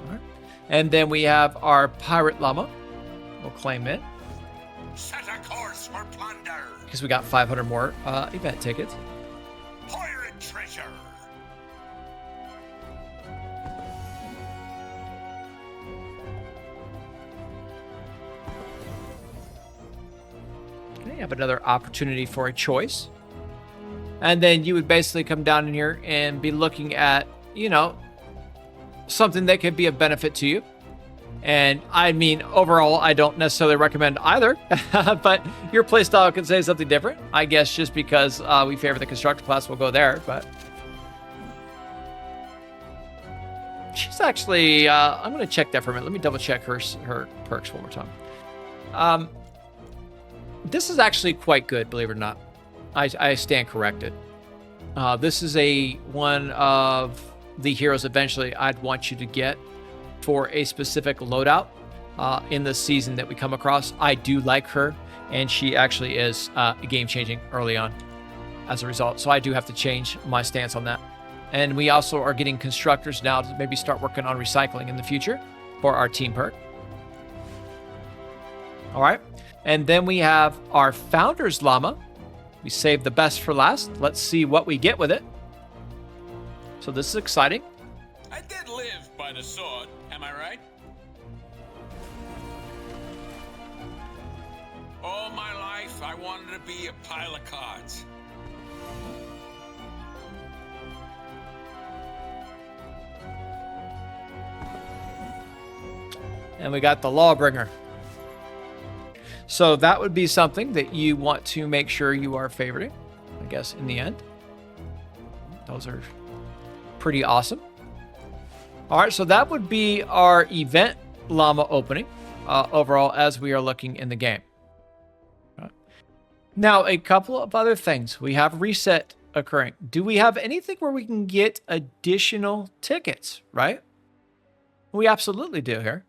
All right. And then we have our Pirate Llama. We'll claim it. Set a course for plunder. Because we got 500 more event tickets. Pirate treasure. Okay, have another opportunity for a choice. And then you would basically come down in here and be looking at, something that could be of benefit to you. And I mean, overall, I don't necessarily recommend either, but your playstyle could say something different. I guess just because we favor the constructor class, we'll go there, but she's actually, I'm going to check that for a minute. Let me double check her perks one more time. This is actually quite good, believe it or not. I stand corrected. This is one of the heroes eventually I'd want you to get for a specific loadout in the season that we come across. I do like her, and she actually is game-changing early on as a result. So I do have to change my stance on that. And we also are getting constructors now to maybe start working on recycling in the future for our team perk. All right. And then we have our Founder's Llama. We saved the best for last. Let's see what we get with it. So this is exciting. I did live by the sword, am I right? All my life, I wanted to be a pile of cards. And we got the Lawbringer. So that would be something that you want to make sure you are favoriting, I guess, in the end. Those are pretty awesome. All right, so that would be our event llama opening overall as we are looking in the game. Right. Now, a couple of other things. We have reset occurring. Do we have anything where we can get additional tickets, right? We absolutely do here.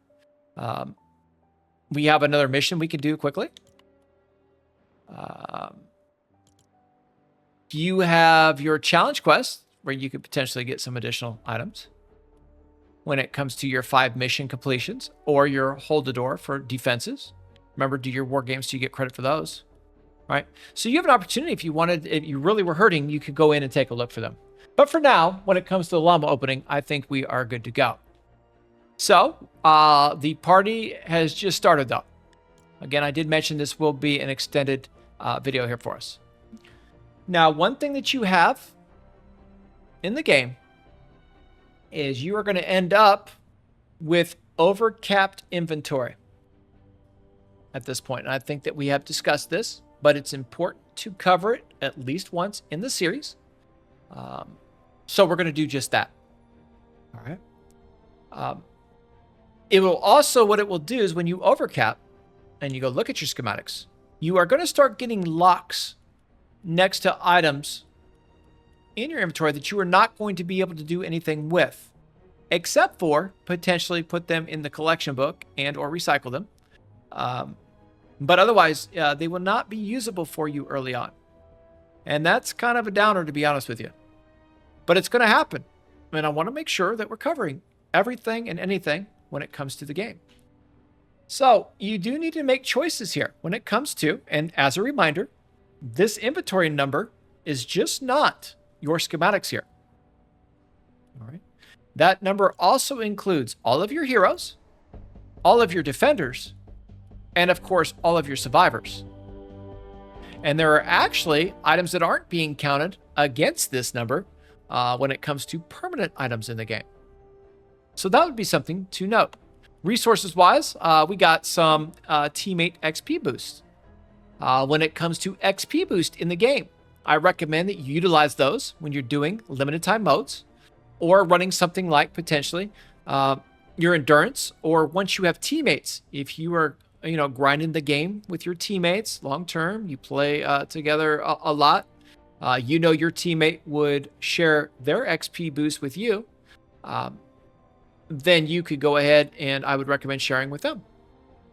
We have another mission we can do quickly. You have your challenge quest where you could potentially get some additional items when it comes to your 5 mission completions or your hold the door for defenses. Remember, do your war games so you get credit for those, right? So you have an opportunity if you really were hurting, you could go in and take a look for them. But for now, when it comes to the llama opening, I think we are good to go. So, the party has just started though. Again, I did mention this will be an extended video here for us. Now, one thing that you have in the game is you are going to end up with overcapped inventory at this point. And I think that we have discussed this, but it's important to cover it at least once in the series. So we're going to do just that. All right. It will also, what it will do is when you overcap and you go look at your schematics, you are going to start getting locks next to items in your inventory that you are not going to be able to do anything with, except for potentially put them in the collection book and or recycle them. But otherwise, they will not be usable for you early on. And that's kind of a downer, to be honest with you. But it's going to happen. And I want to make sure that we're covering everything and anything when it comes to the game. So you do need to make choices here when it comes to, and as a reminder, this inventory number is just not your schematics here. All right. That number also includes all of your heroes, all of your defenders, and of course, all of your survivors. And there are actually items that aren't being counted against this number when it comes to permanent items in the game. So that would be something to note. Resources-wise, we got some teammate XP boosts. When it comes to XP boost in the game, I recommend that you utilize those when you're doing limited time modes or running something like potentially your endurance, or once you have teammates. If you are grinding the game with your teammates long term, you play together a lot, your teammate would share their XP boost with you, then you could go ahead and I would recommend sharing with them.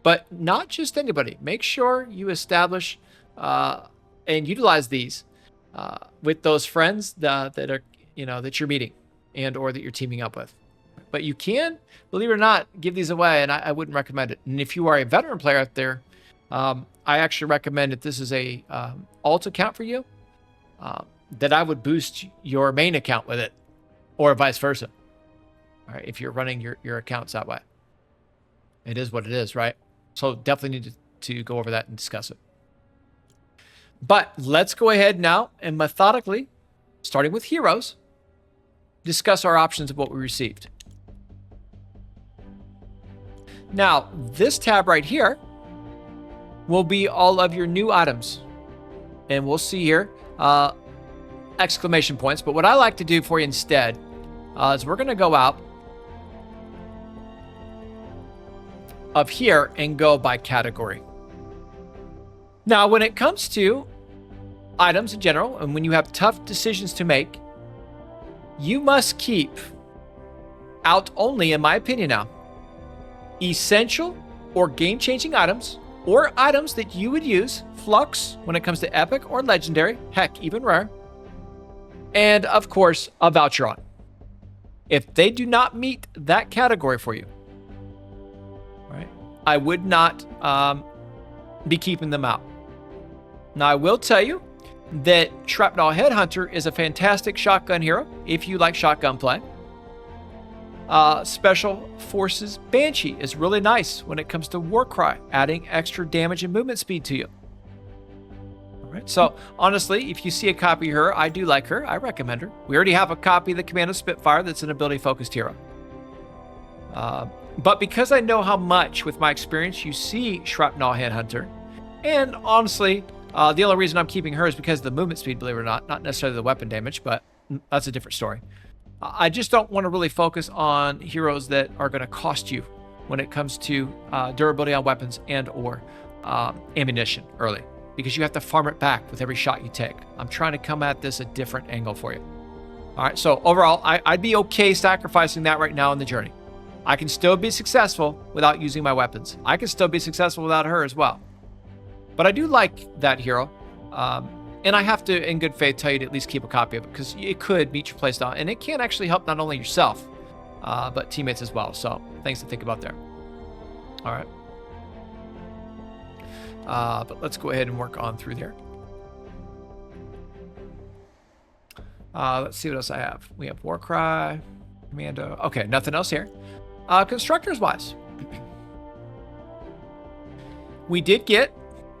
But not just anybody. Make sure you establish and utilize these with those friends that are that you're meeting and or that you're teaming up with. But you can, believe it or not, give these away, and I wouldn't recommend it. And if you are a veteran player out there, I actually recommend, if this is a alt account for you, that I would boost your main account with it, or vice versa. All right, if you're running your accounts that way. It is what it is, right? So definitely need to go over that and discuss it. But let's go ahead now and methodically, starting with heroes, discuss our options of what we received. Now, this tab right here will be all of your new items. And we'll see here exclamation points. But what I like to do for you instead is we're going to go out of here and go by category. Now, when it comes to items in general, and when you have tough decisions to make, you must keep out only, in my opinion now, essential or game-changing items, or items that you would use, flux, when it comes to epic or legendary, heck, even rare, and of course, a voucher on. If they do not meet that category for you, right, I would not be keeping them out. Now, I will tell you that Shrapnel Headhunter is a fantastic shotgun hero if you like shotgun play. Special Forces Banshee is really nice when it comes to Warcry, adding extra damage and movement speed to you. All right, so honestly, if you see a copy of her, I do like her. I recommend her. We already have a copy of the Commando Spitfire that's an ability-focused hero. But because I know how much, with my experience, you see Shrapnel Headhunter, and honestly, the only reason I'm keeping her is because of the movement speed, believe it or not necessarily the weapon damage, but that's a different story. I just don't want to really focus on heroes that are going to cost you when it comes to durability on weapons and or ammunition early, because you have to farm it back with every shot you take. I'm trying to come at this a different angle for you. All right, so overall, I'd be okay sacrificing that right now in the journey. I can still be successful without using my weapons. I can still be successful without her as well. But I do like that hero. And I have to, in good faith, tell you to at least keep a copy of it, because it could meet your playstyle, and it can actually help not only yourself, but teammates as well. So things to think about there. All right. But let's go ahead and work on through there. Let's see what else I have. We have Warcry, Commando. Okay, nothing else here. Constructors-wise, we did get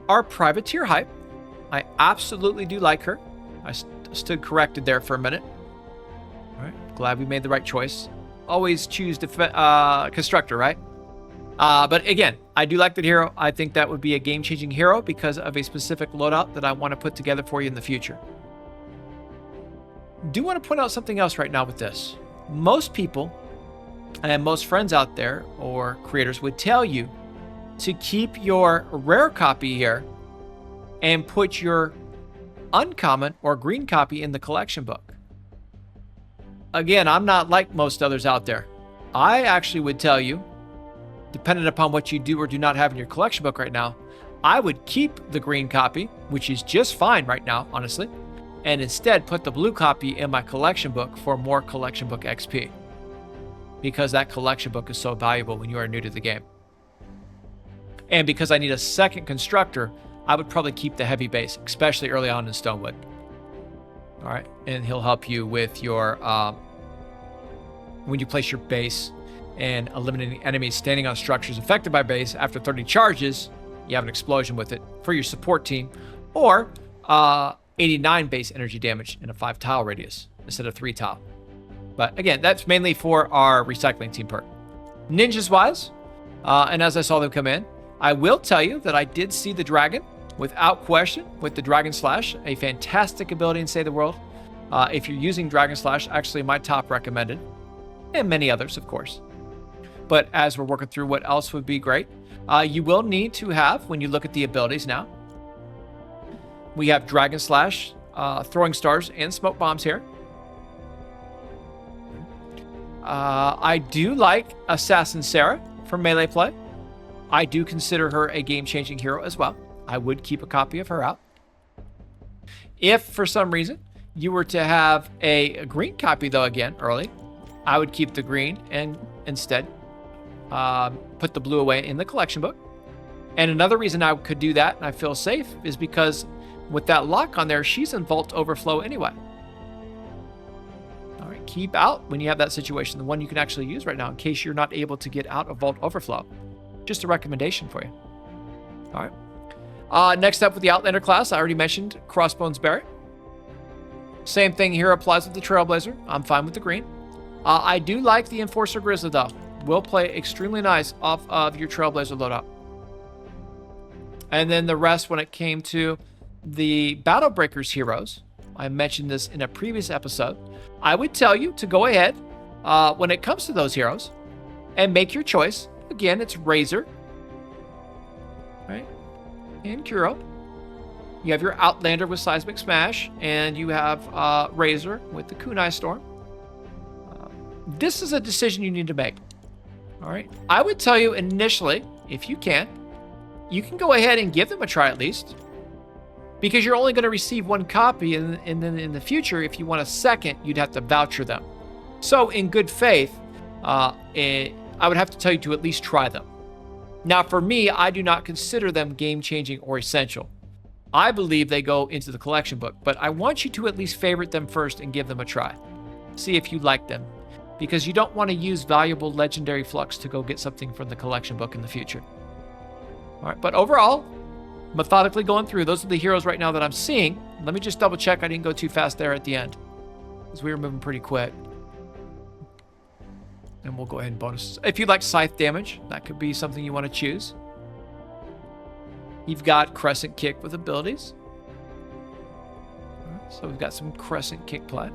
our Privateer hype. I absolutely do like her. I stood corrected there for a minute. All right, glad we made the right choice. Always choose constructor, right? But again, I do like that hero. I think that would be a game-changing hero because of a specific loadout that I want to put together for you in the future. Do want to point out something else right now with this. Most people and most friends out there or creators would tell you to keep your rare copy here and put your uncommon or green copy in the collection book. Again, I'm not like most others out there. I actually would tell you, depending upon what you do or do not have in your collection book right now, I would keep the green copy, which is just fine right now, honestly, and instead put the blue copy in my collection book for more collection book XP, because that collection book is so valuable when you are new to the game. And because I need a second constructor, I would probably keep the heavy base, especially early on in Stonewood. All right, and he'll help you with your when you place your base and eliminating enemies standing on structures affected by base. After 30 charges, you have an explosion with it for your support team, or 89 base energy damage in a 5 tile radius instead of 3 tile. But again, that's mainly for our recycling team perk. Ninjas wise, and as I saw them come in, I will tell you that I did see the dragon without question with the Dragon Slash, a fantastic ability in Save the World. If you're using Dragon Slash, actually my top recommended, and many others, of course. But as we're working through what else would be great, you will need to have, when you look at the abilities now, we have Dragon Slash, throwing stars, and smoke bombs here. I do like Assassin Sarah for melee play. I do consider her a game-changing hero as well. I would keep a copy of her out. If for some reason you were to have a green copy, though, again, early, I would keep the green and instead put the blue away in the collection book. And another reason I could do that and I feel safe is because with that lock on there, she's in Vault Overflow anyway. All right, keep out when you have that situation, the one you can actually use right now in case you're not able to get out of Vault Overflow. Just a recommendation for you. All right. Next up with the Outlander class, I already mentioned Crossbones Barret. Same thing here applies with the Trailblazer. I'm fine with the green. I do like the Enforcer Grizzly, though. Will play extremely nice off of your Trailblazer loadout. And then the rest, when it came to the Battle Breakers heroes, I mentioned this in a previous episode, I would tell you to go ahead when it comes to those heroes and make your choice. Again, it's Razor, right? And Kuro. You have your Outlander with Seismic Smash, and you have Razor with the Kunai Storm. This is a decision you need to make. All right. I would tell you initially, if you can go ahead and give them a try at least, because you're only going to receive one copy, and then in the future, if you want a second, you'd have to voucher them. So in good faith, I would have to tell you to at least try them. Now, for me, I do not consider them game-changing or essential. I believe they go into the collection book, but I want you to at least favorite them first and give them a try. See if you like them, because you don't want to use valuable legendary flux to go get something from the collection book in the future. All right, but overall, methodically going through, those are the heroes right now that I'm seeing. Let me just double check I didn't go too fast there at the end, because we were moving pretty quick. And we'll go ahead and bonus. If you like Scythe damage, that could be something you want to choose. You've got Crescent Kick with abilities. Right, so we've got some Crescent Kick play.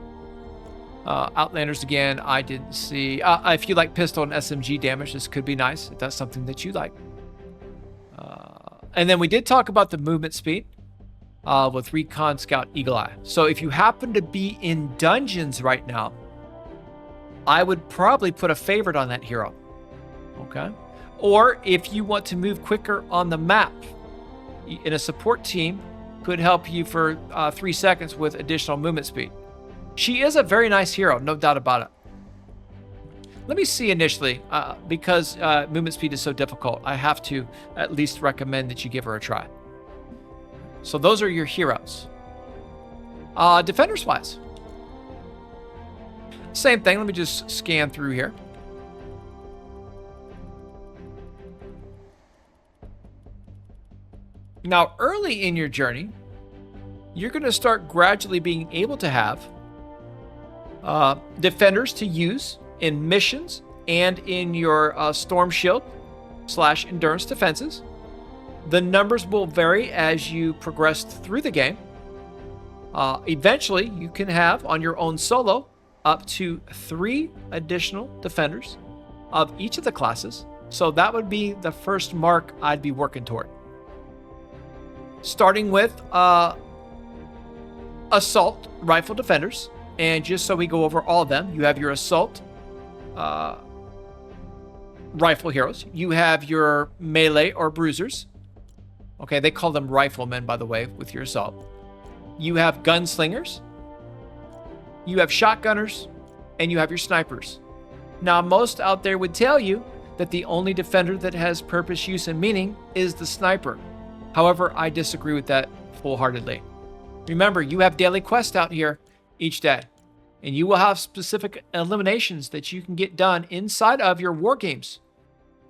Outlanders, again, I didn't see. If you like pistol and SMG damage, this could be nice if that's something that you like. And then we did talk about the movement speed with Recon Scout Eagle Eye. So if you happen to be in dungeons right now, I would probably put a favorite on that hero, okay? Or if you want to move quicker on the map, in a support team, could help you for 3 seconds with additional movement speed. She is a very nice hero, no doubt about it. Let me see initially, because movement speed is so difficult, I have to at least recommend that you give her a try. So those are your heroes. Defenders-wise, same thing. Let me just scan through here. Now, early in your journey, you're going to start gradually being able to have defenders to use in missions and in your Storm Shield / Endurance defenses. The numbers will vary as you progress through the game. Eventually, you can have on your own solo up to 3 additional defenders of each of the classes. So that would be the first mark I'd be working toward. Starting with assault rifle defenders. And just so we go over all of them, you have your assault rifle heroes. You have your melee or bruisers. Okay, they call them riflemen, by the way, with your assault. You have gunslingers. You have shotgunners. And you have your snipers. Now, most out there would tell you that the only defender that has purpose, use, and meaning is the sniper. However, I disagree with that full-heartedly. Remember, you have daily quests out here each day, and you will have specific eliminations that you can get done inside of your war games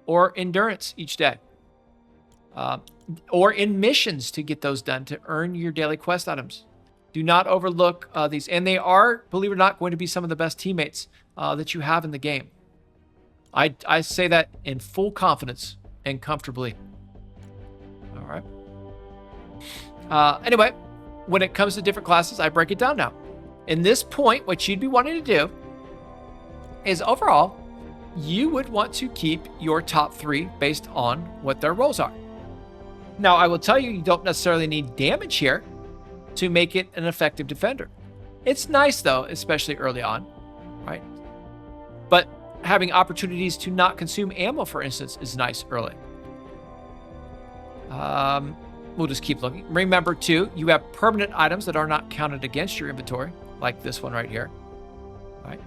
or endurance each day, or in missions to get those done to earn your daily quest items. Do not overlook these, and they are, believe it or not, going to be some of the best teammates that you have in the game. I say that in full confidence and comfortably. All right. Anyway, when it comes to different classes, I break it down now. In this point, what you'd be wanting to do is overall, you would want to keep your top 3 based on what their roles are. Now, I will tell you, you don't necessarily need damage here to make it an effective defender. It's nice, though, especially early on, right? But having opportunities to not consume ammo, for instance, is nice early. We'll just keep looking. Remember, too, you have permanent items that are not counted against your inventory, like this one right here, right?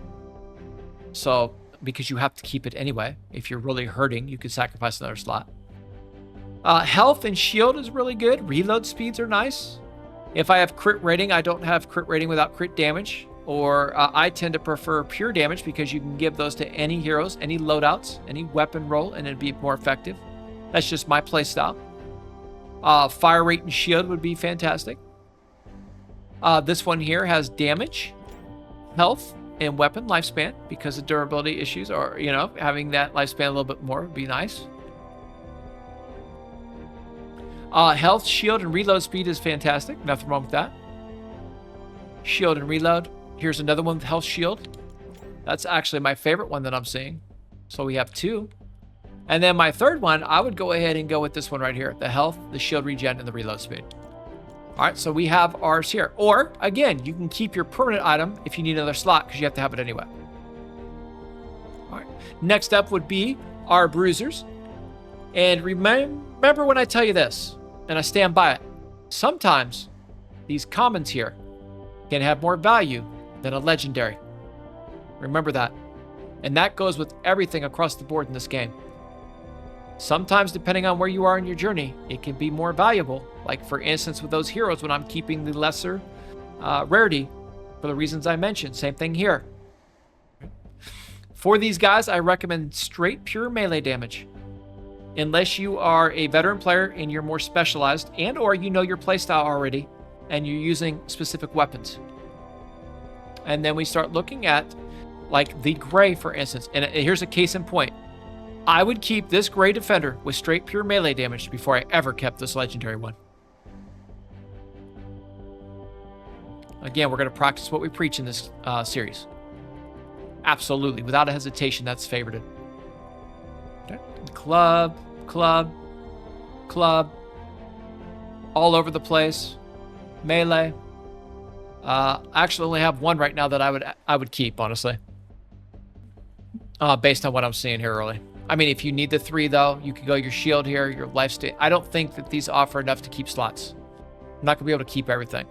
So, because you have to keep it anyway. If you're really hurting, you could sacrifice another slot. Health and shield is really good. Reload speeds are nice. If I have crit rating, I don't have crit rating without crit damage. Or I tend to prefer pure damage because you can give those to any heroes, any loadouts, any weapon roll, and it'd be more effective. That's just my playstyle. Fire rate and shield would be fantastic. This one here has damage, health, and weapon lifespan because of durability issues, or, you know, having that lifespan a little bit more would be nice. Health, shield, and reload speed is fantastic. Nothing wrong with that. Shield and reload. Here's another one with health, shield. That's actually my favorite one that I'm seeing. So we have 2. And then my third one, I would go ahead and go with this one right here. The health, the shield regen, and the reload speed. All right, so we have ours here. Or, again, you can keep your permanent item if you need another slot because you have to have it anyway. All right. Next up would be our bruisers. And remember when I tell you this, and I stand by it, sometimes these commons here can have more value than a legendary. Remember that. And that goes with everything across the board in this game. Sometimes, depending on where you are in your journey, it can be more valuable. Like, for instance, with those heroes, when I'm keeping the lesser rarity for the reasons I mentioned. Same thing here. For these guys, I recommend straight pure melee damage. Unless you are a veteran player and you're more specialized, and or you know your playstyle already, and you're using specific weapons. And then we start looking at, like, the gray, for instance. And here's a case in point. I would keep this gray defender with straight pure melee damage before I ever kept this legendary one. Again, we're going to practice what we preach in this series. Absolutely. Without a hesitation, that's favorited. Okay. Club, club, club. All over the place. Melee. I actually only have one right now that I would keep, honestly. Based on what I'm seeing here early. I mean, if you need the 3, though, you can go your shield here, your life state. I don't think that these offer enough to keep slots. I'm not going to be able to keep everything.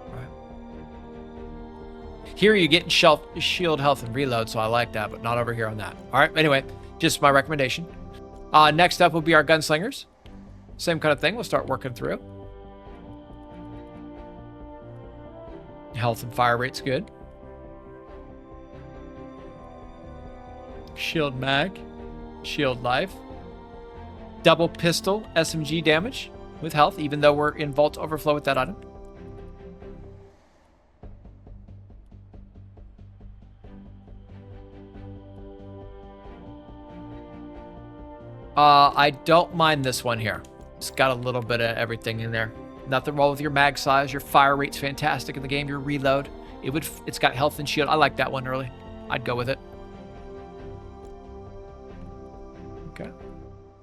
All right. Here you're getting shield, health, and reload, so I like that, but not over here on that. All right, anyway, just my recommendation. Next up will be our gunslingers. Same kind of thing. We'll start working through. Health and fire rate's good. Shield mag, shield life, double pistol SMG damage, with health, even though we're in Vault Overflow with that item. I don't mind this one here. It's got a little bit of everything in there. Nothing wrong with your mag size. Your fire rate's fantastic in the game. Your reload. It's got health and shield. I like that one early. I'd go with it. Okay.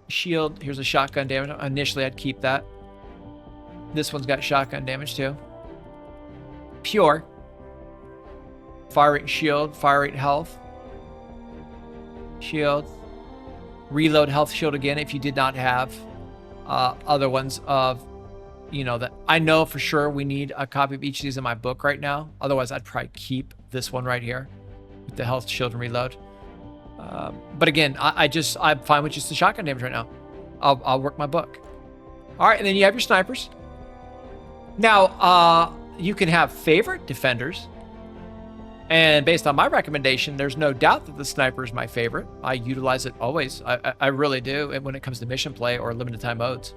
Shield. Here's a shotgun damage. Initially, I'd keep that. This one's got shotgun damage too. Pure. Fire rate and shield. Fire rate health. Shield. Reload health shield again if you did not have other ones of, you know, that I know for sure we need a copy of each of these in my book right now. Otherwise, I'd probably keep this one right here with the health shield and reload. But again, I'm fine with just the shotgun damage right now. I'll work my book. All right, and then you have your snipers. Now, you can have favorite defenders. And based on my recommendation, there's no doubt that the sniper is my favorite. I utilize it always. I really do when it comes to mission play or limited time modes.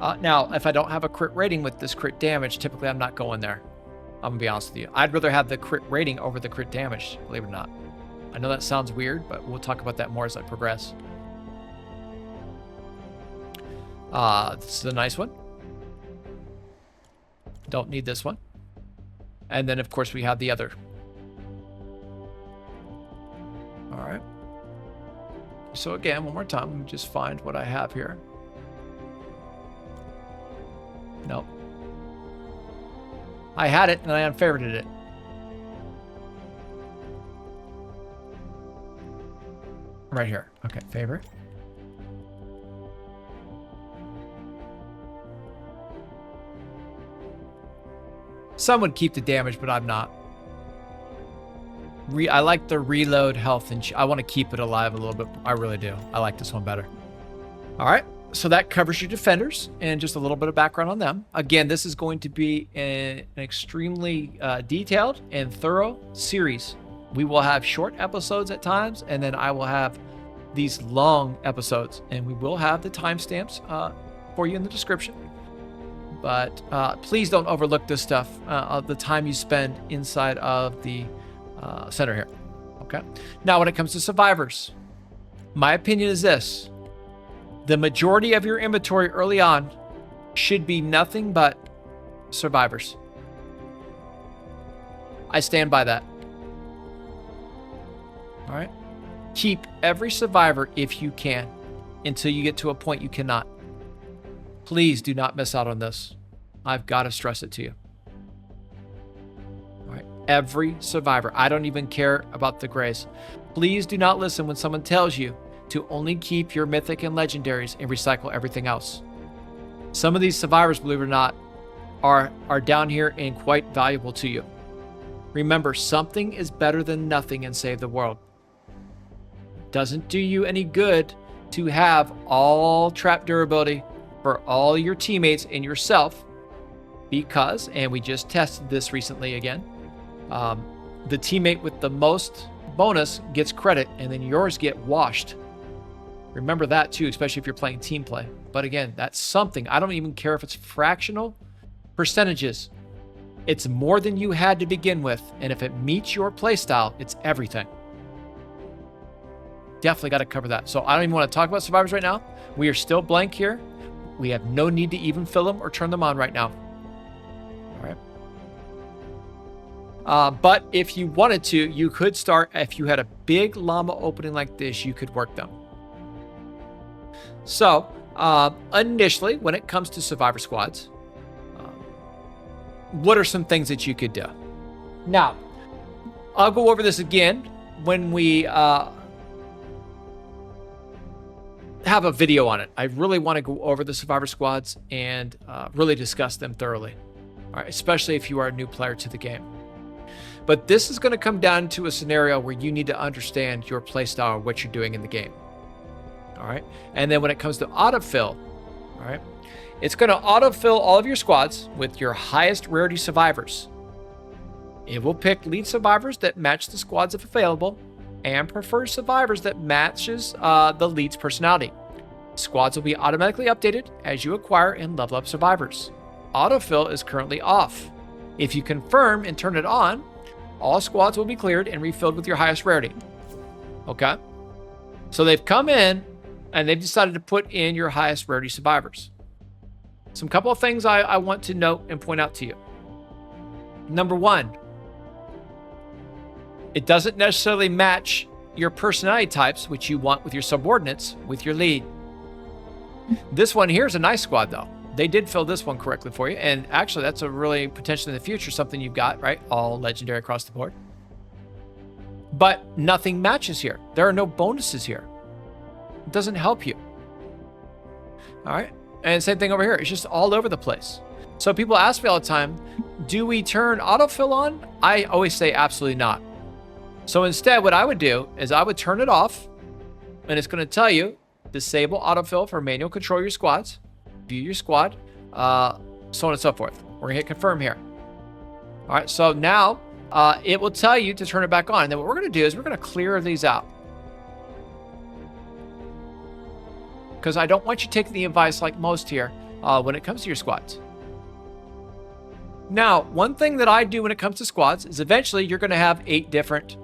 Now, if I don't have a crit rating with this crit damage, typically I'm not going there. I'm going to be honest with you. I'd rather have the crit rating over the crit damage, believe it or not. I know that sounds weird, but we'll talk about that more as I progress. This is a nice one. Don't need this one. And then, of course, we have the other. All right. So again, one more time, let me just find what I have here. Nope. I had it and I unfavorited it. Right here. Okay, favorite. Some would keep the damage, but I'm not. I like the reload health, and I want to keep it alive a little bit. I really do. I like this one better. All right, so that covers your defenders and just a little bit of background on them. Again, this is going to be an extremely detailed and thorough series. We will have short episodes at times, and then I will have these long episodes, and we will have the timestamps for you in the description. But please don't overlook this stuff, the time you spend inside of the center here. Okay. Now, when it comes to survivors, my opinion is this. The majority of your inventory early on should be nothing but survivors. I stand by that. All right. Keep every survivor if you can until you get to a point you cannot. Please do not miss out on this. I've got to stress it to you. All right. Every survivor. I don't even care about the grays. Please do not listen when someone tells you to only keep your mythic and legendaries and recycle everything else. Some of these survivors, believe it or not, are down here and quite valuable to you. Remember, something is better than nothing in Save the World. Doesn't do you any good to have all trap durability for all your teammates and yourself, because, and we just tested this recently again, the teammate with the most bonus gets credit and then yours get washed. Remember that too, especially if you're playing team play. But again, that's something. I don't even care if it's fractional percentages. It's more than you had to begin with, and if it meets your playstyle, it's everything. Definitely got to cover that. So I don't even want to talk about survivors right now. We are still blank here. We have no need to even fill them or turn them on right now. All right. But if you wanted to, you could start. If you had a big llama opening like this, you could work them. So initially, when it comes to survivor squads, what are some things that you could do? Now, I'll go over this again when we have a video on it. I really want to go over the survivor squads and really discuss them thoroughly. All right, especially if you are a new player to the game. But this is going to come down to a scenario where you need to understand your playstyle, what you're doing in the game. All right, and then when it comes to autofill, all right, it's going to autofill all of your squads with your highest rarity survivors. It will pick lead survivors that match the squads if available, and prefer survivors that matches the lead's personality. Squads will be automatically updated as you acquire and level up survivors. Autofill is currently off. If you confirm and turn it on, all squads will be cleared and refilled with your highest rarity. Okay? So they've come in and they've decided to put in your highest rarity survivors. Some couple of things I want to note and point out to you. Number one, it doesn't necessarily match your personality types, which you want with your subordinates, with your lead. This one here is a nice squad, though. They did fill this one correctly for you. And actually, that's a really potentially in the future something you've got, right? All legendary across the board. But nothing matches here. There are no bonuses here. It doesn't help you. All right. And same thing over here. It's just all over the place. So people ask me all the time, do we turn autofill on? I always say absolutely not. So instead, what I would do is I would turn it off, and it's going to tell you, disable autofill for manual control your squads, view your squad, so on and so forth. We're going to hit confirm here. All right, so now it will tell you to turn it back on. And then what we're going to do is we're going to clear these out. Because I don't want you taking the advice like most here when it comes to your squads. Now, one thing that I do when it comes to squads is eventually you're going to have 8 different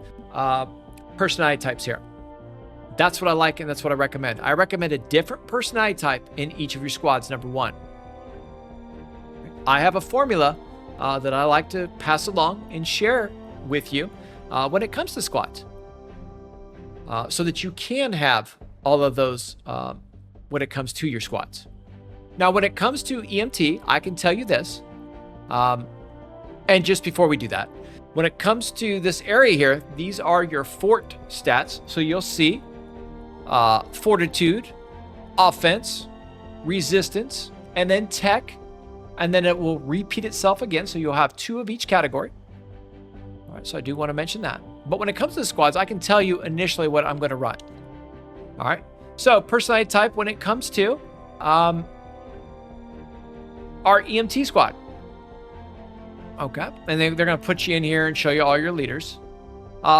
personality types here. That's what I like and that's what I recommend. I recommend a different personality type in each of your squads, number one. I have a formula that I like to pass along and share with you when it comes to squads. So that you can have all of those when it comes to your squads. Now, when it comes to EMT, I can tell you this. And just before we do that, when it comes to this area here, these are your fort stats. So you'll see fortitude, offense, resistance, and then tech. And then it will repeat itself again. So you'll have 2 of each category. All right, so I do want to mention that. But when it comes to the squads, I can tell you initially what I'm going to run. All right. So personality type when it comes to our EMT squad. Okay. And they're going to put you in here and show you all your leaders.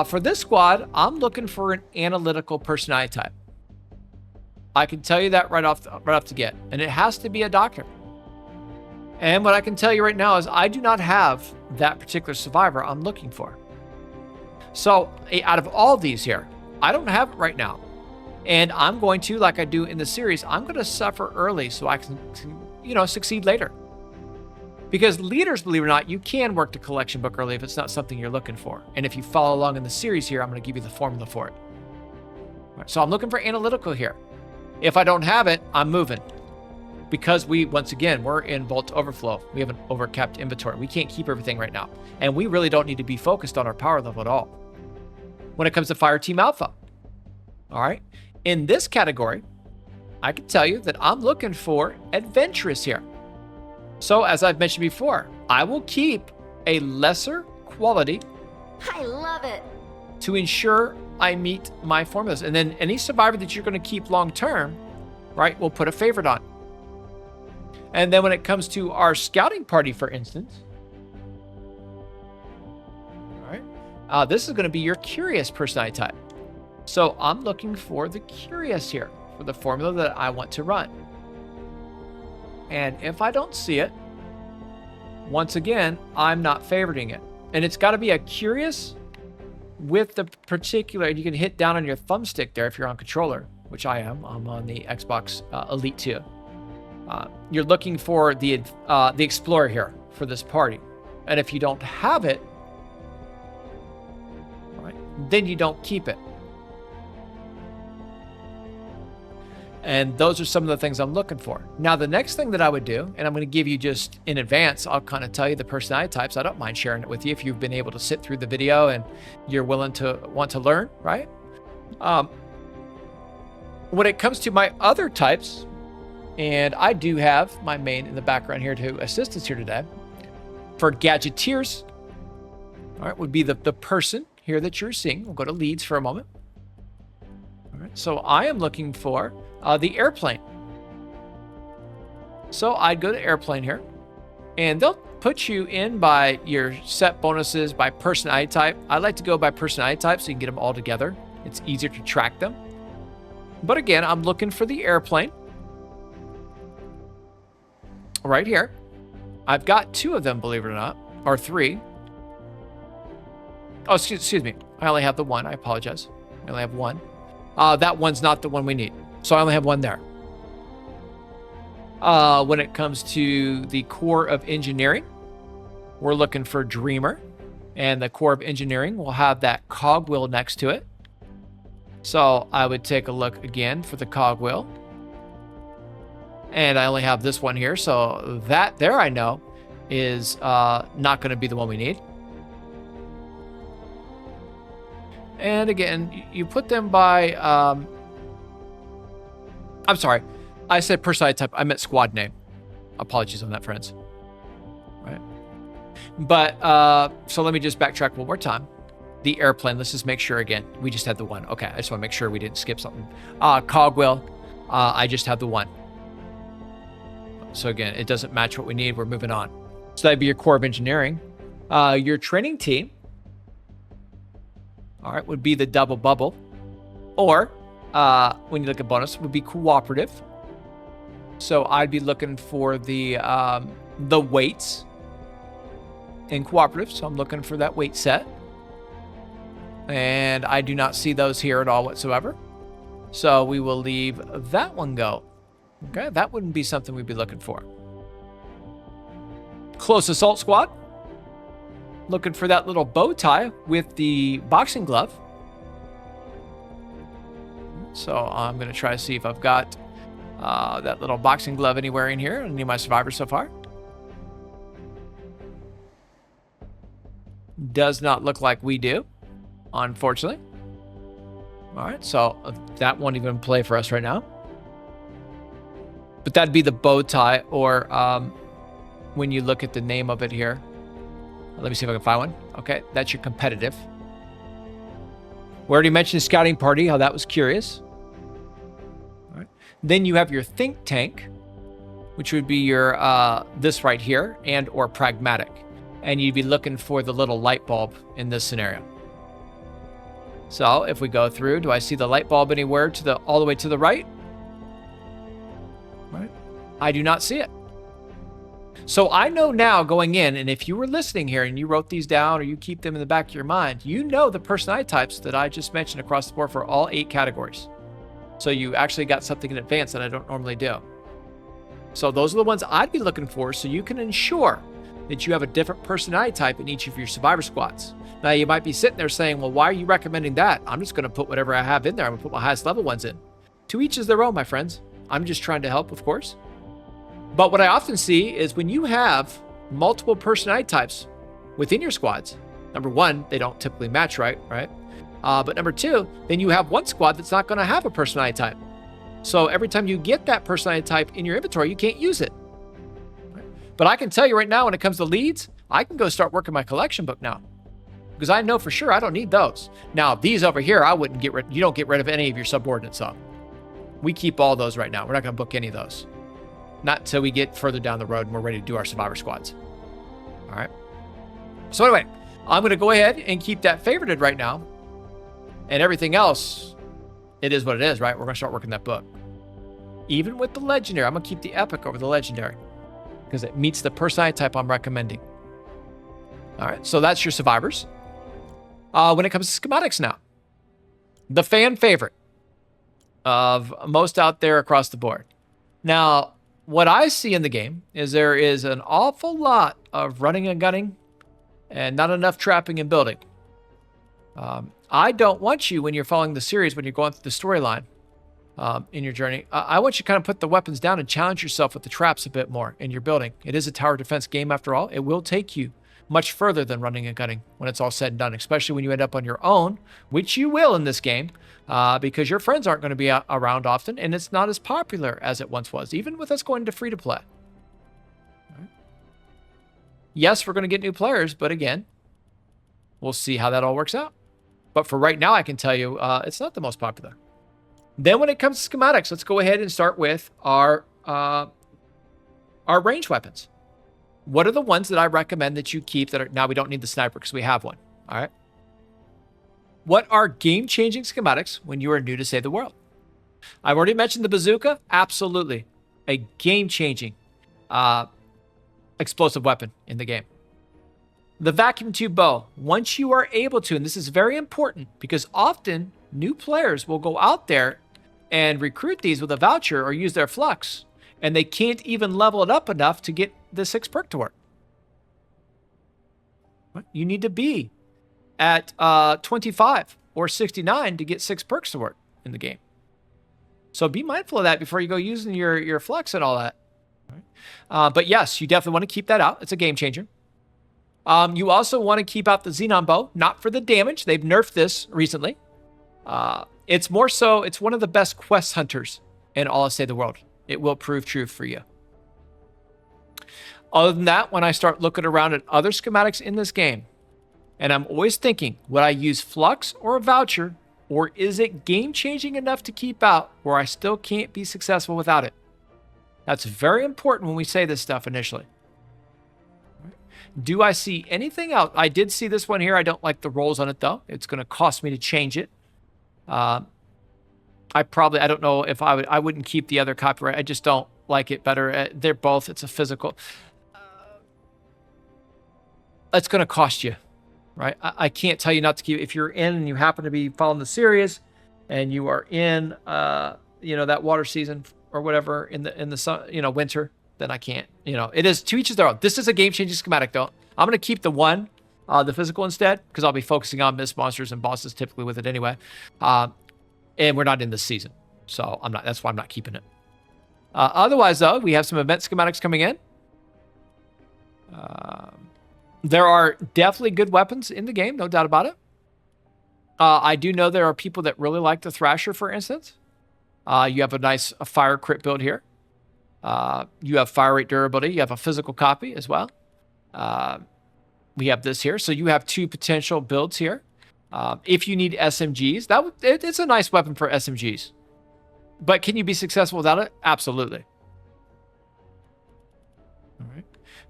For this squad, I'm looking for an analytical personality type. I can tell you that right off the get. And it has to be a doctor. And what I can tell you right now is I do not have that particular survivor I'm looking for. So out of all these here, I don't have it right now. And I'm going to, like I do in the series, I'm going to suffer early so I can, succeed later. Because leaders, believe it or not, you can work the collection book early if it's not something you're looking for. And if you follow along in the series here, I'm going to give you the formula for it. All right, so I'm looking for analytical here. If I don't have it, I'm moving. Because once again, we're in Vault Overflow. We have an overcapped inventory. We can't keep everything right now. And we really don't need to be focused on our power level at all. When it comes to Fire Team Alpha, all right, in this category, I can tell you that I'm looking for adventurous here. So as I've mentioned before, I will keep a lesser quality. I love it. To ensure I meet my formulas. And then any survivor that you're going to keep long term, right, we'll put a favorite on. And then when it comes to our scouting party, for instance, all right, this is going to be your curious personality type. So I'm looking for the curious here for the formula that I want to run. And if I don't see it, once again, I'm not favoriting it. And it's got to be a curious with the particular, and you can hit down on your thumbstick there if you're on controller, which I am. I'm on the Xbox Elite 2. You're looking for the Explorer here for this party. And if you don't have it, all right, then you don't keep it. And those are some of the things I'm looking for. Now, the next thing that I would do, and I'm going to give you just in advance, I'll kind of tell you the personality types. I don't mind sharing it with you if you've been able to sit through the video and you're want to learn, right? When it comes to my other types, and I do have my main in the background here to assist us here today. For gadgeteers, all right, would be the person here that you're seeing. We'll go to leads for a moment. All right, so I am looking for the airplane. So I'd go to airplane here, and they'll put you in by your set bonuses by personality type. I like to go by personality type so you can get them all together. It's easier to track them. But again, I'm looking for the airplane. right here. I've got 2 of them, believe it or not, or 3. Oh, excuse me. I only have the 1. I apologize. I only have 1. That one's not the one we need. So I only have 1 there. When it comes to the core of engineering, we're looking for Dreamer. And the core of engineering will have that cogwheel next to it. So I would take a look again for the cogwheel. And I only have this one here. So that there I know is not going to be the one we need. And again, you put them by... I'm sorry. I said personality type. I meant squad name. Apologies on that, friends. Right. But, so let me just backtrack one more time. The airplane, let's just make sure again. We just had the 1. Okay, I just want to make sure we didn't skip something. Cogwheel, I just have the 1. So again, it doesn't match what we need. We're moving on. So that'd be your core of engineering. Your training team, all right, would be the double bubble. Or, when you look at bonus, would be cooperative. So I'd be looking for the weights in cooperative. So I'm looking for that weight set. And I do not see those here at all whatsoever. So we will leave that one go. Okay, that wouldn't be something we'd be looking for. Close assault squad. Looking for that little bow tie with the boxing glove. So I'm going to try to see if I've got that little boxing glove anywhere in here. Any of my survivors so far. Does not look like we do, unfortunately. All right, so that won't even play for us right now. But that'd be the bow tie, or when you look at the name of it here. Let me see if I can find one. Okay, that's your competitive. We already mentioned scouting party, how that was curious. All right. Then you have your think tank, which would be your this right here, and or pragmatic. And you'd be looking for the little light bulb in this scenario. So if we go through, do I see the light bulb anywhere to the all the way to the right? Right. I do not see it. So I know now going in, and if you were listening here and you wrote these down or you keep them in the back of your mind, you know the personality types that I just mentioned across the board for all 8 categories. So you actually got something in advance that I don't normally do. So those are the ones I'd be looking for, so you can ensure that you have a different personality type in each of your survivor squads. Now you might be sitting there saying, well, why are you recommending that? I'm just going to put whatever I have in there. I'm going to put my highest level ones in. To each is their own, my friends. I'm just trying to help, of course. But what I often see is when you have multiple personality types within your squads, number 1, they don't typically match right? But number 2, then you have one squad that's not going to have a personality type. So every time you get that personality type in your inventory, you can't use it. But I can tell you right now, when it comes to leads, I can go start working my collection book now. Because I know for sure I don't need those. Now, these over here, I wouldn't get rid. You don't get rid of any of your subordinates, so we keep all those right now. We're not going to book any of those. Not until we get further down the road and we're ready to do our survivor squads. All right. So anyway, I'm going to go ahead and keep that favorited right now. And everything else, it is what it is, right? We're going to start working that book. Even with the legendary, I'm going to keep the epic over the legendary because it meets the personality type I'm recommending. All right. So that's your survivors. When it comes to schematics now, the fan favorite of most out there across the board. Now, what I see in the game is there is an awful lot of running and gunning and not enough trapping and building. I don't want you, when you're following the series, when you're going through the storyline in your journey, I want you to kind of put the weapons down and challenge yourself with the traps a bit more in your building. It is a tower defense game after all. It will take you much further than running and gunning when it's all said and done, especially when you end up on your own, which you will in this game, because your friends aren't going to be around often, and it's not as popular as it once was, even with us going to free-to-play. Right. Yes, we're going to get new players, but again, we'll see how that all works out. But for right now, I can tell you it's not the most popular. Then when it comes to schematics, let's go ahead and start with our ranged weapons. What are the ones that I recommend that you keep that are, now we don't need the sniper because we have one, all right? What are game-changing schematics when you are new to Save the World? I've already mentioned the bazooka. Absolutely. A game-changing. explosive weapon in the game. The vacuum tube bow, once you are able to, and this is very important because often new players will go out there and recruit these with a voucher or use their flux, and they can't even level it up enough to get the 6 perk to work. You need to be at 25 or 69 to get 6 perks to work in the game. So be mindful of that before you go using your flux and all that. But yes, you definitely want to keep that out. It's a game changer. You also want to keep out the Xenon bow, not for the damage. They've nerfed this recently. It's more so, it's one of the best quest hunters in all of Save the World. It will prove true for you. Other than that, when I start looking around at other schematics in this game, and I'm always thinking, would I use flux or a voucher, or is it game-changing enough to keep out where I still can't be successful without it? That's very important when we say this stuff initially. Do I see anything else? I did see this one here. I don't like the rolls on it, though. It's going to cost me to change it. I don't know if I wouldn't keep the other copyright. I just don't like it better. They're both, it's a physical. It's going to cost you, right? I can't tell you not to keep it. If you're in and you happen to be following the series and you are in, that water season or whatever in the sun, winter, then I can't. It is to each their own. This is a game-changing schematic, though. I'm going to keep the one, the physical instead, because I'll be focusing on mist monsters and bosses typically with it anyway. And we're not in this season, so I'm not. That's why I'm not keeping it. Otherwise, though, we have some event schematics coming in. There are definitely good weapons in the game, no doubt about it. I do know there are people that really like the Thrasher, for instance. You have a nice fire crit build here. You have fire rate durability. You have a physical copy as well. We have this here. So you have 2 potential builds here. If you need SMGs, it's a nice weapon for SMGs. But can you be successful without it? Absolutely. All right.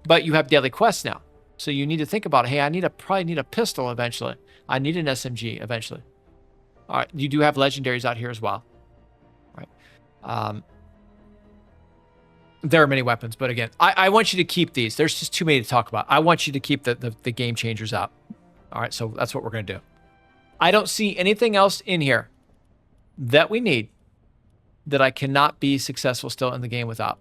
But you have daily quests now. So you need to think about, hey, I probably need a pistol eventually. I need an SMG eventually. All right. You do have legendaries out here as well. All right. There are many weapons, but again, I want you to keep these. There's just too many to talk about. I want you to keep the game changers out. All right, so that's what we're going to do. I don't see anything else in here that we need that I cannot be successful still in the game without.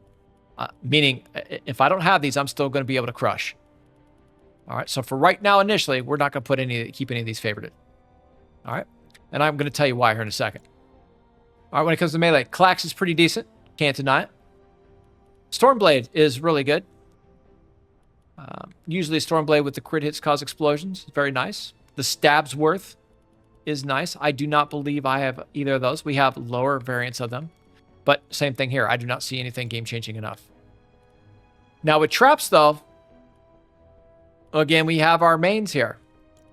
Meaning, if I don't have these, I'm still going to be able to crush. All right, so for right now, initially, we're not going to keep any of these favorited. All right, and I'm going to tell you why here in a second. All right, when it comes to melee, Klax is pretty decent. Can't deny it. Stormblade is really good. Usually Stormblade with the crit hits cause explosions. Very nice. The Stabsworth is nice. I do not believe I have either of those. We have lower variants of them. But same thing here. I do not see anything game-changing enough. Now with traps, though, again, we have our mains here.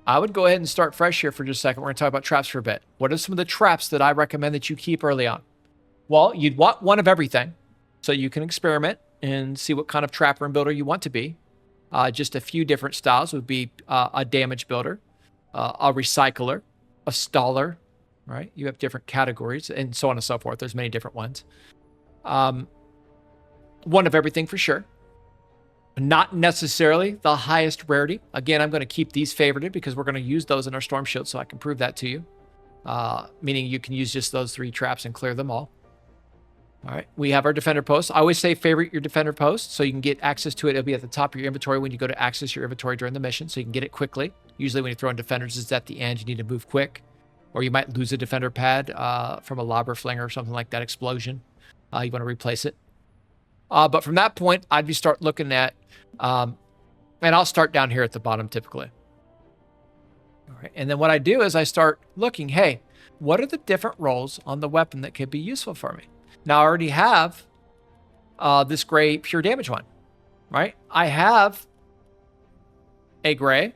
I would go ahead and start fresh here for just a second. We're going to talk about traps for a bit. What are some of the traps that I recommend that you keep early on? Well, you'd want one of everything. So you can experiment and see what kind of trapper and builder you want to be. Just a few different styles would be a damage builder, a recycler, a staller, right? You have different categories and so on and so forth. There's many different ones. One of everything for sure. Not necessarily the highest rarity. Again, I'm going to keep these favorited because we're going to use those in our Storm Shield so I can prove that to you. Meaning you can use just those 3 traps and clear them all. All right, we have our defender post. I always say favorite your defender post so you can get access to it. It'll be at the top of your inventory when you go to access your inventory during the mission so you can get it quickly. Usually when you throw in defenders, it's at the end. You need to move quick. Or you might lose a defender pad from a lobber flinger or something like that explosion. You want to replace it. But from that point, I'd start looking at, and I'll start down here at the bottom typically. All right, and then what I do is I start looking, hey, what are the different roles on the weapon that could be useful for me? Now, I already have this gray pure damage one, right? I have a gray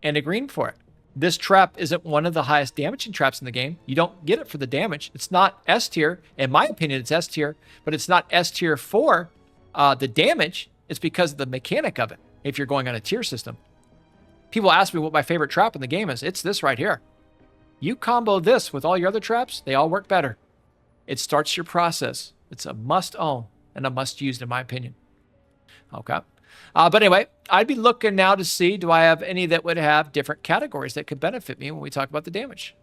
and a green for it. This trap isn't one of the highest damaging traps in the game. You don't get it for the damage. It's not S tier. In my opinion, it's S tier, but it's not S tier for the damage. It's because of the mechanic of it, if you're going on a tier system. People ask me what my favorite trap in the game is. It's this right here. You combo this with all your other traps, they all work better. It starts your process. It's a must own and a must use in my opinion. Okay. But anyway, I'd be looking now to see, do I have any that would have different categories that could benefit me when we talk about the damage?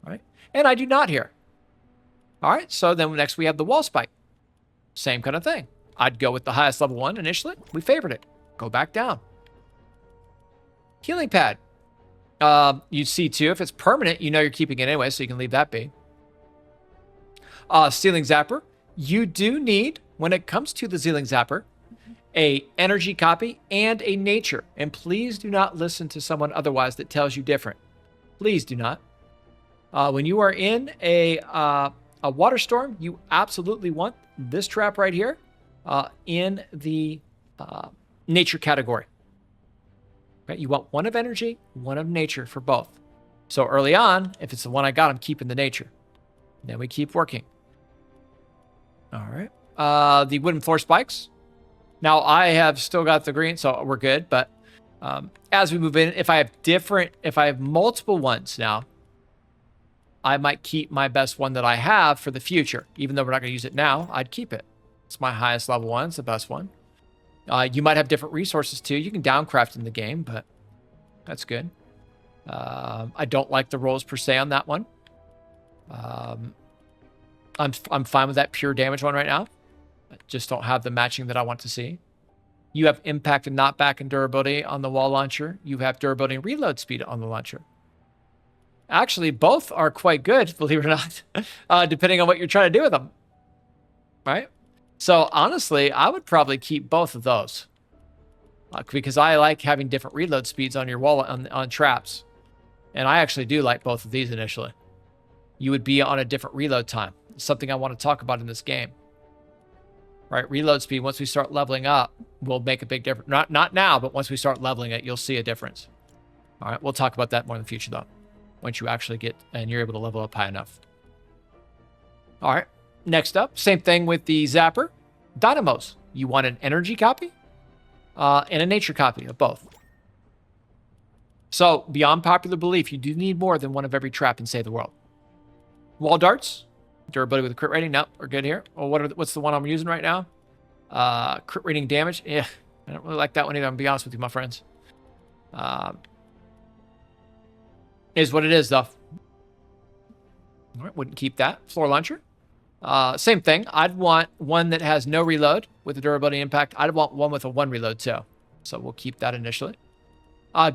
All right. And I do not here. All right. So then next we have the wall spike. Same kind of thing. I'd go with the highest level one initially. We favored it. Go back down. Healing pad. You see too, if it's permanent, you know you're keeping it anyway, so you can leave that be. Ceiling zapper. You do need, when it comes to the ceiling zapper, a energy copy and a nature. And please do not listen to someone otherwise that tells you different. Please do not. When you are in a water storm, you absolutely want this trap right here in the nature category. Right? You want one of energy, one of nature for both. So early on, if it's the one I got, I'm keeping the nature. Then we keep working. All right. The wooden floor spikes. Now I have still got the green, so we're good. But as we move in, if I have multiple ones now, I might keep my best one that I have for the future. Even though we're not going to use it now, I'd keep it. It's my highest level one. It's the best one. You might have different resources too. You can downcraft in the game, but that's good. I don't like the rolls per se on that one. I'm fine with that pure damage one right now. I just don't have the matching that I want to see. You have impact and knockback and durability on the wall launcher. You have durability and reload speed on the launcher. Actually, both are quite good, believe it or not, depending on what you're trying to do with them. Right? So honestly, I would probably keep both of those because I like having different reload speeds on your wall on traps. And I actually do like both of these initially. You would be on a different reload time. It's something I want to talk about in this game. Right? Reload speed, once we start leveling up, will make a big difference. Not now, but once we start leveling it, you'll see a difference. All right, we'll talk about that more in the future though. Once you actually get and you're able to level up high enough. All right. Next up, same thing with the zapper. Dynamos. You want an energy copy and a nature copy of both. So, beyond popular belief, you do need more than one of every trap in Save the World. Wall darts. Durability with a crit rating. Nope, we're good here. Well, what's the one I'm using right now? Crit rating damage. Yeah, I don't really like that one either. I'm going to be honest with you, my friends. Is what it is, though. All right, wouldn't keep that. Floor launcher. Same thing. I'd want one that has no reload with a durability impact. I'd want one with a 1 reload too. So we'll keep that initially.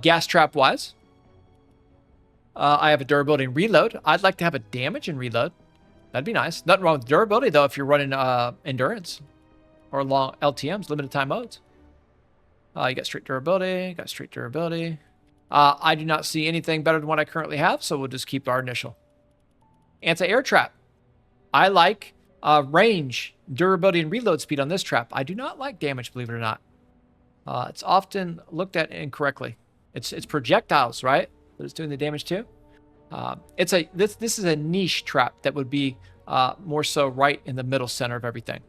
Gas trap wise. I have a durability and reload. I'd like to have a damage and reload. That'd be nice. Nothing wrong with durability though if you're running endurance or long LTMs, limited time modes. You got straight durability, I do not see anything better than what I currently have, so we'll just keep our initial. Anti-air trap. I like range, durability, and reload speed on this trap. I do not like damage, believe it or not. It's often looked at incorrectly. It's projectiles, right? That it's doing the damage too. This is a niche trap that would be more so right in the middle center of everything.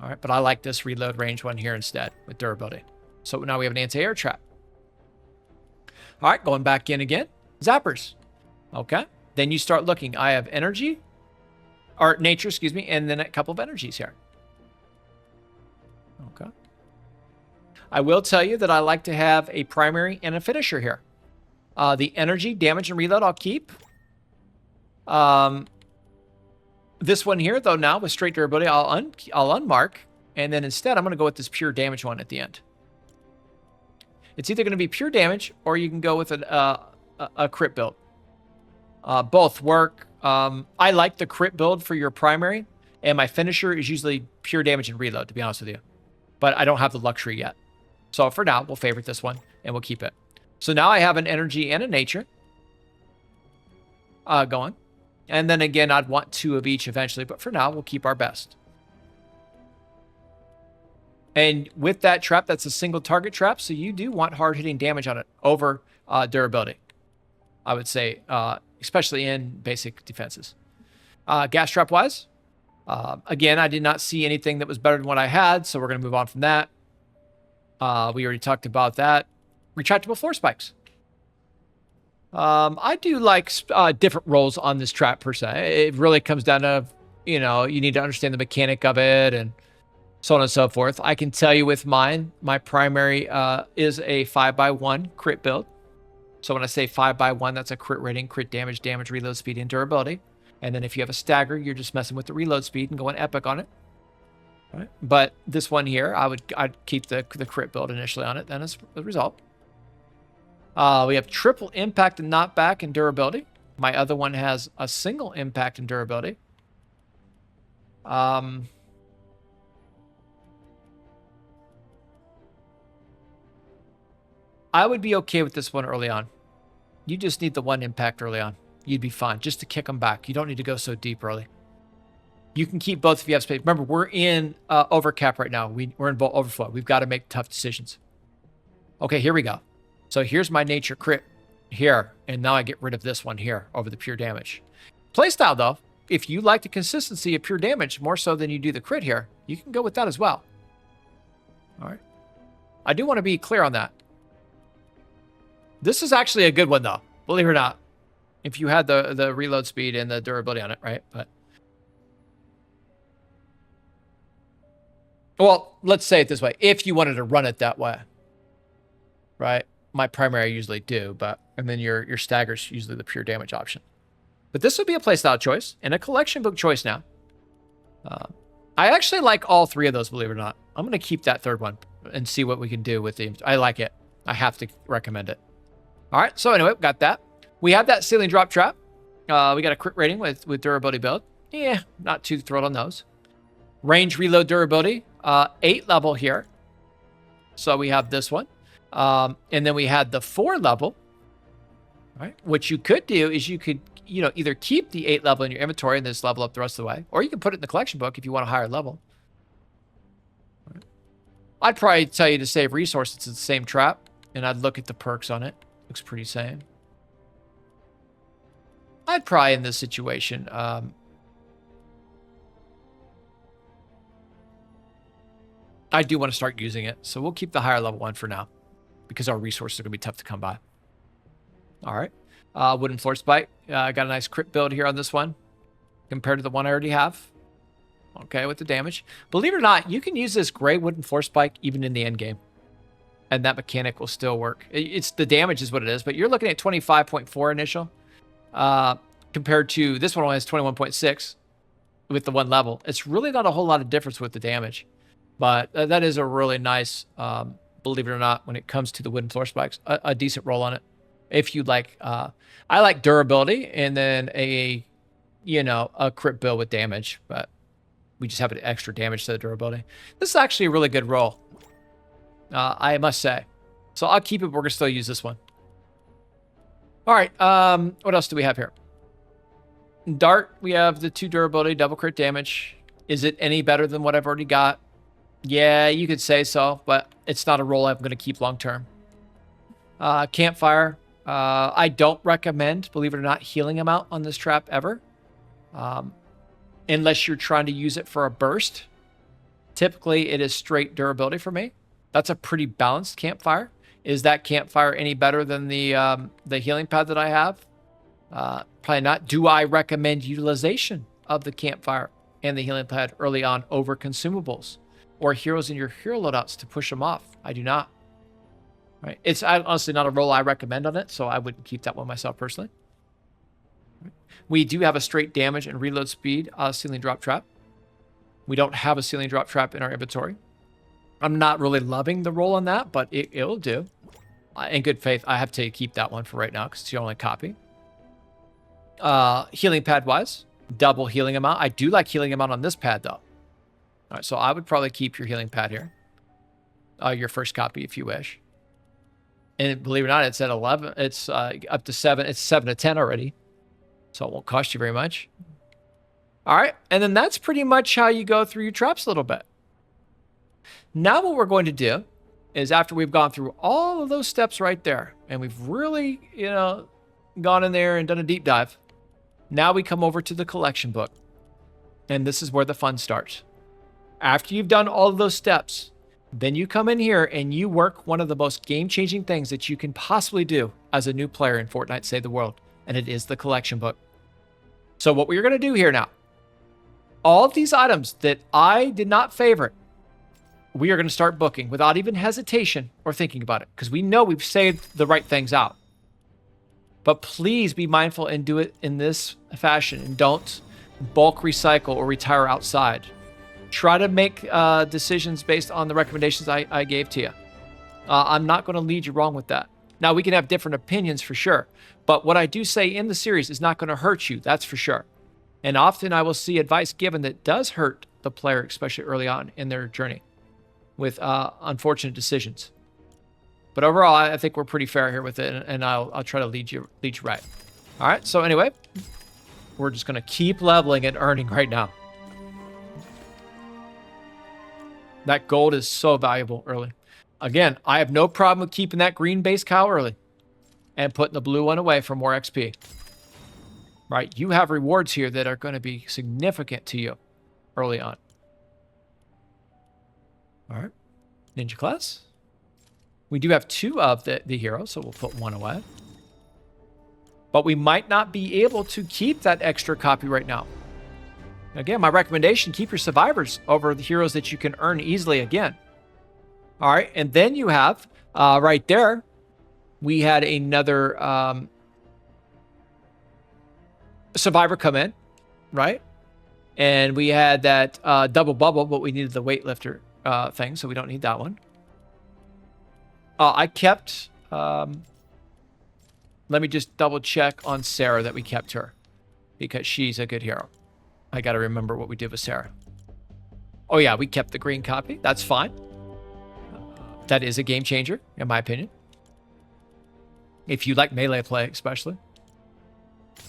All right, but I like this reload range one here instead with durability. So now we have an anti-air trap. All right, going back in again. Zappers. Okay. Then you start looking. I have energy, or nature, excuse me, and then a couple of energies here. Okay. I will tell you that I like to have a primary and a finisher here. The energy, damage, and reload I'll keep. This one here, though, now with straight durability, I'll unmark. And then instead, I'm going to go with this pure damage one at the end. It's either going to be pure damage, or you can go with a crit build. Both work. I like the crit build for your primary, and my finisher is usually pure damage and reload, to be honest with you. But I don't have the luxury yet. So for now, we'll favorite this one, and we'll keep it. So now I have an energy and a nature going. And then again, I'd want 2 of each eventually, but for now, we'll keep our best. And with that trap, that's a single target trap, so you do want hard-hitting damage on it over durability, I would say, especially in basic defenses. Gas trap-wise, again, I did not see anything that was better than what I had, so we're going to move on from that. We already talked about that. Retractable floor spikes. I do like different roles on this trap per se. It really comes down to, you know, you need to understand the mechanic of it and so on and so forth. I can tell you with mine, my primary is a 5x1 crit build. So when I say 5x1, that's a crit rating, crit damage, damage, reload speed, and durability. And then if you have a stagger, you're just messing with the reload speed and going epic on it. Right? But this one here, I'd keep the crit build initially on it then as a result. We have triple impact and knockback and durability. My other one has a single impact and durability. I would be okay with this one early on. You just need the one impact early on. You'd be fine just to kick them back. You don't need to go so deep early. You can keep both if you have space. Remember, we're in overcap right now. We're in overflow. We've got to make tough decisions. Okay, here we go. So here's my nature crit here. And now I get rid of this one here over the pure damage. Playstyle, though, if you like the consistency of pure damage more so than you do the crit here, you can go with that as well. All right. I do want to be clear on that. This is actually a good one, though. Believe it or not. If you had the reload speed and the durability on it, right? But well, let's say it this way. If you wanted to run it that way, right? My primary I usually do, but and then your stagger's usually the pure damage option. But this would be a playstyle choice and a collection book choice now. I actually like all three of those, believe it or not. I'm going to keep that third one and see what we can do with the... I like it. I have to recommend it. All right, so anyway, got that. We have that ceiling drop trap. We got a crit rating with durability build. Yeah, not too thrilled on those. Range reload durability, 8 level here. So we have this one. And then we had the 4 level. Right? What you could do is you could, either keep the 8 level in your inventory and just level up the rest of the way, or you can put it in the collection book if you want a higher level. Right? I'd probably tell you to save resources. It's the same trap, and I'd look at the perks on it. Looks pretty same. I'd probably, in this situation, I do want to start using it, so we'll keep the higher level one for now, because our resources are going to be tough to come by. All right. Wooden floor spike. I got a nice crit build here on this one compared to the one I already have. Okay, with the damage. Believe it or not, you can use this gray wooden floor spike even in the end game, and that mechanic will still work. It's the damage is what it is, but you're looking at 25.4 initial compared to this one only has 21.6 with the one level. It's really not a whole lot of difference with the damage, but that is a really nice, believe it or not, when it comes to the wooden floor spikes, a decent roll on it. If you like, I like durability and then a crit build with damage, but we just have an extra damage to the durability. This is actually a really good roll, I must say. So I'll keep it. We're going to still use this one. All right. What else do we have here? Dart, we have the 2 durability, double crit damage. Is it any better than what I've already got? Yeah, you could say so, but it's not a roll I'm going to keep long term. Campfire. I don't recommend, believe it or not, healing amount on this trap ever. Unless you're trying to use it for a burst. Typically, it is straight durability for me. That's a pretty balanced campfire. Is that campfire any better than the healing pad that I have? Probably not. Do I recommend utilization of the campfire and the healing pad early on over consumables or heroes in your hero loadouts to push them off? I do not. Right. It's honestly not a roll I recommend on it, so I wouldn't keep that one myself personally. Right. We do have a straight damage and reload speed ceiling drop trap. We don't have a ceiling drop trap in our inventory. I'm not really loving the roll on that, but it'll do. In good faith, I have to keep that one for right now because it's the only copy. Healing pad wise, double healing amount. I do like healing amount on this pad though. All right, so I would probably keep your healing pad here. Your first copy if you wish. And believe it or not, it's at 11. It's up to 7. It's 7 to 10 already. So it won't cost you very much. All right. And then that's pretty much how you go through your traps a little bit. Now what we're going to do is after we've gone through all of those steps right there, and we've really, gone in there and done a deep dive, now we come over to the collection book. And this is where the fun starts. After you've done all of those steps, then you come in here and you work one of the most game-changing things that you can possibly do as a new player in Fortnite Save the World, and it is the collection book. So what we're going to do here now, all of these items that I did not favorite, we are going to start booking without even hesitation or thinking about it, because we know we've saved the right things out. But please be mindful and do it in this fashion, and don't bulk recycle or retire outside. Try to make decisions based on the recommendations I gave to you. I'm not going to lead you wrong with that. Now, we can have different opinions for sure, but what I do say in the series is not going to hurt you, that's for sure. And often I will see advice given that does hurt the player, especially early on in their journey, with unfortunate decisions. But overall, I think we're pretty fair here with it, and I'll try to lead you right. All right, so anyway, we're just going to keep leveling and earning right now. That gold is so valuable early. Again, I have no problem with keeping that green base cow early and putting the blue one away for more XP. Right? You have rewards here that are going to be significant to you early on. All right. Ninja class. We do have 2 of the heroes, so we'll put 1 away. But we might not be able to keep that extra copy right now. Again, my recommendation, keep your survivors over the heroes that you can earn easily again. All right, and then you have, right there, we had another survivor come in, right? And we had that double bubble, but we needed the weightlifter thing, so we don't need that one. I kept, let me just double check on Sarah that we kept her, because she's a good hero. I got to remember what we did with Sarah. Oh yeah, we kept the green copy. That's fine. That is a game changer, in my opinion. If you like melee play, especially.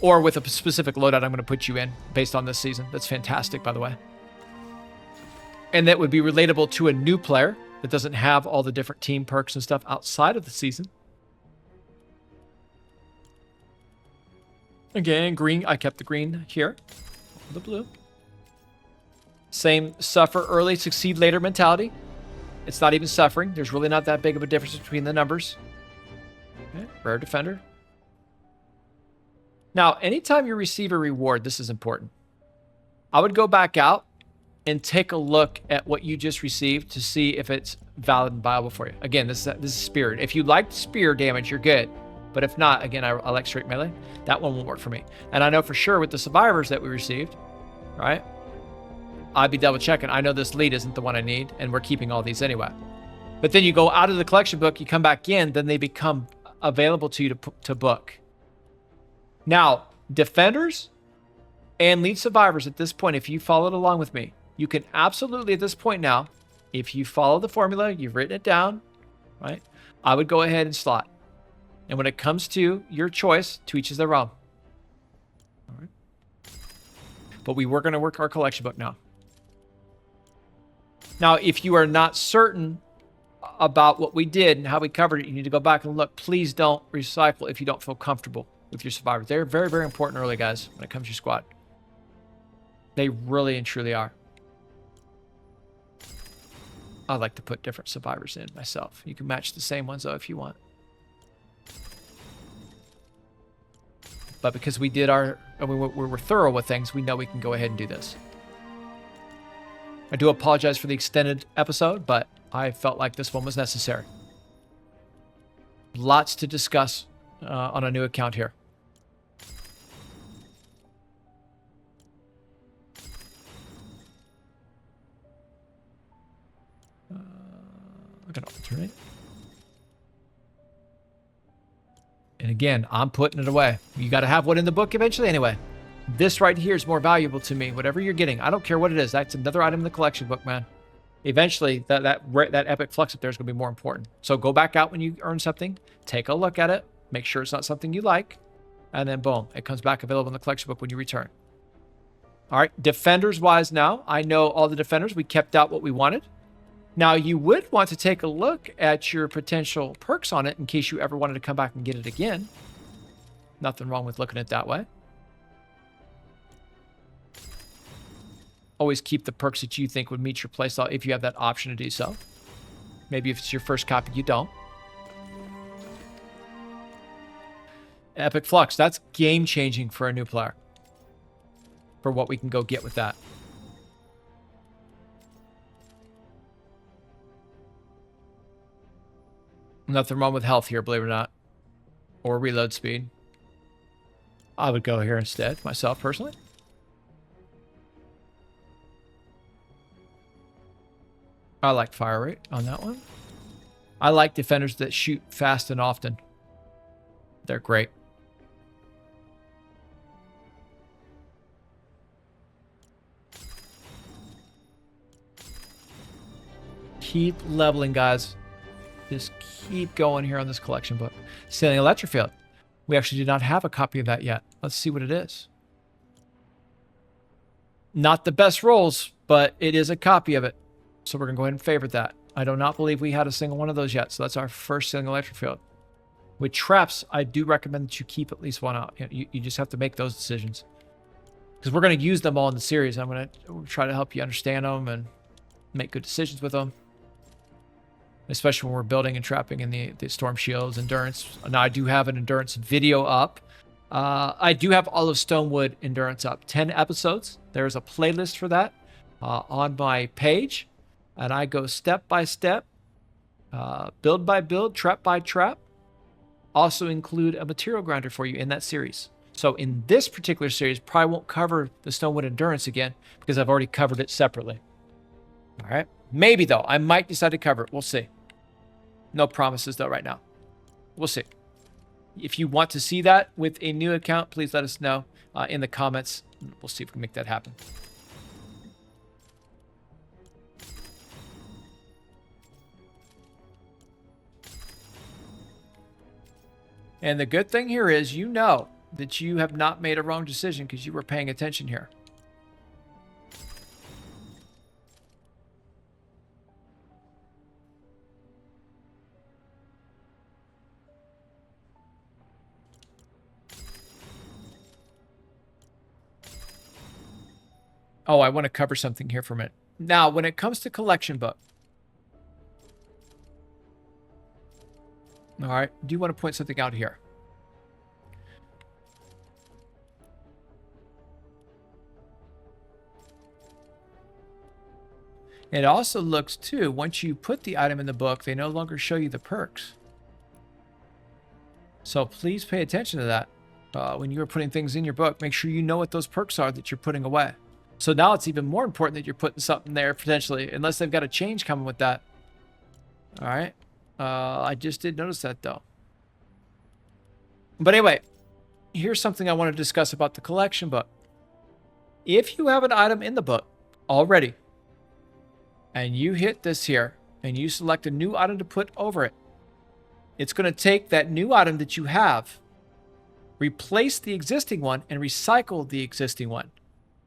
Or with a specific loadout I'm going to put you in based on this season. That's fantastic, by the way. And that would be relatable to a new player that doesn't have all the different team perks and stuff outside of the season. Again, green. I kept the green here. The blue. Same suffer early, succeed later mentality. It's not even suffering. There's really not that big of a difference between the numbers. Okay, rare defender. Now, anytime you receive a reward, this is important. I would go back out and take a look at what you just received to see if it's valid and viable for you. Again, this is spirit. If you like spear damage, you're good. But if not, again, I like straight melee. That one won't work for me. And I know for sure with the survivors that we received, right? I'd be double checking. I know this lead isn't the one I need, and we're keeping all these anyway. But then you go out of the collection book, you come back in, then they become available to you to book. Now, defenders and lead survivors at this point, if you followed along with me, you can absolutely at this point now, if you follow the formula, you've written it down, right? I would go ahead and slot. And when it comes to your choice, to each is their own. All right. But we were going to work our collection book now. Now, if you are not certain about what we did and how we covered it, you need to go back and look. Please don't recycle if you don't feel comfortable with your survivors. They're very, very important early, guys, when it comes to your squad. They really and truly are. I like to put different survivors in myself. You can match the same ones, though, if you want. But because we did we were thorough with things, we know we can go ahead and do this. I do apologize for the extended episode, but I felt like this one was necessary. Lots to discuss on a new account here. I'm going to alternate. And again, I'm putting it away. You got to have one in the book eventually anyway. This right here is more valuable to me. Whatever you're getting, I don't care what it is. That's another item in the collection book, man. Eventually, that epic flux up there is going to be more important. So go back out when you earn something, take a look at it, make sure it's not something you like, and then boom, it comes back available in the collection book when you return. All right, defenders-wise now, I know all the defenders. We kept out what we wanted. Now, you would want to take a look at your potential perks on it in case you ever wanted to come back and get it again. Nothing wrong with looking at it that way. Always keep the perks that you think would meet your playstyle if you have that option to do so. Maybe if it's your first copy, you don't. Epic Flux, that's game-changing for a new player. For what we can go get with that. Nothing wrong with health here, believe it or not. Or reload speed. I would go here instead, myself personally. I like fire rate on that one. I like defenders that shoot fast and often. They're great. Keep leveling, guys. Just keep going here on this collection book. Sailing Electric Field. We actually do not have a copy of that yet. Let's see what it is. Not the best rolls, but it is a copy of it. So we're going to go ahead and favorite that. I do not believe we had a single one of those yet. So that's our first Sailing Electric Field. With traps, I do recommend that you keep at least one out. You just have to make those decisions. Because we're going to use them all in the series. I'm going to try to help you understand them and make good decisions with them. Especially when we're building and trapping in the Storm Shield's Endurance. Now, I do have an Endurance video up. I do have all of Stonewood Endurance up. 10 episodes. There's a playlist for that on my page. And I go step by step, build by build, trap by trap. Also include a material grinder for you in that series. So in this particular series, probably won't cover the Stonewood Endurance again because I've already covered it separately. All right. Maybe, though. I might decide to cover it. We'll see. No promises, though, right now. We'll see. If you want to see that with a new account, please let us know in the comments. We'll see if we can make that happen. And the good thing here is you know that you have not made a wrong decision because you were paying attention here. Oh, I want to cover something here for a minute. Now, when it comes to collection book. All right, do you want to point something out here? It also looks, too, once you put the item in the book, they no longer show you the perks. So please pay attention to that. When you're putting things in your book, make sure you know what those perks are that you're putting away. So now it's even more important that you're putting something there, potentially, unless they've got a change coming with that. All right. I just did notice that, though. But anyway, here's something I want to discuss about the collection book. If you have an item in the book already, and you hit this here, and you select a new item to put over it, it's going to take that new item that you have, replace the existing one, and recycle the existing one.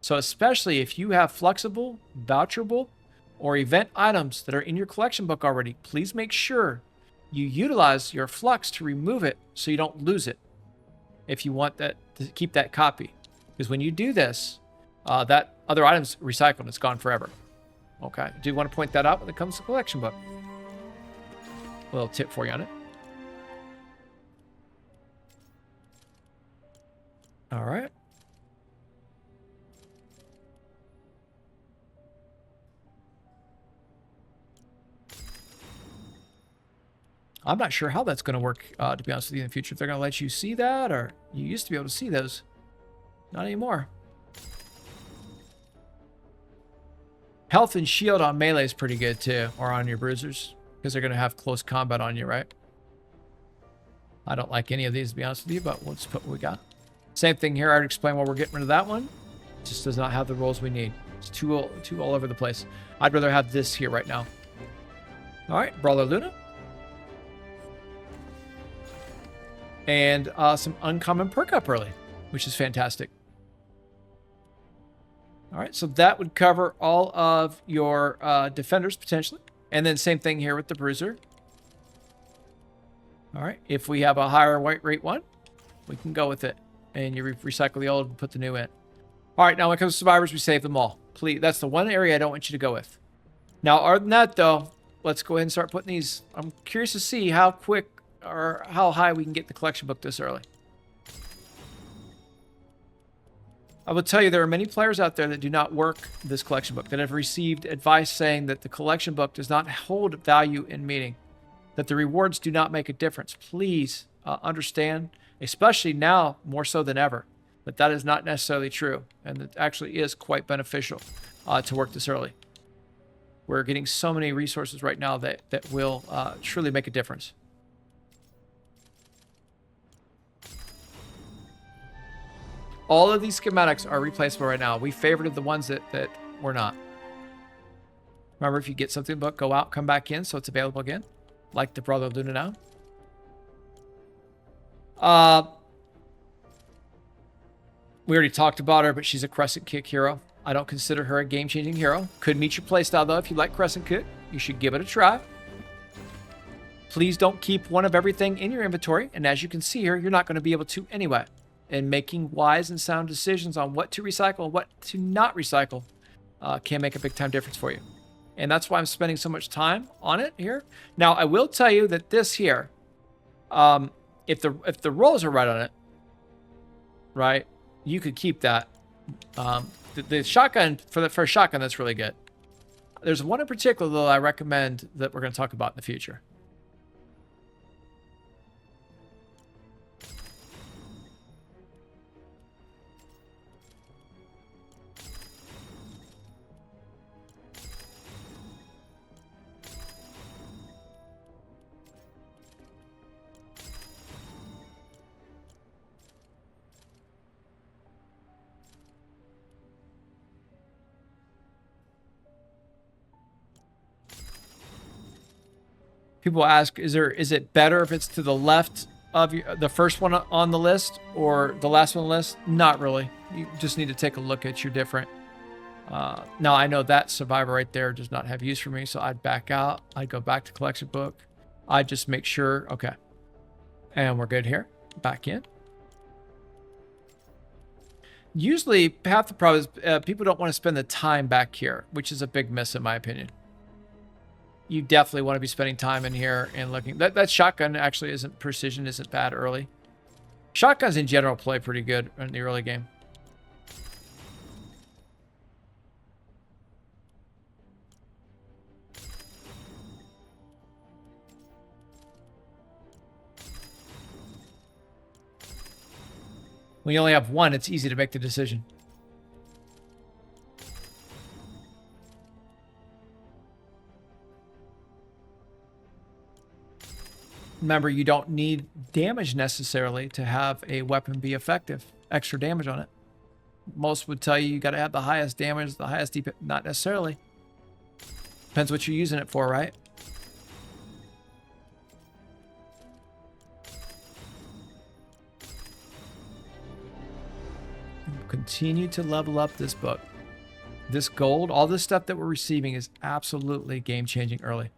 So especially if you have flexible, voucherable, or event items that are in your collection book already, please make sure you utilize your flux to remove it so you don't lose it if you want that to keep that copy. Because when you do this, that other item's recycled. It's gone forever. Okay. Do you want to point that out when it comes to collection book? A little tip for you on it. All right. I'm not sure how that's going to work, to be honest with you, in the future. If they're going to let you see that, or you used to be able to see those. Not anymore. Health and shield on melee is pretty good, too, or on your bruisers, because they're going to have close combat on you, right? I don't like any of these, to be honest with you, but we'll just put what we got. Same thing here. I already explained why we're getting rid of that one. It just does not have the rolls we need. It's too all over the place. I'd rather have this here right now. All right, Brawler Luna. And some uncommon perk up early, which is fantastic. All right, so that would cover all of your defenders potentially. And then same thing here with the bruiser. All right, if we have a higher white rate one, we can go with it. And you recycle the old and put the new in. All right, now when it comes to survivors, we save them all. Please, that's the one area I don't want you to go with. Now, other than that, though, let's go ahead and start putting these. I'm curious to see how quick or how high we can get the collection book this early. I will tell you there are many players out there that do not work this collection book, that have received advice saying that the collection book does not hold value in meeting. that the rewards do not make a difference. Please understand, especially now more so than ever, but that is not necessarily true, and it actually is quite beneficial to work this early. We're getting so many resources right now that will truly make a difference. All of these schematics are replaceable right now. We favorited the ones that were not. Remember, if you get something but go out, come back in so it's available again, like the Brother Luna now. We already talked about her, but she's a Crescent Kick hero. I don't consider her a game-changing hero. Could meet your playstyle, though. If you like Crescent Kick, you should give it a try. Please don't keep one of everything in your inventory, and as you can see here, you're not going to be able to anyway. And making wise and sound decisions on what to recycle and what to not recycle can make a big-time difference for you. And that's why I'm spending so much time on it here. Now, I will tell you that this here, if the rolls are right on it, right, you could keep that. The shotgun, for the first shotgun, that's really good. There's one in particular, though, I recommend that we're going to talk about in the future. People ask, is it better if it's to the left of the first one on the list or the last one on the list? Not really. You just need to take a look at your different. Now, I know that Survivor right there does not have use for me, so I'd back out. I'd go back to collection book. I'd just make sure, okay. And we're good here. Back in. Usually, half the problem is people don't want to spend the time back here, which is a big miss in my opinion. You definitely want to be spending time in here and looking. That shotgun actually isn't precision, isn't bad early. Shotguns in general play pretty good in the early game. When you only have one, it's easy to make the decision. Remember, you don't need damage necessarily to have a weapon be effective. Extra damage on it. Most would tell you got to have the highest damage, the highest DP. Not necessarily. Depends what you're using it for, right? Continue to level up this book. This gold, all this stuff that we're receiving is absolutely game-changing early.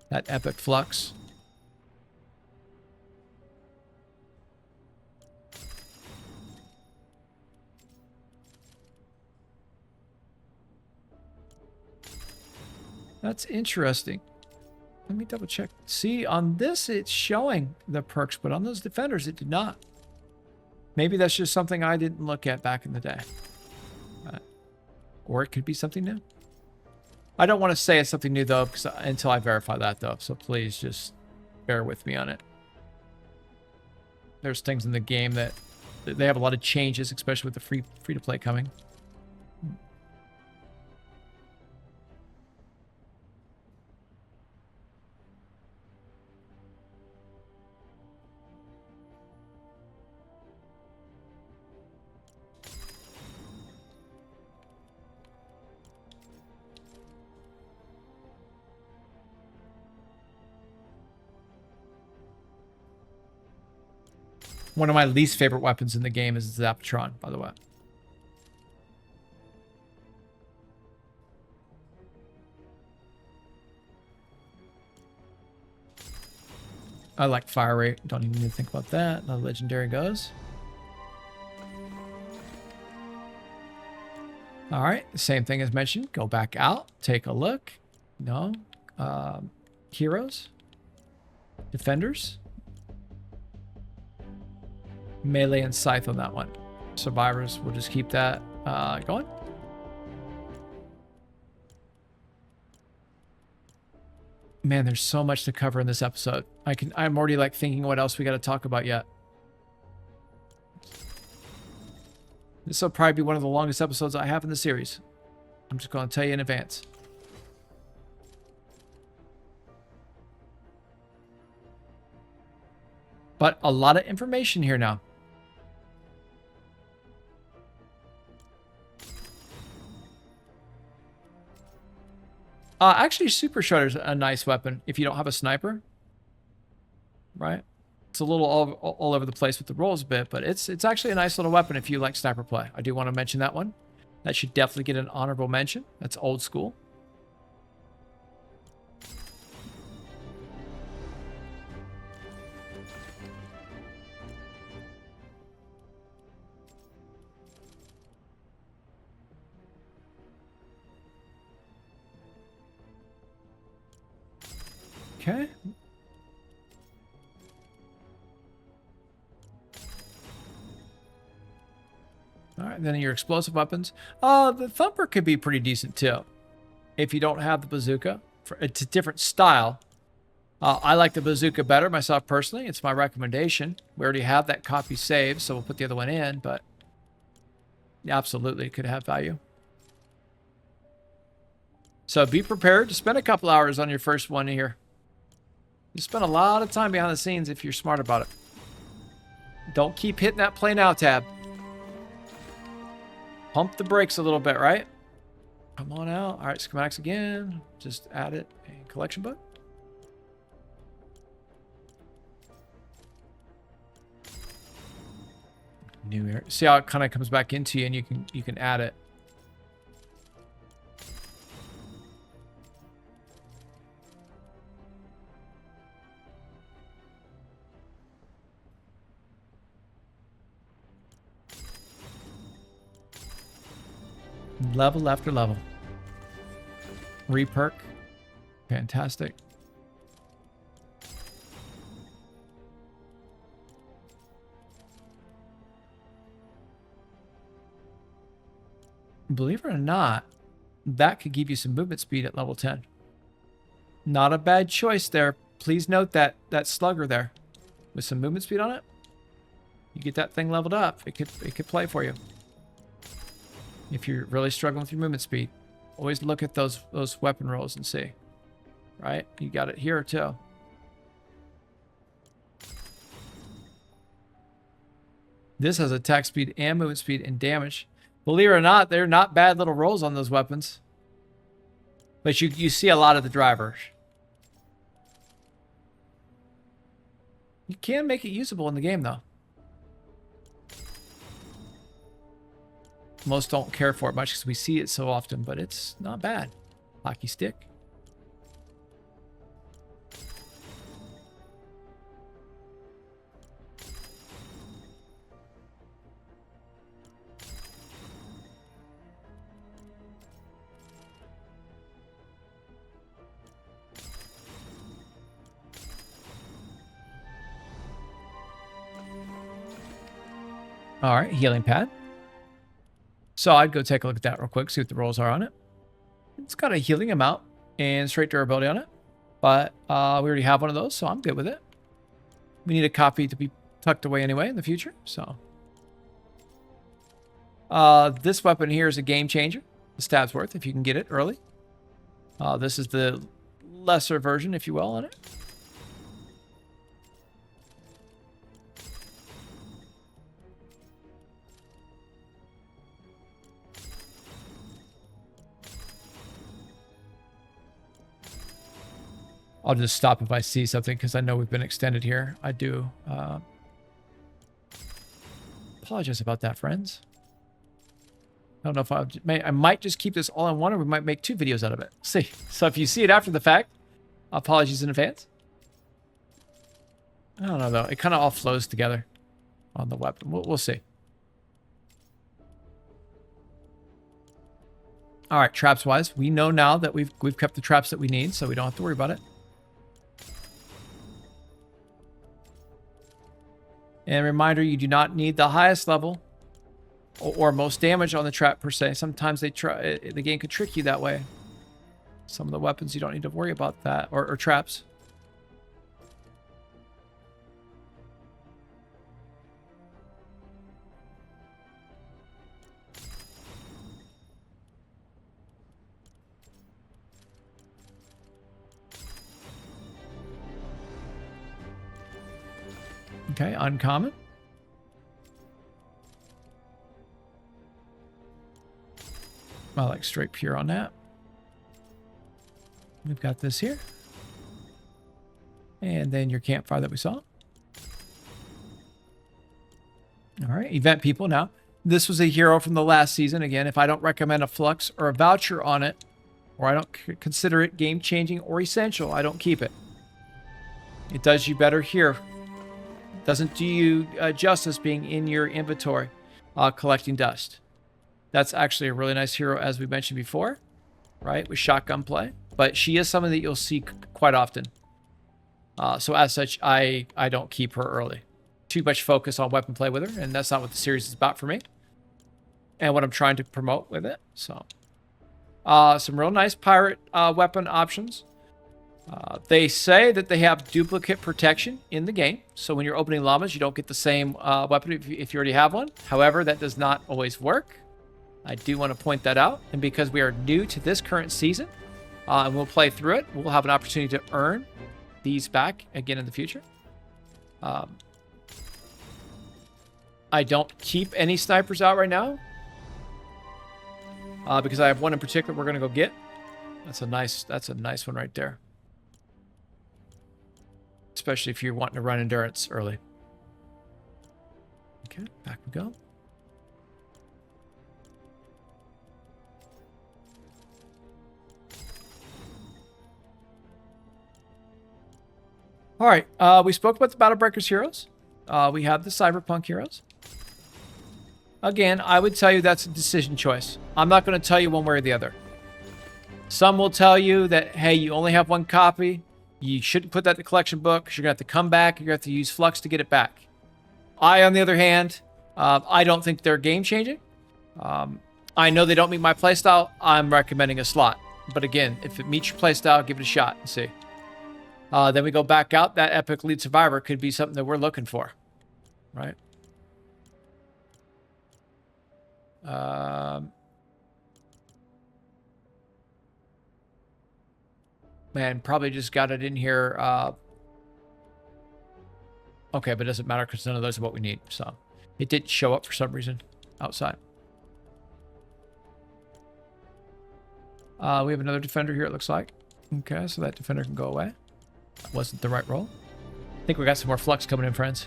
That epic flux. That's interesting. Let me double check. See, on this, it's showing the perks, but on those defenders, it did not. Maybe that's just something I didn't look at back in the day. Or it could be something new. I don't want to say it's something new, though, until I verify that, though. So please just bear with me on it. There's things in the game that they have a lot of changes, especially with the free-to-play coming. One of my least favorite weapons in the game is the Zapatron, by the way. I like fire rate. Don't even need to think about that. The legendary goes. All right. Same thing as mentioned. Go back out. Take a look. No. Heroes. Defenders. Melee and scythe on that one. Survivors, we'll just keep that going. Man, there's so much to cover in this episode. I'm already like thinking what else we got to talk about yet. This will probably be one of the longest episodes I have in the series. I'm just going to tell you in advance. But a lot of information here now. Actually, Super Shredder's a nice weapon if you don't have a sniper. Right? It's a little all over the place with the rolls a bit, but it's actually a nice little weapon if you like sniper play. I do want to mention that one. That should definitely get an honorable mention. That's old school. Okay. All right, then your explosive weapons. The Thumper could be pretty decent too. If you don't have the bazooka. It's a different style. I like the bazooka better myself personally. It's my recommendation. We already have that copy saved, so we'll put the other one in, but absolutely it could have value. So be prepared to spend a couple hours on your first one here. You spend a lot of time behind the scenes if you're smart about it. Don't keep hitting that play now tab. Pump the brakes a little bit, right? Come on out. All right, schematics again. Just add it in collection book. New area. See how it kind of comes back into you, and you can add it. Level after level. Reperk. Fantastic. Believe it or not, that could give you some movement speed at level 10. Not a bad choice there. Please note that slugger there with some movement speed on it. You get that thing leveled up, it could play for you. If you're really struggling with your movement speed, always look at those weapon rolls and see. Right? You got it here too. This has attack speed and movement speed and damage. Believe it or not, they're not bad little rolls on those weapons. But you see a lot of the drivers. You can make it usable in the game though. Most don't care for it much because we see it so often, but it's not bad. Hockey stick. All right, healing pad. So I'd go take a look at that real quick, see what the rolls are on it. It's got a healing amount and straight durability on it, but we already have one of those, so I'm good with it. We need a copy to be tucked away anyway in the future, so. This weapon here is a game changer, the stab's worth, if you can get it early. This is the lesser version, if you will, on it. I'll just stop if I see something because I know we've been extended here. I do apologize about that, friends. I don't know if I might just keep this all in one, or we might make 2 videos out of it. See. So if you see it after the fact, apologies in advance. I don't know though. It kind of all flows together on the weapon. We'll see. All right, traps wise, we know now that we've kept the traps that we need, so we don't have to worry about it. And reminder, you do not need the highest level or most damage on the trap per se. Sometimes the game could trick you that way. Some of the weapons you don't need to worry about that, or traps. Okay, uncommon. I like straight pure on that. We've got this here. And then your campfire that we saw. All right, event people now. This was a hero from the last season. Again, if I don't recommend a flux or a voucher on it, or I don't consider it game-changing or essential, I don't keep it. It does you better here. Doesn't do you justice being in your inventory collecting dust. That's actually a really nice hero, as we mentioned before, right, with shotgun play. But she is someone that you'll see quite often. So as such, I don't keep her early. Too much focus on weapon play with her, and that's not what the series is about for me. And what I'm trying to promote with it. So, some real nice pirate weapon options. They say that they have duplicate protection in the game. So when you're opening llamas, you don't get the same weapon if you already have one. However, that does not always work. I do want to point that out. And because we are new to this current season, and we'll play through it, we'll have an opportunity to earn these back again in the future. I don't keep any snipers out right now. Because I have one in particular we're going to go get. That's a nice one right there. Especially if you're wanting to run endurance early. Okay, back we go. All right, we spoke about the Battle Breakers heroes. We have the Cyberpunk heroes. Again, I would tell you that's a decision choice. I'm not going to tell you one way or the other. Some will tell you that, hey, you only have one copy. You shouldn't put that in the collection book because you're going to have to come back. You're going to have to use Flux to get it back. I, on the other hand, I don't think they're game-changing. I know they don't meet my playstyle. I'm recommending a slot. But again, if it meets your playstyle, give it a shot and see. Then we go back out. That Epic Lead Survivor could be something that we're looking for. Right? Man, probably just got it in here. Okay, but it doesn't matter because none of those are what we need. So it didn't show up for some reason outside. We have another defender here, it looks like. Okay, so that defender can go away. That wasn't the right roll. I think we got some more flux coming in, friends.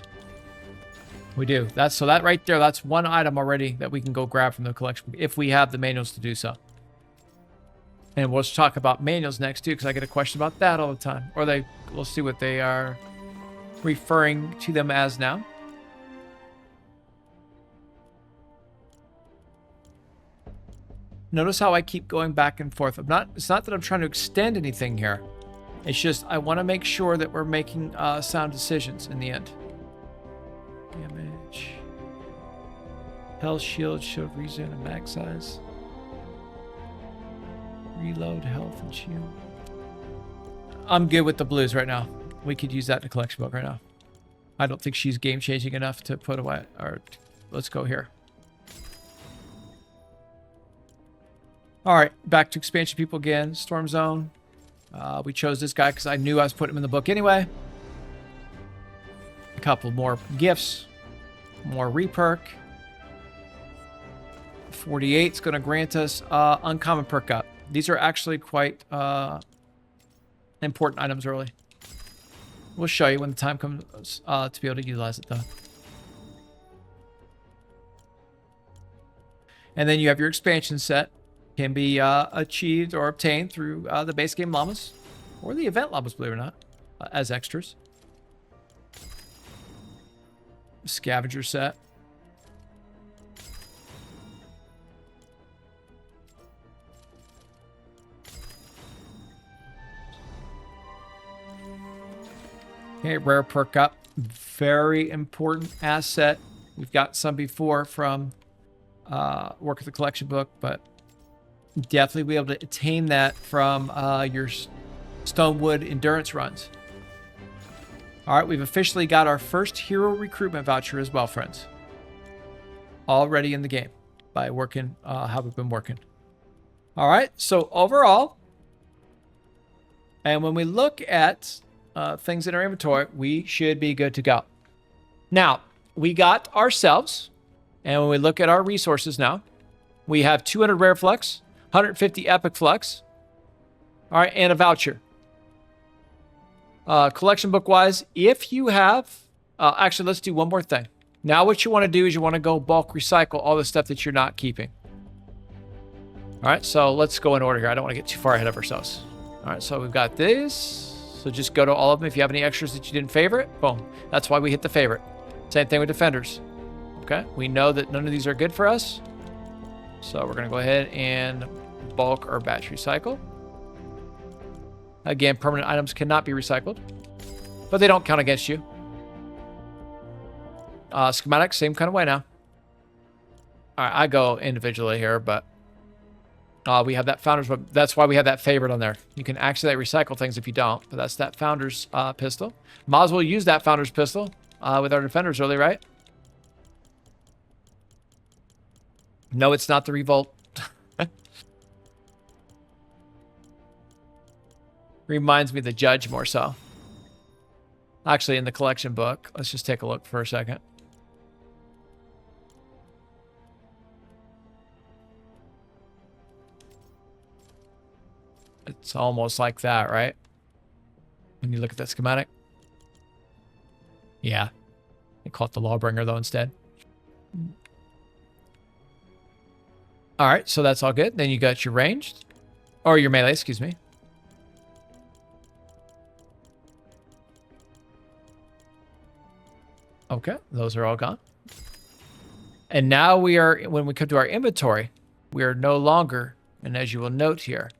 We do. So that right there, that's one item already that we can go grab from the collection if we have the manuals to do so. And we'll talk about manuals next too, because I get a question about that all the time. Or we'll see what they are referring to them as now. Notice how I keep going back and forth. It's not that I'm trying to extend anything here. It's just I want to make sure that we're making sound decisions in the end. Damage. Health shield, regen, and mag size. Reload, health, and shield. I'm good with the blues right now. We could use that in the collection book right now. I don't think she's game-changing enough to put away. Let's go here. All right, back to expansion people again. Storm Zone. We chose this guy because I knew I was putting him in the book anyway. A couple more gifts. More reperk. 48 is going to grant us uncommon perk up. These are actually quite important items early. We'll show you when the time comes to be able to utilize it, though. And then you have your expansion set. Can be achieved or obtained through the base game llamas or the event llamas, believe it or not, as extras. Scavenger set. Okay, rare perk up. Very important asset. We've got some before from work at the collection book, but definitely be able to attain that from your Stonewood endurance runs. All right, we've officially got our first hero recruitment voucher as well, friends. Already in the game by working how we've been working. All right, so overall, and when we look at things in our inventory, we should be good to go. Now, we got ourselves, and when we look at our resources now, we have 200 rare flux, 150 epic flux, all right, and a voucher. Collection book wise, if you have, actually, let's do one more thing. Now what you want to do is you want to go bulk recycle all the stuff that you're not keeping. All right, so let's go in order here. I don't want to get too far ahead of ourselves. All right, so we've got this. So just go to all of them. If you have any extras that you didn't favorite, boom. That's why we hit the favorite. Same thing with defenders. Okay, we know that none of these are good for us. So we're going to go ahead and bulk or batch recycle. Again, permanent items cannot be recycled, but they don't count against you. Schematics, same kind of way now. All right, I go individually here, but we have that founder's. That's why we have that favorite on there. You can actually recycle things if you don't, but that's that founder's pistol. Might as well use that founder's pistol with our defenders early, right? No, it's not the Revolt. Reminds me of the Judge more so. Actually, in the collection book, let's just take a look for a second. It's almost like that, right? When you look at that schematic. Yeah. They call it the Lawbringer, though, instead. All right, so that's all good. Then you got your ranged. Or your melee, excuse me. Okay, those are all gone. And now we are, when we come to our inventory, we are no longer, and as you will note here,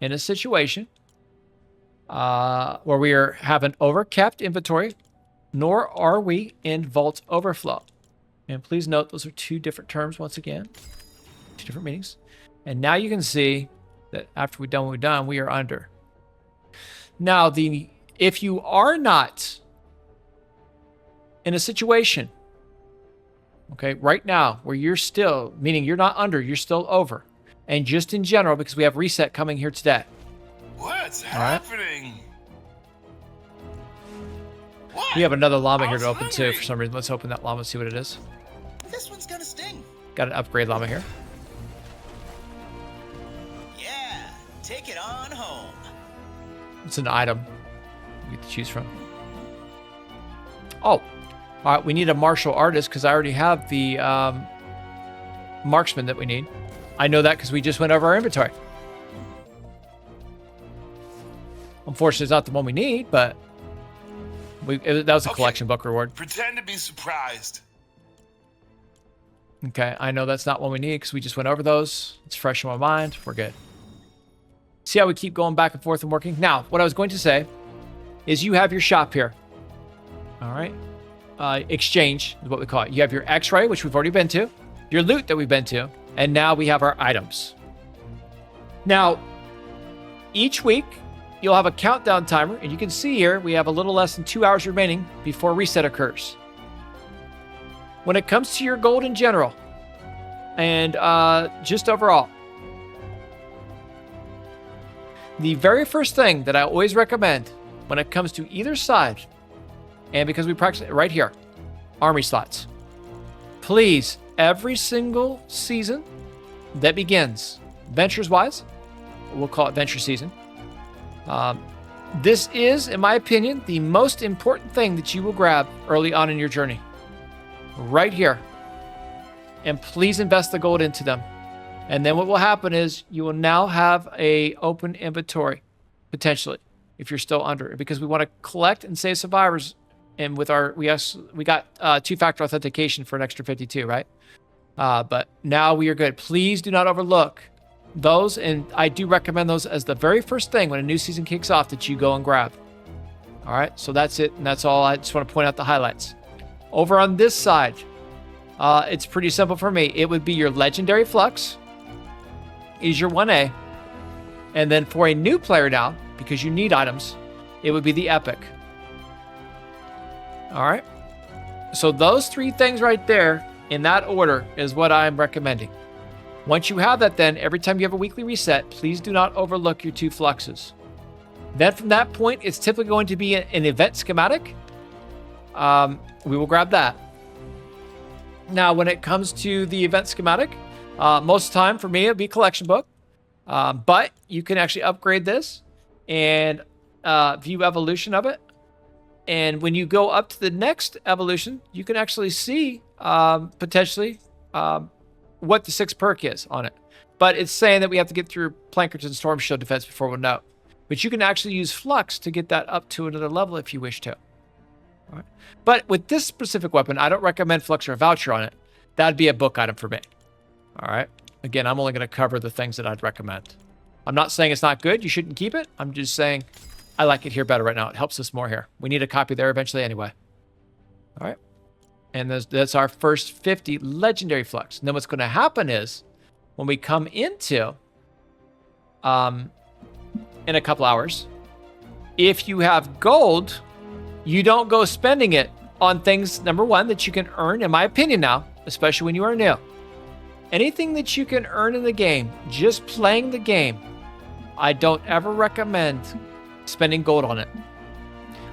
in a situation where we have an overcapped inventory, nor are we in Vault Overflow. And please note, those are two different terms once again, two different meanings. And now you can see that after we've done what we've done, we are under. Now, if you are not in a situation, okay, right now, where you're still, meaning you're not under, you're still over, and just in general, because we have reset coming here today. What's happening? What? We have another llama here to open too, for some reason. Let's open that llama, see what it is. This one's gonna sting. Got an upgrade llama here. Yeah, take it on home. It's an item you get to choose from. Oh, all right, we need a martial artist because I already have the marksman that we need. I know that because we just went over our inventory. Unfortunately, it's not the one we need, but that was a collection book reward. Pretend to be surprised. Okay, I know that's not one we need because we just went over those. It's fresh in my mind. We're good. See how we keep going back and forth and working? Now, what I was going to say is you have your shop here. All right. Exchange is what we call it. You have your X-ray, which we've already been to, your loot that we've been to, and now we have our items. Now, each week, you'll have a countdown timer, and you can see here we have a little less than 2 hours remaining before reset occurs. When it comes to your gold in general, and just overall, the very first thing that I always recommend when it comes to either side, and because we practice it right here, army slots. Please, every single season that begins, ventures-wise, we'll call it venture season. This is, in my opinion, the most important thing that you will grab early on in your journey. Right here. And please invest the gold into them. And then what will happen is you will now have a open inventory, potentially, if you're still under. Because we want to collect and save survivors. And with our, we got two-factor authentication for an extra 52, right? But now we are good. Please do not overlook those, and I do recommend those as the very first thing when a new season kicks off that you go and grab. All right, so that's it, and that's all. I just want to point out the highlights. Over on this side, it's pretty simple for me. It would be your legendary flux, is your 1A. And then for a new player now, because you need items, it would be the Epic. All right. So those 3 things right there in that order is what I'm recommending. Once you have that, then every time you have a weekly reset, please do not overlook your 2 fluxes. Then from that point, it's typically going to be an event schematic. We will grab that. Now, when it comes to the event schematic, most of the time for me, it'd be collection book. But you can actually upgrade this and view evolution of it. And when you go up to the next evolution, you can actually see potentially what the 6th perk is on it. But it's saying that we have to get through Plankerton Storm Shield Defense before we'll know. But you can actually use Flux to get that up to another level if you wish to. All right. But with this specific weapon, I don't recommend Flux or a voucher on it. That'd be a book item for me. All right. Again, I'm only going to cover the things that I'd recommend. I'm not saying it's not good. You shouldn't keep it. I'm just saying I like it here better right now. It helps us more here. We need a copy there eventually anyway. All right. And that's our first 50 legendary flux. And then what's going to happen is when we come into, in a couple hours, if you have gold, you don't go spending it on things, number one, that you can earn, in my opinion now, especially when you are new. Anything that you can earn in the game, just playing the game, I don't ever recommend spending gold on it.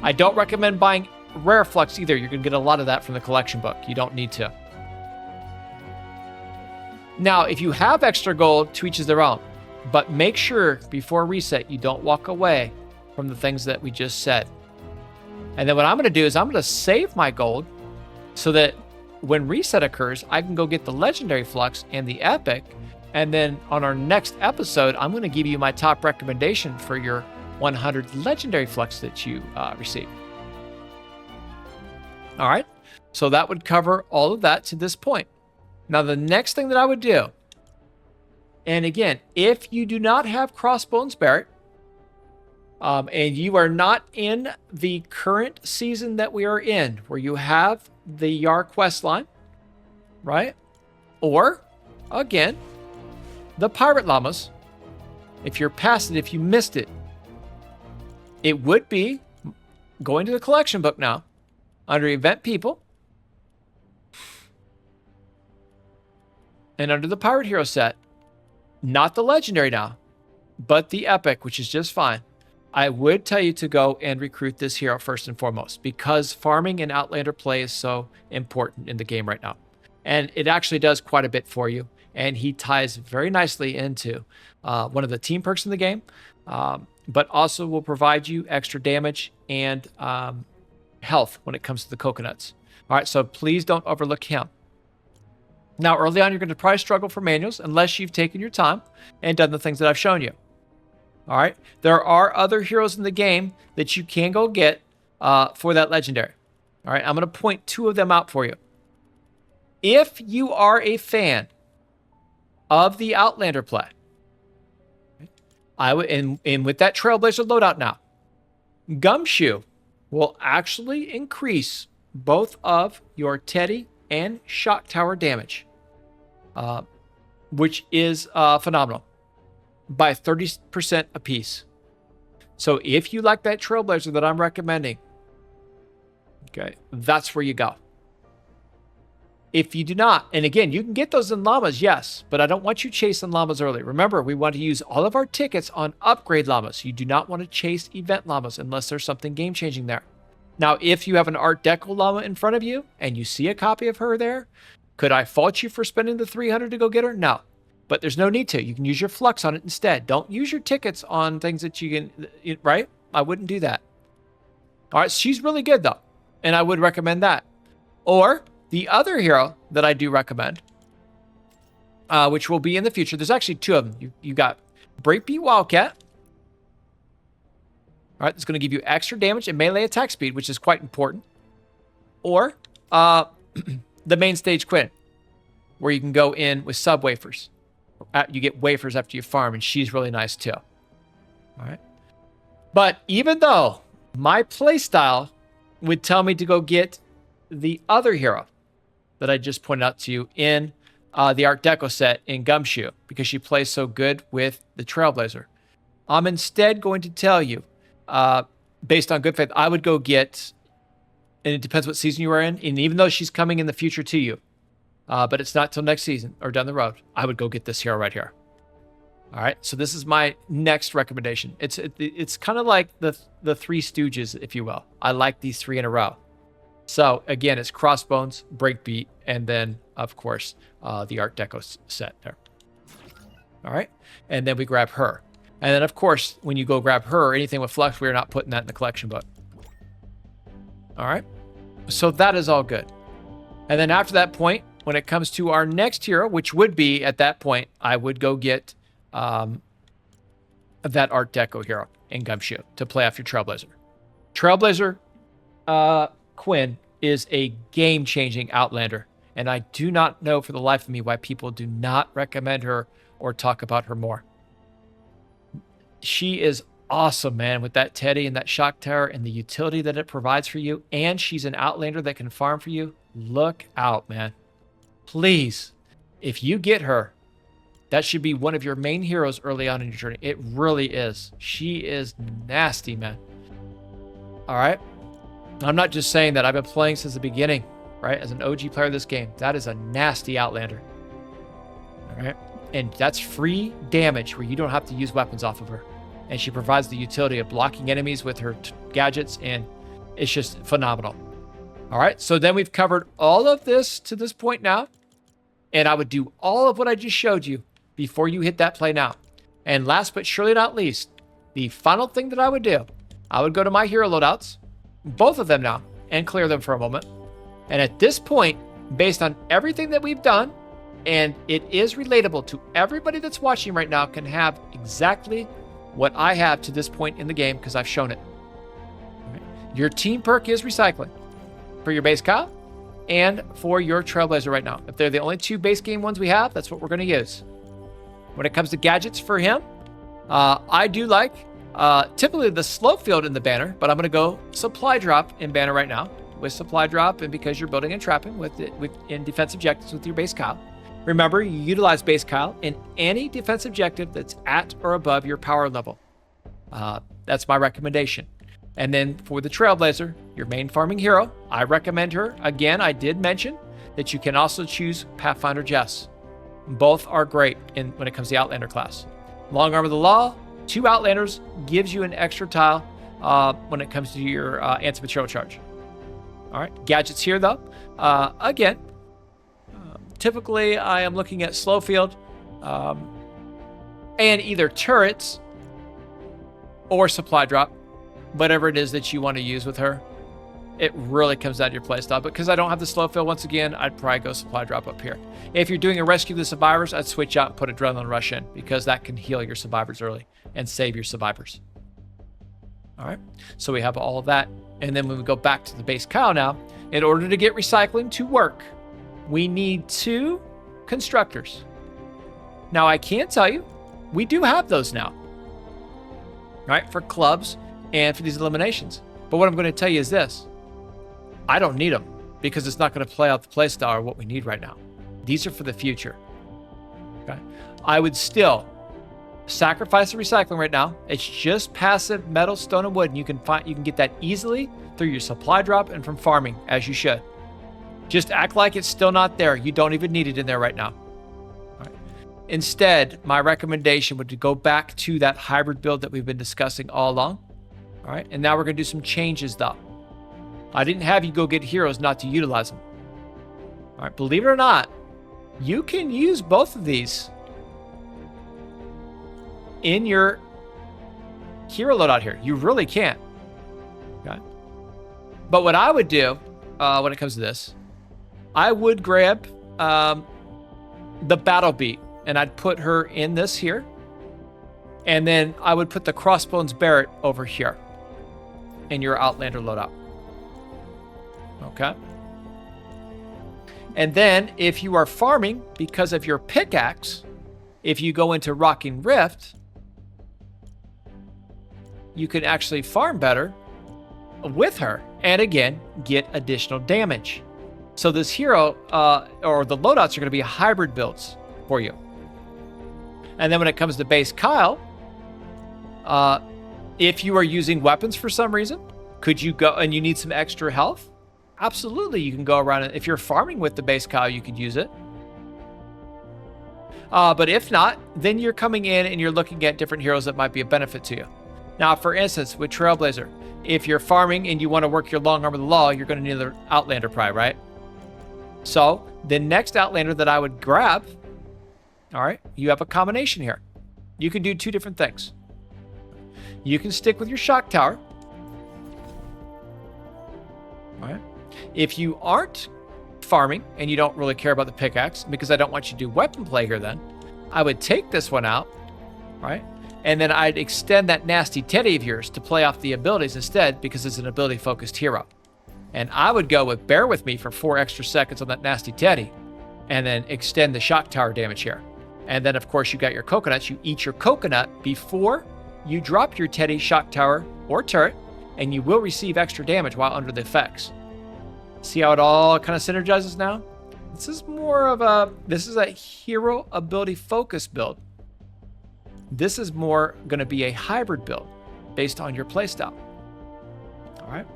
I don't recommend buying rare flux either. You're going to get a lot of that from the collection book. You don't need to. Now, if you have extra gold, to each is their own. But make sure before reset, you don't walk away from the things that we just said. And then what I'm going to do is I'm going to save my gold so that when reset occurs, I can go get the legendary flux and the epic. And then on our next episode, I'm going to give you my top recommendation for your 100 legendary flux that you receive. All right. So that would cover all of that to this point. Now, the next thing that I would do, and again, if you do not have Crossbones Barrett, and you are not in the current season that we are in, where you have the Yar quest line, right? Or, again, the Pirate Llamas, if you're past it, if you missed it, it would be going to the collection book now, under Event People, and under the Pirate Hero set, not the Legendary now, but the Epic, which is just fine. I would tell you to go and recruit this hero first and foremost, because farming and Outlander play is so important in the game right now. And it actually does quite a bit for you. And he ties very nicely into one of the team perks in the game, but also will provide you extra damage and health when it comes to the coconuts. All right, so please don't overlook him. Now, early on, you're going to probably struggle for manuals unless you've taken your time and done the things that I've shown you. All right, there are other heroes in the game that you can go get for that legendary. All right, I'm going to point 2 of them out for you. If you are a fan of the Outlander play, I would, and with that Trailblazer loadout now, Gumshoe will actually increase both of your Teddy and Shock Tower damage, which is phenomenal, by 30% apiece. So if you like that Trailblazer that I'm recommending, okay, that's where you go. If you do not, and again, you can get those in Llamas, yes, but I don't want you chasing Llamas early. Remember, we want to use all of our tickets on upgrade Llamas. You do not want to chase event Llamas unless there's something game-changing there. Now, if you have an Art Deco Llama in front of you and you see a copy of her there, could I fault you for spending the $300 to go get her? No, but there's no need to. You can use your flux on it instead. Don't use your tickets on things that you can, right? I wouldn't do that. All right, she's really good though, and I would recommend that. Or the other hero that I do recommend, which will be in the future, there's actually 2 of them. You got Breakbeat Wildcat. All right, it's going to give you extra damage and melee attack speed, which is quite important. Or the main stage Quinn, where you can go in with sub wafers. You get wafers after you farm, and she's really nice too. All right. But even though my playstyle would tell me to go get the other hero that I just pointed out to you in the Art Deco set in Gumshoe because she plays so good with the Trailblazer. I'm instead going to tell you, based on good faith, I would go get, and it depends what season you are in, and even though she's coming in the future to you, but it's not till next season or down the road, I would go get this hero right here. All right, so this is my next recommendation. It's kind of like the Three Stooges, if you will. I like these three in a row. So again, it's Crossbones, Breakbeat, and then of course the Art Deco set there. All right, and then we grab her, and then of course when you go grab her, anything with Flux, we're not putting that in the collection book. All right, so that is all good. And then after that point, when it comes to our next hero, which would be at that point, I would go get that Art Deco hero in Gumshoe to play off your Trailblazer. Trailblazer Quinn is a game-changing Outlander, and I do not know for the life of me why people do not recommend her or talk about her more. She is awesome, man, with that Teddy and that Shock Tower and the utility that it provides for you, and she's an Outlander that can farm for you. Look out, man. Please, if you get her, that should be one of your main heroes early on in your journey. It really is. She is nasty, man. All right. I'm not just saying that. I've been playing since the beginning, right? As an OG player of this game. That is a nasty Outlander. All right. And that's free damage where you don't have to use weapons off of her. And she provides the utility of blocking enemies with her gadgets. And it's just phenomenal. All right. So then we've covered all of this to this point now. And I would do all of what I just showed you before you hit that play now. And last but surely not least, the final thing that I would do, I would go to my hero loadouts, both of them now, and clear them for a moment. And at this point, based on everything that we've done, and it is relatable to everybody that's watching right now, can have exactly what I have to this point in the game because I've shown it. Right. Your team perk is recycling for your base Kyle and for your Trailblazer right now. If they're the only two base game ones we have, that's what we're going to use. When it comes to gadgets for him, I do like typically the slow field in the banner, but I'm going to go supply drop in banner right now with supply drop, and because you're building and trapping in defense objectives with your base Kyle. Remember, you utilize base Kyle in any defense objective that's at or above your power level. That's my recommendation. And then for the Trailblazer, your main farming hero, I recommend her. Again, I did mention that you can also choose Pathfinder Jess. Both are great when it comes to the Outlander class. Long Arm of the Law, 2 Outlanders gives you an extra tile when it comes to your anti-material charge. All right, gadgets here though. Again, typically I am looking at slow field and either turrets or supply drop, whatever it is that you want to use with her. It really comes down to your playstyle. But because I don't have the slow field, once again, I'd probably go supply drop up here. If you're doing a rescue of the survivors, I'd switch out and put Adrenaline Rush in because that can heal your survivors early and save your survivors. All right, so we have all of that. And then when we go back to the base Kyle now, in order to get recycling to work, we need 2 constructors. Now, I can tell you, we do have those now, right, for clubs and for these eliminations. But what I'm going to tell you is this. I don't need them because it's not going to play out the playstyle or what we need right now. These are for the future. Okay? I would still sacrifice the recycling right now. It's just passive metal, stone, and wood, and you can get that easily through your supply drop and from farming, as you should. Just act like it's still not there. You don't even need it in there right now. All right. Instead, my recommendation would be to go back to that hybrid build that we've been discussing all along. All right, and now we're going to do some changes though. I didn't have you go get heroes not to utilize them. All right, believe it or not, you can use both of these in your hero loadout here. You really can. Okay. But what I would do when it comes to this, I would grab the Battle Beat and I'd put her in this here. And then I would put the Crossbones Barrett over here in your Outlander loadout. Okay. And then if you are farming because of your pickaxe, if you go into Rocking Rift, you can actually farm better with her and again get additional damage. So this hero, or the loadouts, are going to be hybrid builds for you. And then when it comes to base Kyle, if you are using weapons for some reason, could you go and you need some extra health? Absolutely, you can go around and if you're farming with the base Kyle, you could use it. But if not, then you're coming in and you're looking at different heroes that might be a benefit to you. Now, for instance, with Trailblazer, if you're farming and you want to work your long arm of the law, you're going to need another Outlander Pry, right? So the next Outlander that I would grab, all right, you have a combination here. You can do two different things. You can stick with your Shock Tower. All right. If you aren't farming and you don't really care about the pickaxe, because I don't want you to do weapon play here, then I would take this one out, right? And then I'd extend that nasty Teddy of yours to play off the abilities instead, because it's an ability focused hero. And I would go with Bear With Me for 4 extra seconds on that nasty Teddy, and then extend the Shock Tower damage here. And then of course you got your coconuts. You eat your coconut before you drop your Teddy, Shock Tower, or turret, and you will receive extra damage while under the effects. See how it all kind of synergizes now? This is more of a hero ability focus build. This is more going to be a hybrid build based on your playstyle. All right.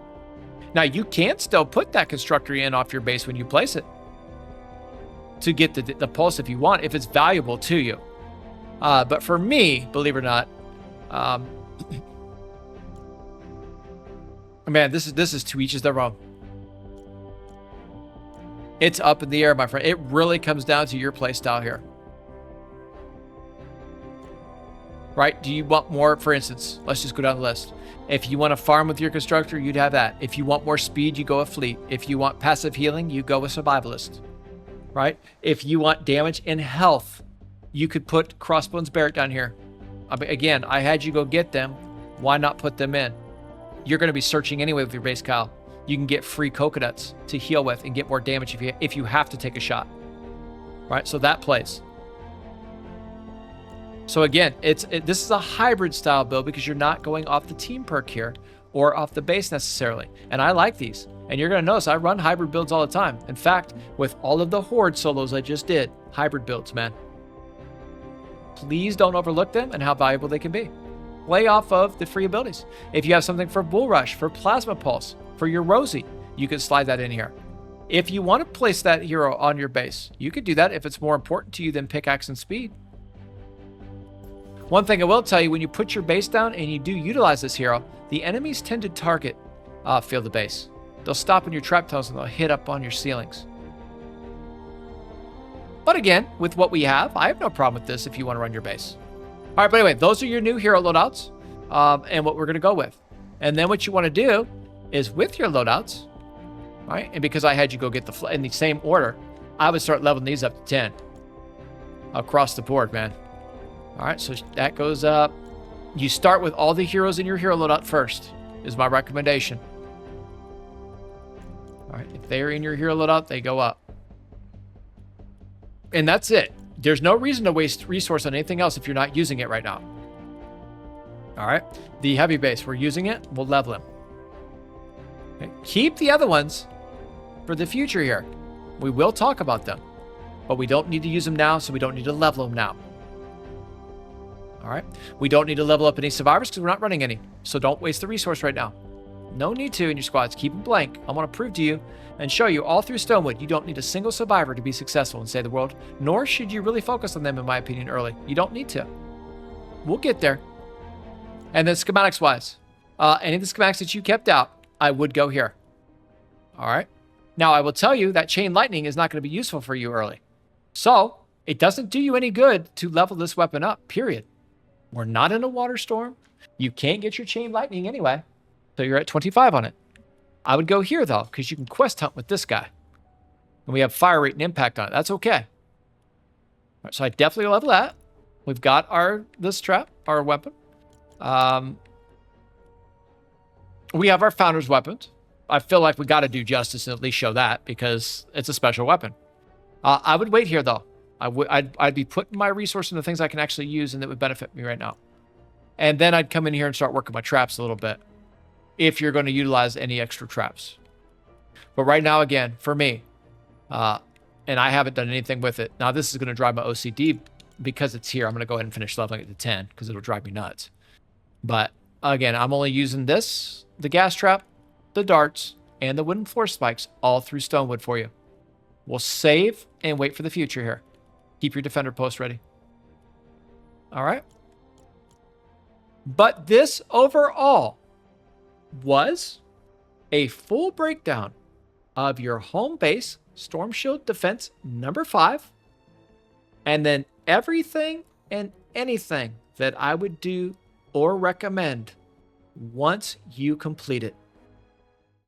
Now you can still put that constructor in off your base when you place it to get the pulse if you want, if it's valuable to you. But for me, believe it or not, man, this is to each their own. It's up in the air, my friend. It really comes down to your play style here. Right? Do you want more, for instance, let's just go down the list. If you want to farm with your constructor, you'd have that. If you want more speed, you go with fleet. If you want passive healing, you go with survivalist. Right? If you want damage and health, you could put Crossbones Barrett down here. I mean, again, I had you go get them. Why not put them in? You're going to be searching anyway with your base Kyle. You can get free coconuts to heal with and get more damage if you have to take a shot. Right? So that plays. So again, this is a hybrid style build because you're not going off the team perk here or off the base necessarily. And I like these. And you're going to notice I run hybrid builds all the time. In fact, with all of the Horde solos I just did, hybrid builds, man. Please don't overlook them and how valuable they can be. Play off of the free abilities. If you have something for Bull Rush, for Plasma Pulse, for your Rosie, you can slide that in here. If you want to place that hero on your base, you could do that if it's more important to you than pickaxe and speed. One thing I will tell you, when you put your base down and you do utilize this hero, the enemies tend to target field the base. They'll stop in your trap tunnels and they'll hit up on your ceilings. But again, with what we have, I have no problem with this if you want to run your base. All right, but anyway, those are your new hero loadouts and what we're going to go with. And then what you want to do is with your loadouts, right? And because I had you go get in the same order, I would start leveling these up to 10 across the board, man. All right, so that goes up. You start with all the heroes in your hero loadout first, is my recommendation. All right, if they're in your hero loadout, they go up. And that's it. There's no reason to waste resource on anything else if you're not using it right now. All right, the heavy base, we're using it, we'll level him. Okay. Keep the other ones for the future here. We will talk about them, but we don't need to use them now, so we don't need to level them now. All right, we don't need to level up any survivors because we're not running any, so don't waste the resource right now. No need to in your squads. Keep them blank. I want to prove to you and show you all through Stonewood, you don't need a single survivor to be successful in Save the World, nor should you really focus on them, in my opinion, early. You don't need to. We'll get there. And then schematics-wise, any of the schematics that you kept out, I would go here. All right. Now, I will tell you that Chain Lightning is not going to be useful for you early. So, it doesn't do you any good to level this weapon up, period. We're not in a water storm. You can't get your Chain Lightning anyway. So you're at 25 on it. I would go here, though, because you can quest hunt with this guy. And we have fire rate and impact on it. That's okay. All right, so I definitely level that. We've got this trap, our weapon. We have our founder's weapons. I feel like we got to do justice and at least show that because it's a special weapon. I would wait here, though. I'd be putting my resource into things I can actually use and that would benefit me right now. And then I'd come in here and start working my traps a little bit if you're going to utilize any extra traps. But right now, again, for me, And I haven't done anything with it. Now, this is going to drive my OCD because it's here. I'm going to go ahead and finish leveling it to 10 because it'll drive me nuts. But again, I'm only using this, the gas trap, the darts, and the wooden floor spikes all through Stonewood for you. We'll save and wait for the future here. Keep your defender post ready. All right. But this overall was a full breakdown of your Homebase Storm Shield Defense number 5. And then everything and anything that I would do or recommend once you complete it.